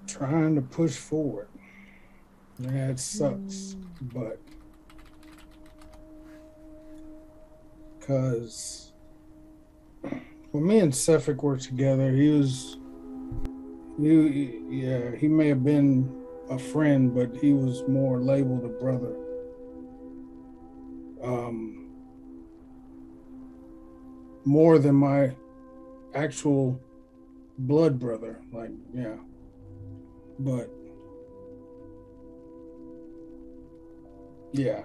trying to push forward. Yeah, it sucks, but because when me and Sephek were together, he may have been a friend, but he was more labeled a brother. More than my actual blood brother, like, yeah. But yeah,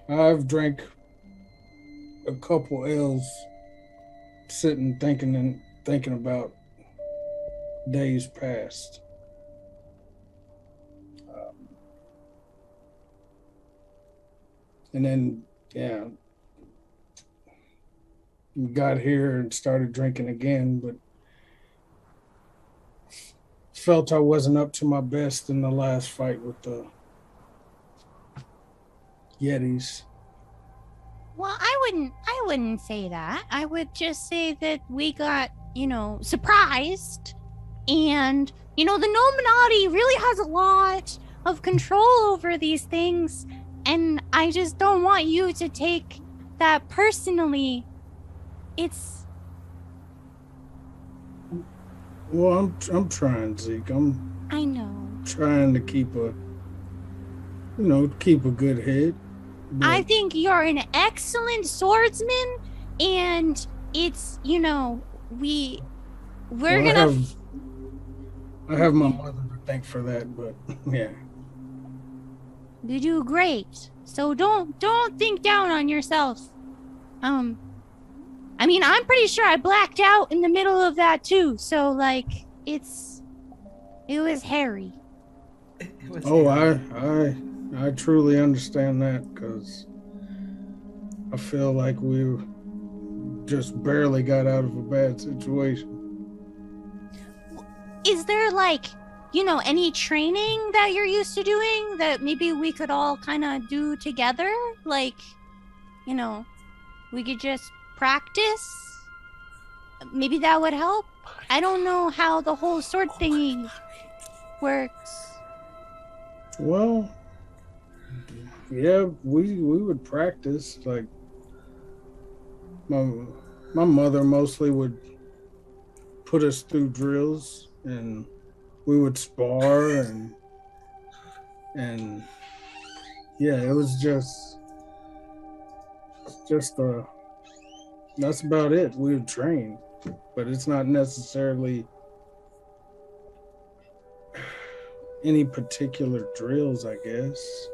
I've drank a couple L's sitting thinking about days past. And then, yeah, got here and started drinking again, but felt I wasn't up to my best in the last fight with the Yetis. Well, I wouldn't say that. I would just say that we got, surprised. And, the Nominati really has a lot of control over these things. And I just don't want you to take that personally. Well, I'm trying, Zeke. I know. Trying to keep a good head. I think you're an excellent swordsman, and it's, we're gonna. I have my mother to thank for that, but yeah. You do great. So don't think down on yourself. I'm pretty sure I blacked out in the middle of that too. So like, it was hairy. I truly understand that, because I feel like we just barely got out of a bad situation. Is there any training that you're used to doing that maybe we could all kind of do together? We could just practice. Maybe that would help. I don't know how the whole sword thingy works. Well, yeah, we would practice. Like, my mother mostly would put us through drills, and we would spar, and yeah, it was just that's about it. We would train, but it's not necessarily any particular drills, I guess.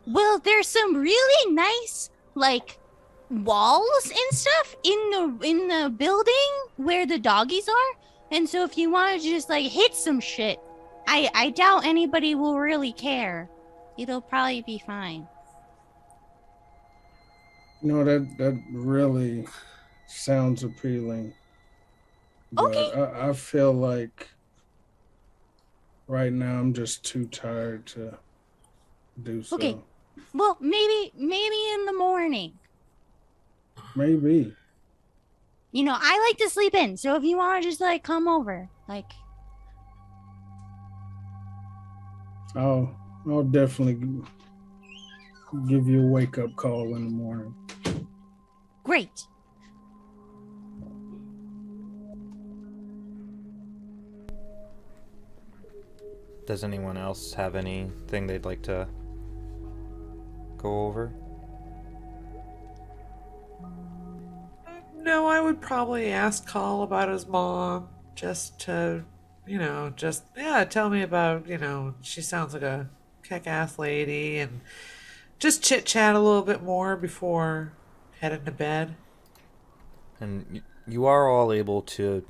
Well, there's some really nice walls and stuff in the building where the doggies are, and so if you want to just hit some shit, I doubt anybody will really care. It'll probably be fine. That really sounds appealing. But Okay. I feel like right now I'm just too tired to do so. Okay. Well, maybe in the morning. Maybe. I like to sleep in, so if you want to just come over, I'll definitely give you a wake up call in the morning. Great. Does anyone else have anything they'd like to go over? No, I would probably ask Call about his mom, just to, tell me about, she sounds like a kick-ass lady, and just chit-chat a little bit more before heading to bed. And you are all able to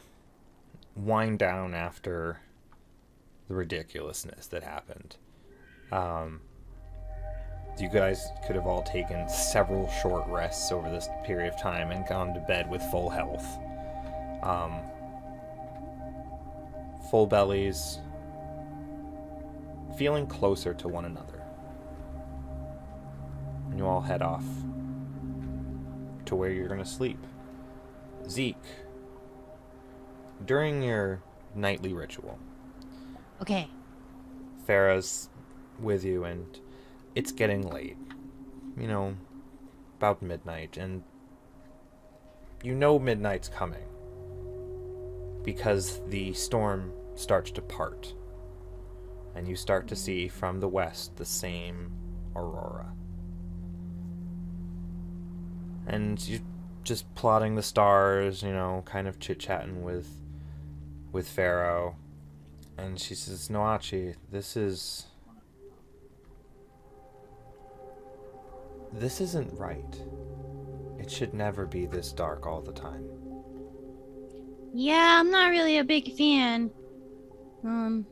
wind down after the ridiculousness that happened. You guys could have all taken several short rests over this period of time and gone to bed with full health. Full bellies, feeling closer to one another. And you all head off to where you're going to sleep. Zeke, during your nightly ritual, Okay. Farah's with you, and it's getting late. About midnight, and midnight's coming because the storm starts to part, and you start to see from the west the same aurora. And you just plotting the stars, kind of chit-chatting with Pharaoh. And she says, Noachi, this isn't right. It should never be this dark all the time. Yeah, I'm not really a big fan. I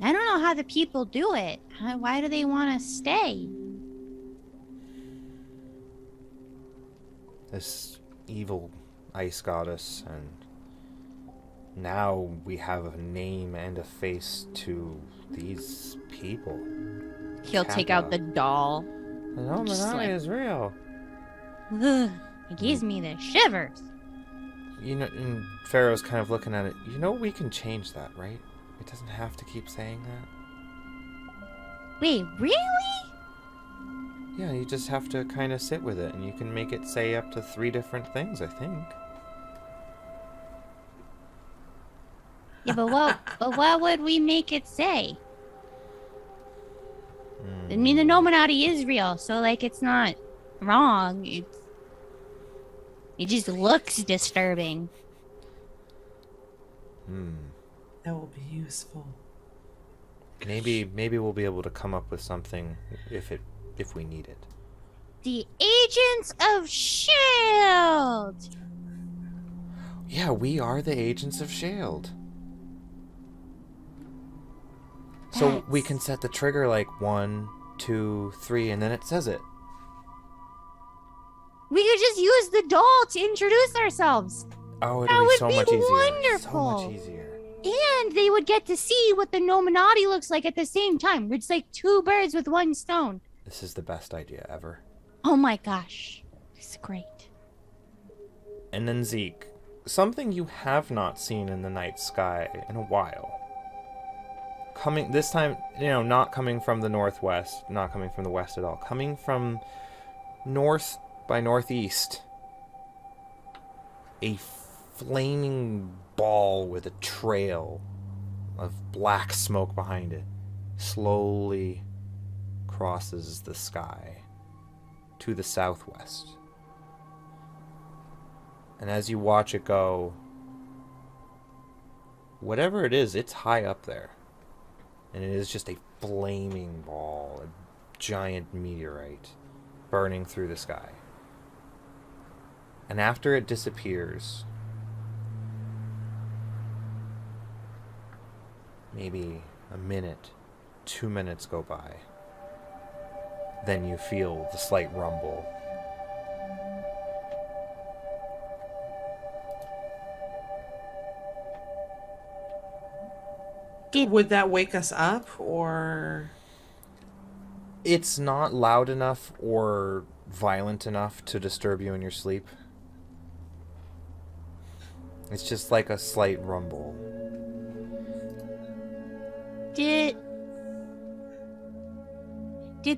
don't know how the people do it. Why do they want to stay? This evil ice goddess, and now we have a name and a face to these people. He'll take out the doll. The Illuminati is real. Ugh, it gives me the shivers. And Pharaoh's kind of looking at it. We can change that, right? It doesn't have to keep saying that. Wait, really? Yeah, you just have to kind of sit with it, and you can make it say up to 3 different things, I think. Yeah, but what would we make it say? I mean, the Illuminati is real, so it's not wrong. It just looks disturbing. That will be useful. Maybe we'll be able to come up with something if we need it. The Agents of SHAILD! Yeah, we are the Agents of SHAILD. So we can set the trigger 1, 2, 3, and then it says it. We could just use the doll to introduce ourselves. Oh, That it'll be would so be much easier. wonderful. So much easier. And they would get to see what the Illuminati looks like at the same time. It's like 2 birds with 1 stone. This is the best idea ever. Oh my gosh. It's great. And then Zeke, something you have not seen in the night sky in a while. Coming this time, not coming from the northwest, not coming from the west at all, coming from north by northeast. A flaming ball with a trail of black smoke behind it slowly crosses the sky to the southwest. And as you watch it go, whatever it is, it's high up there. And it is just a flaming ball, a giant meteorite burning through the sky. And after it disappears, maybe a minute, 2 minutes go by. Then you feel the slight rumble. Would that wake us up, or? It's not loud enough or violent enough to disturb you in your sleep. It's just like a slight rumble. Did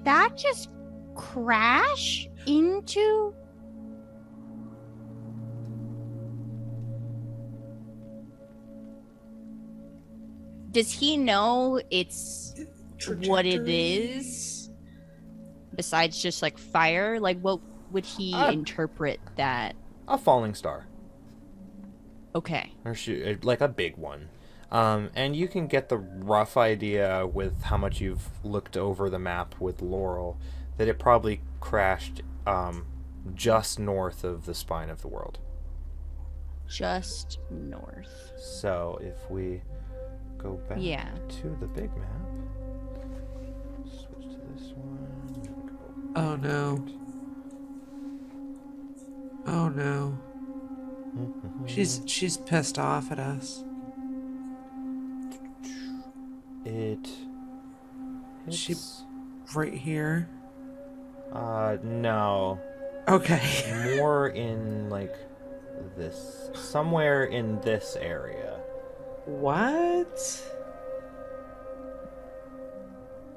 that just crash into? Does he know it's what it Trajectory? is? Besides just like fire, like what would he interpret that? A falling star. Okay. Or like a big one. And you can get the rough idea with how much you've looked over the map with Laurel that it probably crashed just north of the spine of the world. Just north. So if we go back to the big map, switch to this one. Oh no. Oh no. She's pissed off at us. She right here. No. Okay. More in like this, somewhere in this area. What?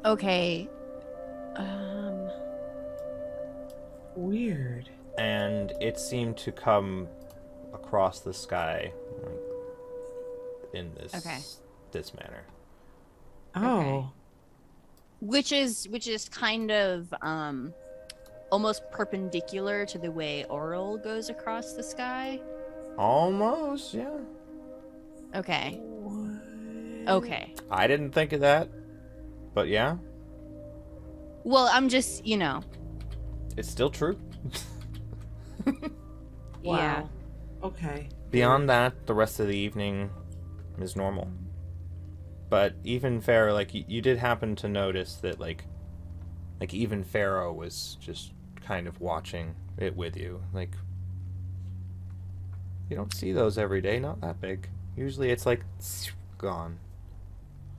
Okay. Weird. And it seemed to come across the sky like, in this manner. Oh. Okay. Which is kind of almost perpendicular to the way Oral goes across the sky. Almost, yeah. Okay. What? Okay. I didn't think of that, but yeah, Well, I'm just, it's still true. Wow. Yeah. Okay. Beyond that, the rest of the evening is normal. But even Pharaoh, like you did happen to notice that, like even Pharaoh was just kind of watching it with you. Like you don't see those every day, not that big. Usually it's like gone.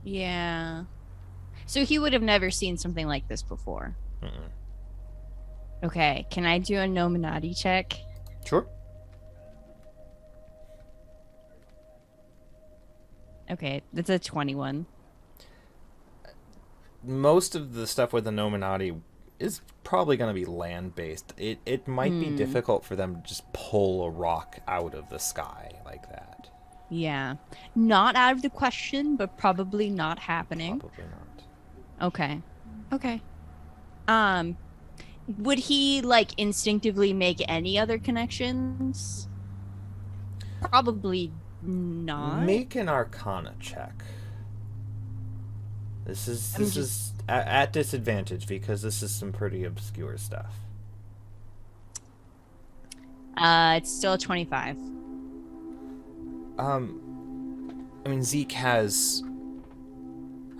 Yeah. So he would have never seen something like this before. Mm-mm. Okay. Can I do a Nominati check? Sure. Okay, that's a 21. Most of the stuff with the Nominati is probably going to be land-based. It might be difficult for them to just pull a rock out of the sky like that. Yeah. Not out of the question, but probably not happening. Probably not. Okay. Okay. Would he like instinctively make any other connections? Probably not. Make an Arcana check. This is at disadvantage because this is some pretty obscure stuff. It's still a 25. I mean, Zeke has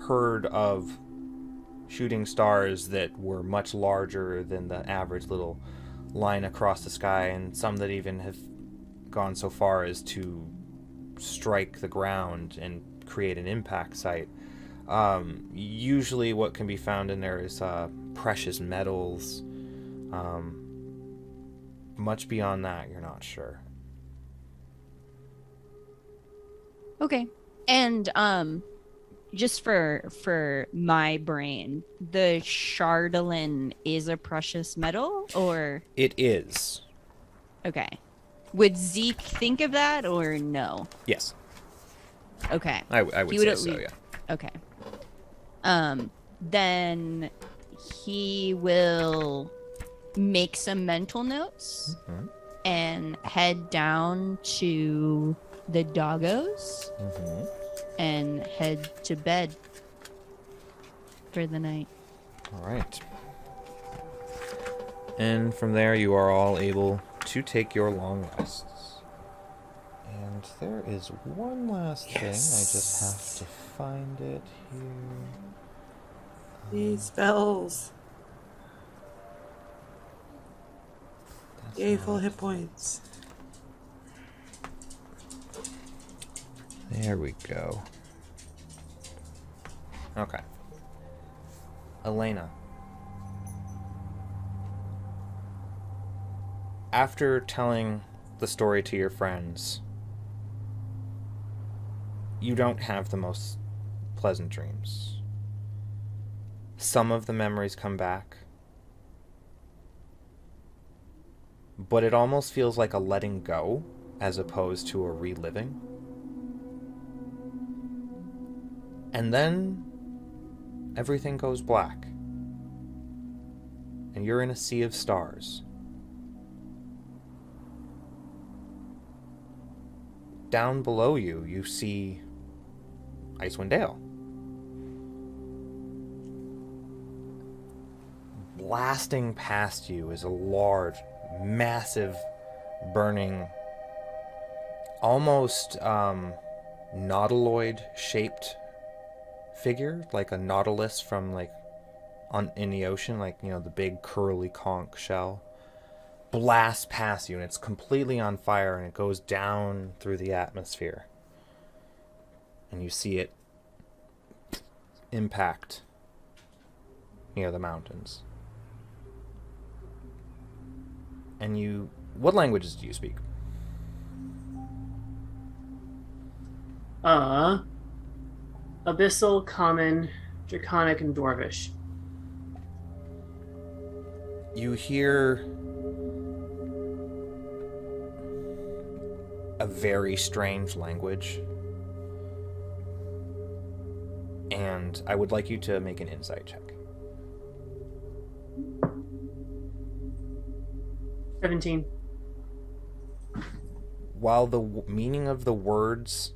heard of shooting stars that were much larger than the average little line across the sky, and some that even have gone so far as to strike the ground and create an impact site. Usually what can be found in there is precious metals. Much beyond that, you're not sure. Okay. And just for my brain, the Chardolin is a precious metal, or It is. okay. Would Zeke think of that or no? Yes. Okay. I would He would say at so, least- yeah. Okay. Then he will make some mental notes Mhm. and head down to the doggos Mm-hmm. and head to bed for the night. All right. And from there, you are all able to take your long rests. And there is one last thing. I just have to find it here. These spells. That's Yay, not full it. hit points. There we go. Okay. Elena. After telling the story to your friends, you don't have the most pleasant dreams. Some of the memories come back, but it almost feels like a letting go as opposed to a reliving. And then everything goes black, and you're in a sea of stars. Down below you, you see Icewind Dale. Blasting past you is a large, massive, burning, almost nautiloid-shaped figure, like a nautilus from in the ocean, the big curly conch shell. Blasts past you, and it's completely on fire, and it goes down through the atmosphere. And you see it impact near the mountains. And what languages do you speak? Abyssal, Common, Draconic, and Dwarvish. You hear a very strange language, and I would like you to make an insight check. 17. While the meaning of the words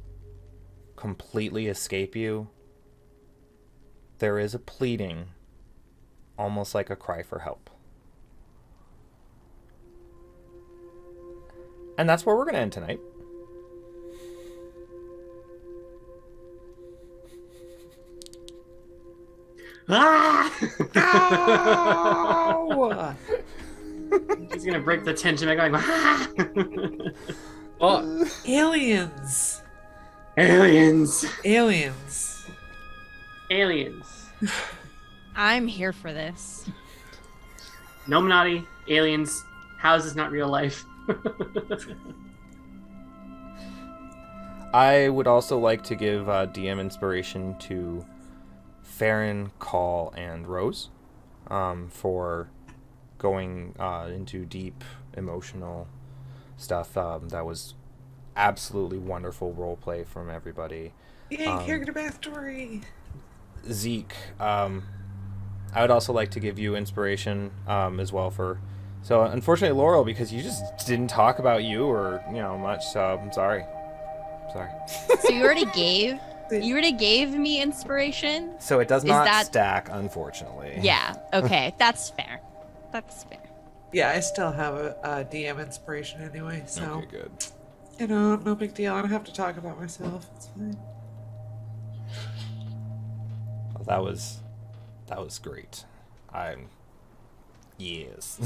completely escape you, there is a pleading, almost like a cry for help. And that's where we're going to end tonight. Ah! Ow! He's gonna break the tension by going, ah! Oh, Aliens. Aliens! Aliens. Aliens. I'm here for this. Nominati, aliens, how is this not real life? I would also like to give DM inspiration to Farron, Call, and Rose for going into deep emotional stuff. That was absolutely wonderful roleplay from everybody. Yay, character backstory. Zeke, I would also like to give you inspiration as well for... So unfortunately, Laurel, because you just didn't talk about you or much, so I'm sorry. So you already gave me inspiration? So it does not that... stack, unfortunately. Yeah, okay, that's fair. That's fair. Yeah, I still have a DM inspiration anyway, so... Okay, good. No big deal. I don't have to talk about myself. It's fine. Well, that was great. Yes.